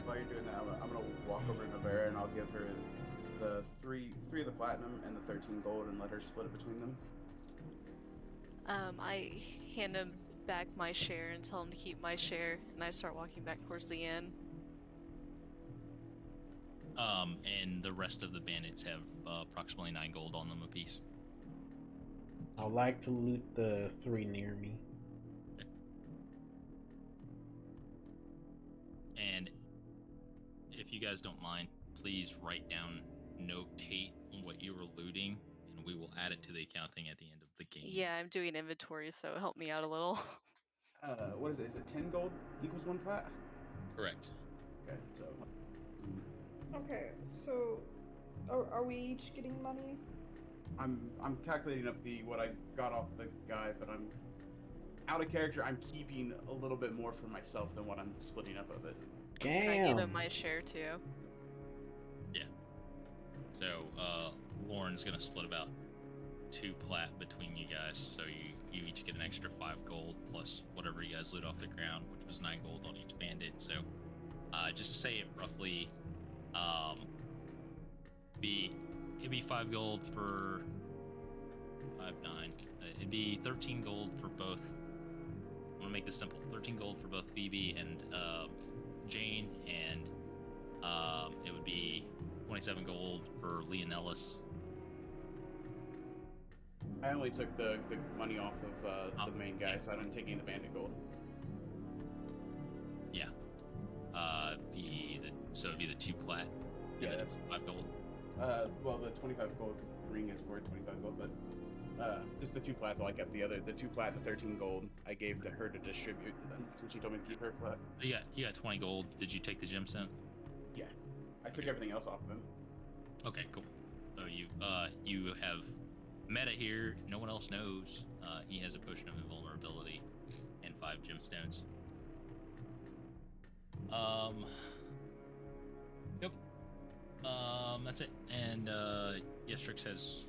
While you're doing that, I'm gonna walk over to Navarra and I'll give her the three of the platinum and the 13 gold and let her split it between them. I hand him back my share and tell him to keep my share, and I start walking back towards the inn. And the rest of the bandits have approximately 9 gold on them apiece. I like to loot the 3 near me. And if you guys don't mind, please write down, notate what you were looting, and we will add it to the accounting at the end of the game. Yeah, I'm doing inventory, so help me out a little. What is it? Is it 10 gold equals 1 plat? Correct. Okay, so Okay, so are we each getting money? I'm calculating up what I got off the guy, but I'm out of character. I'm keeping a little bit more for myself than what I'm splitting up of it. And I give him Damn. my share too. So, Lauren's gonna split about 2 plat between you guys, so you each get an extra 5 gold plus whatever you guys loot off the ground, which was 9 gold on each bandit. So, just say it roughly. It'd be 5 gold for 5, 9. It'd be 13 gold for both. I'm gonna make this simple: 13 gold for both Phoebe and Jane, and it would be 27 gold for Leonellis, I only took the money off of the main guy, so I didn't take any of the bandit gold. Yeah. So it'd be the 2 plat. Yeah, and the that's 5 gold. Well, the 25 gold, because the ring is worth 25 gold, but just the 2 plats. I kept the 2 plat and the 13 gold I gave to her to distribute to them, since she told me to keep her plat. You got 20 gold. Did you take the gemstone? Yeah, I took everything else off of him. Okay, cool. So you have meta here. No one else knows. He has a potion of invulnerability and 5 gemstones. Yep. That's it. And Yestrix has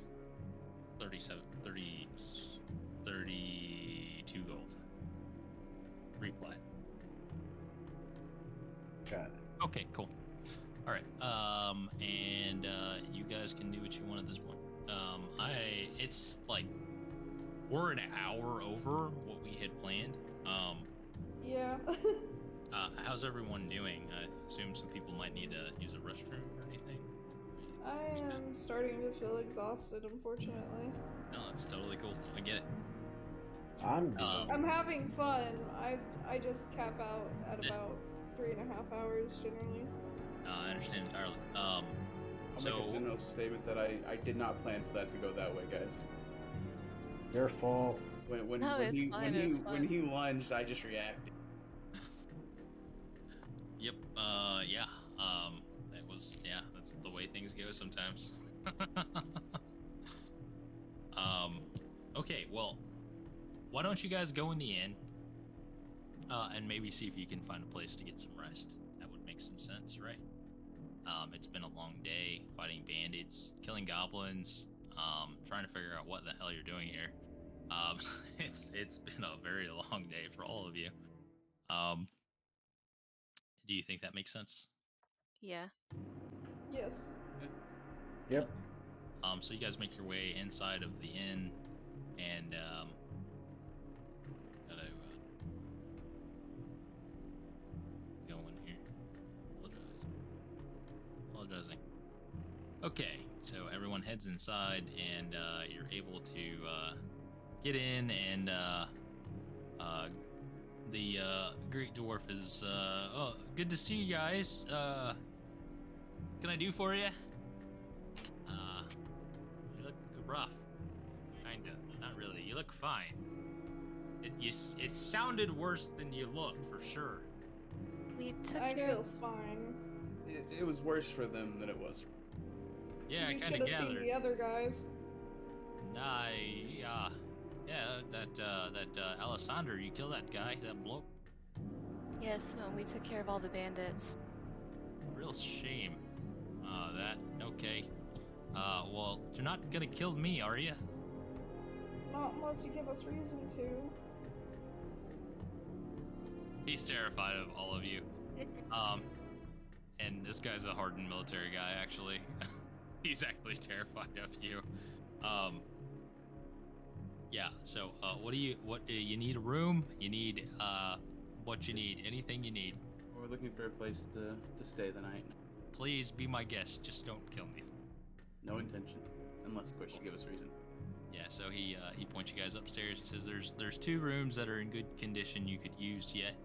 32 gold. 3 plat. Got it. Okay, cool. All right. And you guys can do what you want at this point. It's like we're an hour over what we had planned. Yeah. How's everyone doing? I assume some people might need to use a restroom or anything. I am starting to feel exhausted, unfortunately. No, that's totally cool. I get it. I'm having fun. I just cap out at about 3.5 hours generally. I understand entirely. I'll make a general statement that I did not plan for that to go that way, guys. Your fault. When he lunged, I just reacted. Yep. Yeah. That's the way things go sometimes. Okay. Well, why don't you guys go in the inn, and maybe see if you can find a place to get some rest. That would make some sense, right? It's been a long day fighting bandits, killing goblins, trying to figure out what the hell you're doing here. It's been a very long day for all of you. Do you think that makes sense? Yeah. Yes. Yep. So you guys make your way inside of the inn, and gotta go in here. Apologizing. Okay, so everyone heads inside, and you're able to get in, and the Great Dwarf is, oh, good to see you guys. Can I do for you? You look rough. Kinda. Not really. You look fine. It sounded worse than you look, for sure. We took I care feel of... fine. It was worse for them than it was. Yeah, You I kind should of have seen gathered. the other guys. That Alessandro, you killed that guy, that bloke. Yes, we took care of all the bandits. Real shame. Okay. Well, you're not gonna kill me, are you? Not unless you give us reason to. He's terrified of all of you. And this guy's a hardened military guy, actually. He's actually terrified of you. Yeah, so, what do you need a room? You need, what you need, anything you need. We're looking for a place to stay the night. Please be my guest, just don't kill me. No intention, unless of course you give us reason. Yeah, so he points you guys upstairs. He says there's 2 rooms that are in good condition you could use yet.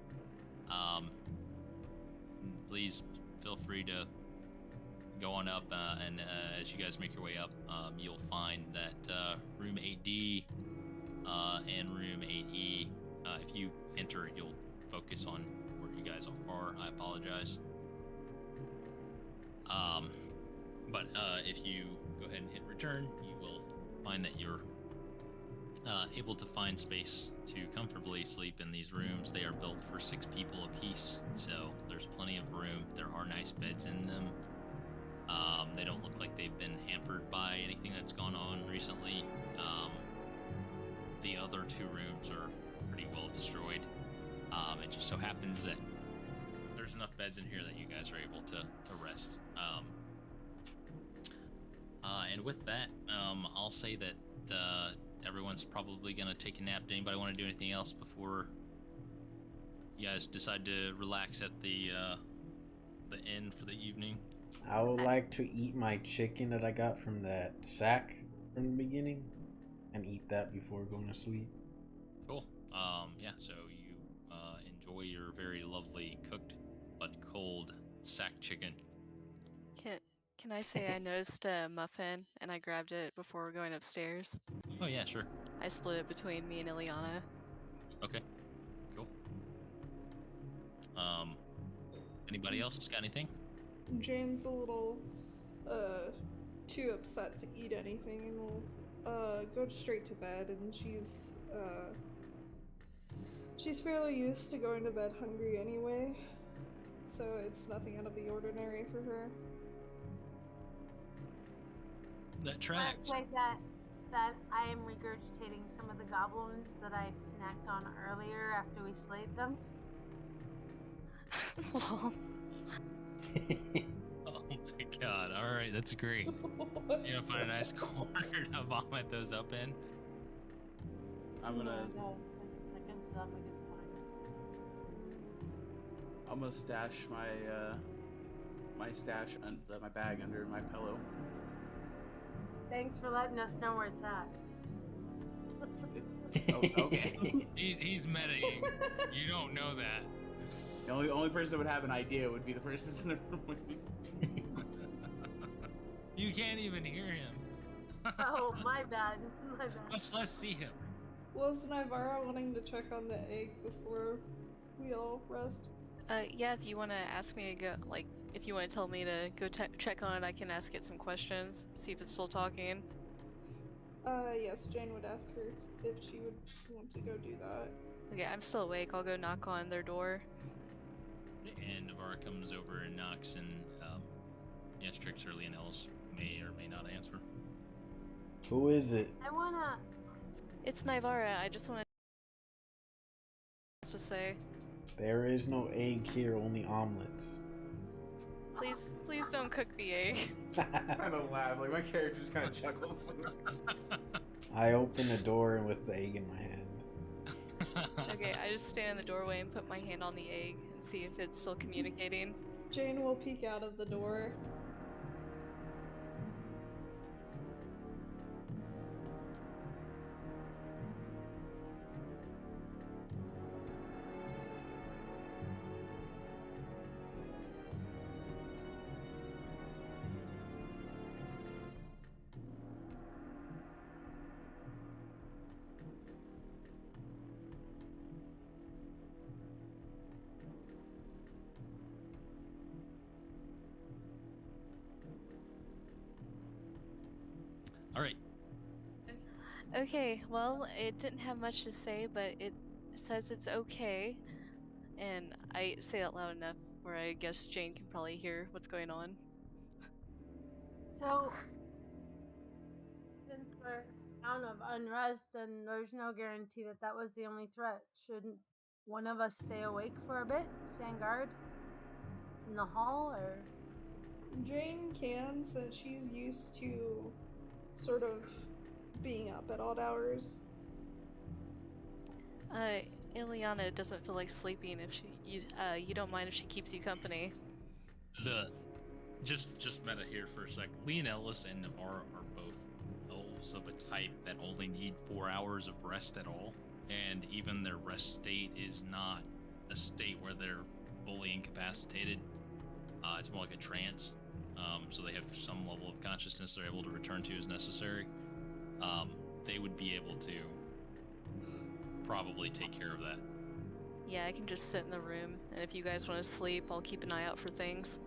Please feel free to go on up, and as you guys make your way up, you'll find that room 8D and room 8E. If you enter, you'll focus on where you guys are. I apologize. But if you go ahead and hit return, you will find that you're able to find space to comfortably sleep in these rooms. They are built for 6 people apiece, so there's plenty of room. There are nice beds in them. They don't look like they've been hampered by anything that's gone on recently. The other 2 rooms are pretty well destroyed. It just so happens that there's enough beds in here that you guys are able to rest. And with that, I'll say that everyone's probably gonna take a nap. Did anybody want to do anything else before you guys decide to relax at the inn for the evening? I would like to eat my chicken that I got from that sack from the beginning. and eat that before going to sleep. Cool. Yeah, so you enjoy your very lovely cooked but cold sack chicken. Can I say I noticed a muffin and I grabbed it before going upstairs? Oh yeah, sure. I split it between me and Ileana. Okay. Cool. Anybody else got anything? Jane's a little too upset to eat anything and will go straight to bed, and she's fairly used to going to bed hungry anyway, so it's nothing out of the ordinary for her. That tracks. Let's say that I am regurgitating some of the goblins that I snacked on earlier after we slayed them. Lol. Oh my god, alright, that's great. You gonna find a nice corner to vomit those up in? I'm gonna I can stuff like it's fine. I'm gonna stash my bag under my pillow. Thanks for letting us know where it's at. Oh, okay. He's metaing. You don't know that. The only person that would have an idea would be the person in the room with me. You can't even hear him. Oh, my bad. My bad. Much less see him. Was Nivara wanting to check on the egg before we all rest? Yeah, if you want to ask me to go, like, if you want to tell me to go check on it, I can ask it some questions, see if it's still talking. Yes, Jane would ask her if she would want to go do that. Okay, I'm still awake. I'll go knock on their door. And Navarre comes over and knocks, and yes, Trix or Leonellis may or may not answer. Who is it? I wanna. It's Nivara. I just want to say. There is no egg here, only omelets. Please don't cook the egg. I kind of laugh, like my character just kind of chuckles. I open the door and with the egg in my hand. Okay, I just stand in the doorway and put my hand on the egg and see if it's still communicating. Jane will peek out of the door. All right. Okay, well, it didn't have much to say, but it says it's okay. And I say it loud enough where I guess Jane can probably hear what's going on. So, since we're in a town of unrest and there's no guarantee that that was the only threat, shouldn't one of us stay awake for a bit, stand guard in the hall, or? Jane can, since she's used to sort of being up at odd hours. Ileana doesn't feel like sleeping if you don't mind if she keeps you company. Just meta here for a sec. Leonellis and Navarre are both elves of a type that only need 4 hours of rest at all, and even their rest state is not a state where they're fully incapacitated. It's more like a trance. So they have some level of consciousness they're able to return to as necessary. They would be able to probably take care of that. Yeah, I can just sit in the room, and if you guys want to sleep, I'll keep an eye out for things.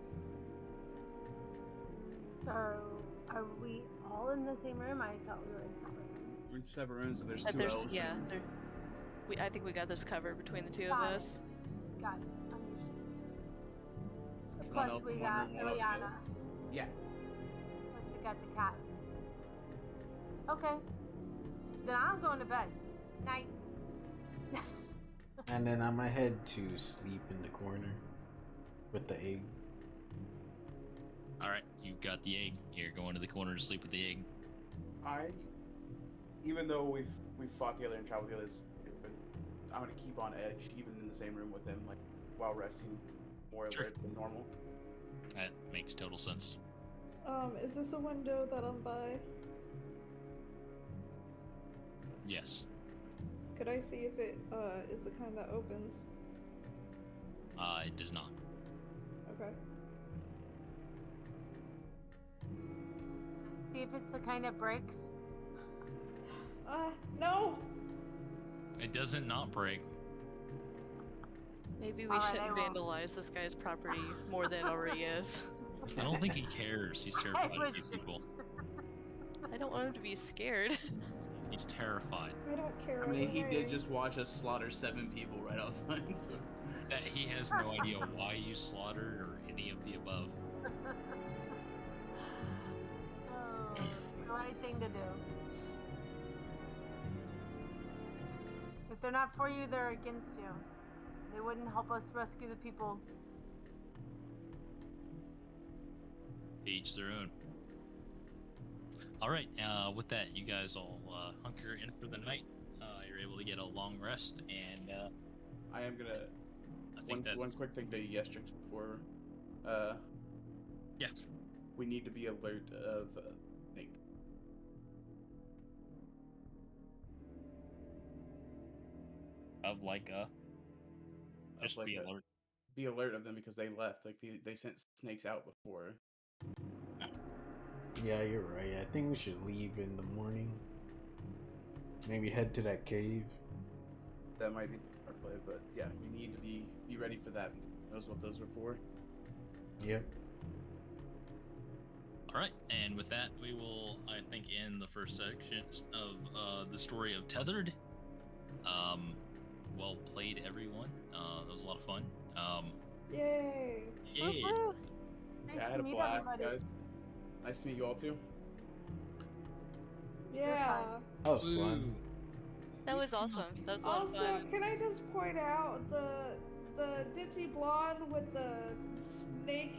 So, are we all in the same room? I thought we were in separate rooms. We're in separate rooms, but there's But two elves. yeah, I think we got this covered between the two of Got it. us. Got it. Understood. So One plus elf we in one got room, one elf in the Ileana. Yeah. Plus we got the cat. Okay. Then I'm going to bed. Night. And then I'm head to sleep in the corner with the egg. All right, you got the egg. You're going to the corner to sleep with the egg. Even though we've fought together and traveled together, I'm gonna keep on edge, even in the same room with him, like while resting, more alert than normal. That makes total sense. Is this a window that I'm by? Yes. Could I see if it is the kind that opens? It does not. Okay. See if it's the kind that breaks. No! It doesn't not break. Maybe we Alright, shouldn't I will. vandalize this guy's property more than it already is. I don't think he cares. He's terrified was of you people. I don't want him to be scared. He's terrified. I don't care. I mean, he either did way. just watch us slaughter 7 people right outside. So. That he has no idea why you slaughtered or any of the above. Oh, it's the right thing to do. If they're not for you, they're against you. They wouldn't help us rescue the people. To each their own. All right. With that, you guys all hunker in for the night. You're able to get a long rest, and I am gonna. I think that's One quick thing to Yestrix before. Yeah. We need to be alert of snake. of like just like be a- alert. Be alert of them because they left. Like they sent snakes out before. Yeah, you're right. I think we should leave in the morning. Maybe head to that cave. That might be our play, but yeah, we need to be ready for that. Knows what those are for. Yep. All right, and with that, we will, I think, end the first section of the story of Tethered. Well played, everyone. That was a lot of fun. Yay! Yeah. Woo-hoo. Nice Yeah, I to had a meet blast, everybody. guys. Nice to meet you all too. Yeah. That was fun. That was awesome. That was a lot of Also, fun. can I just point out the ditzy blonde with the snake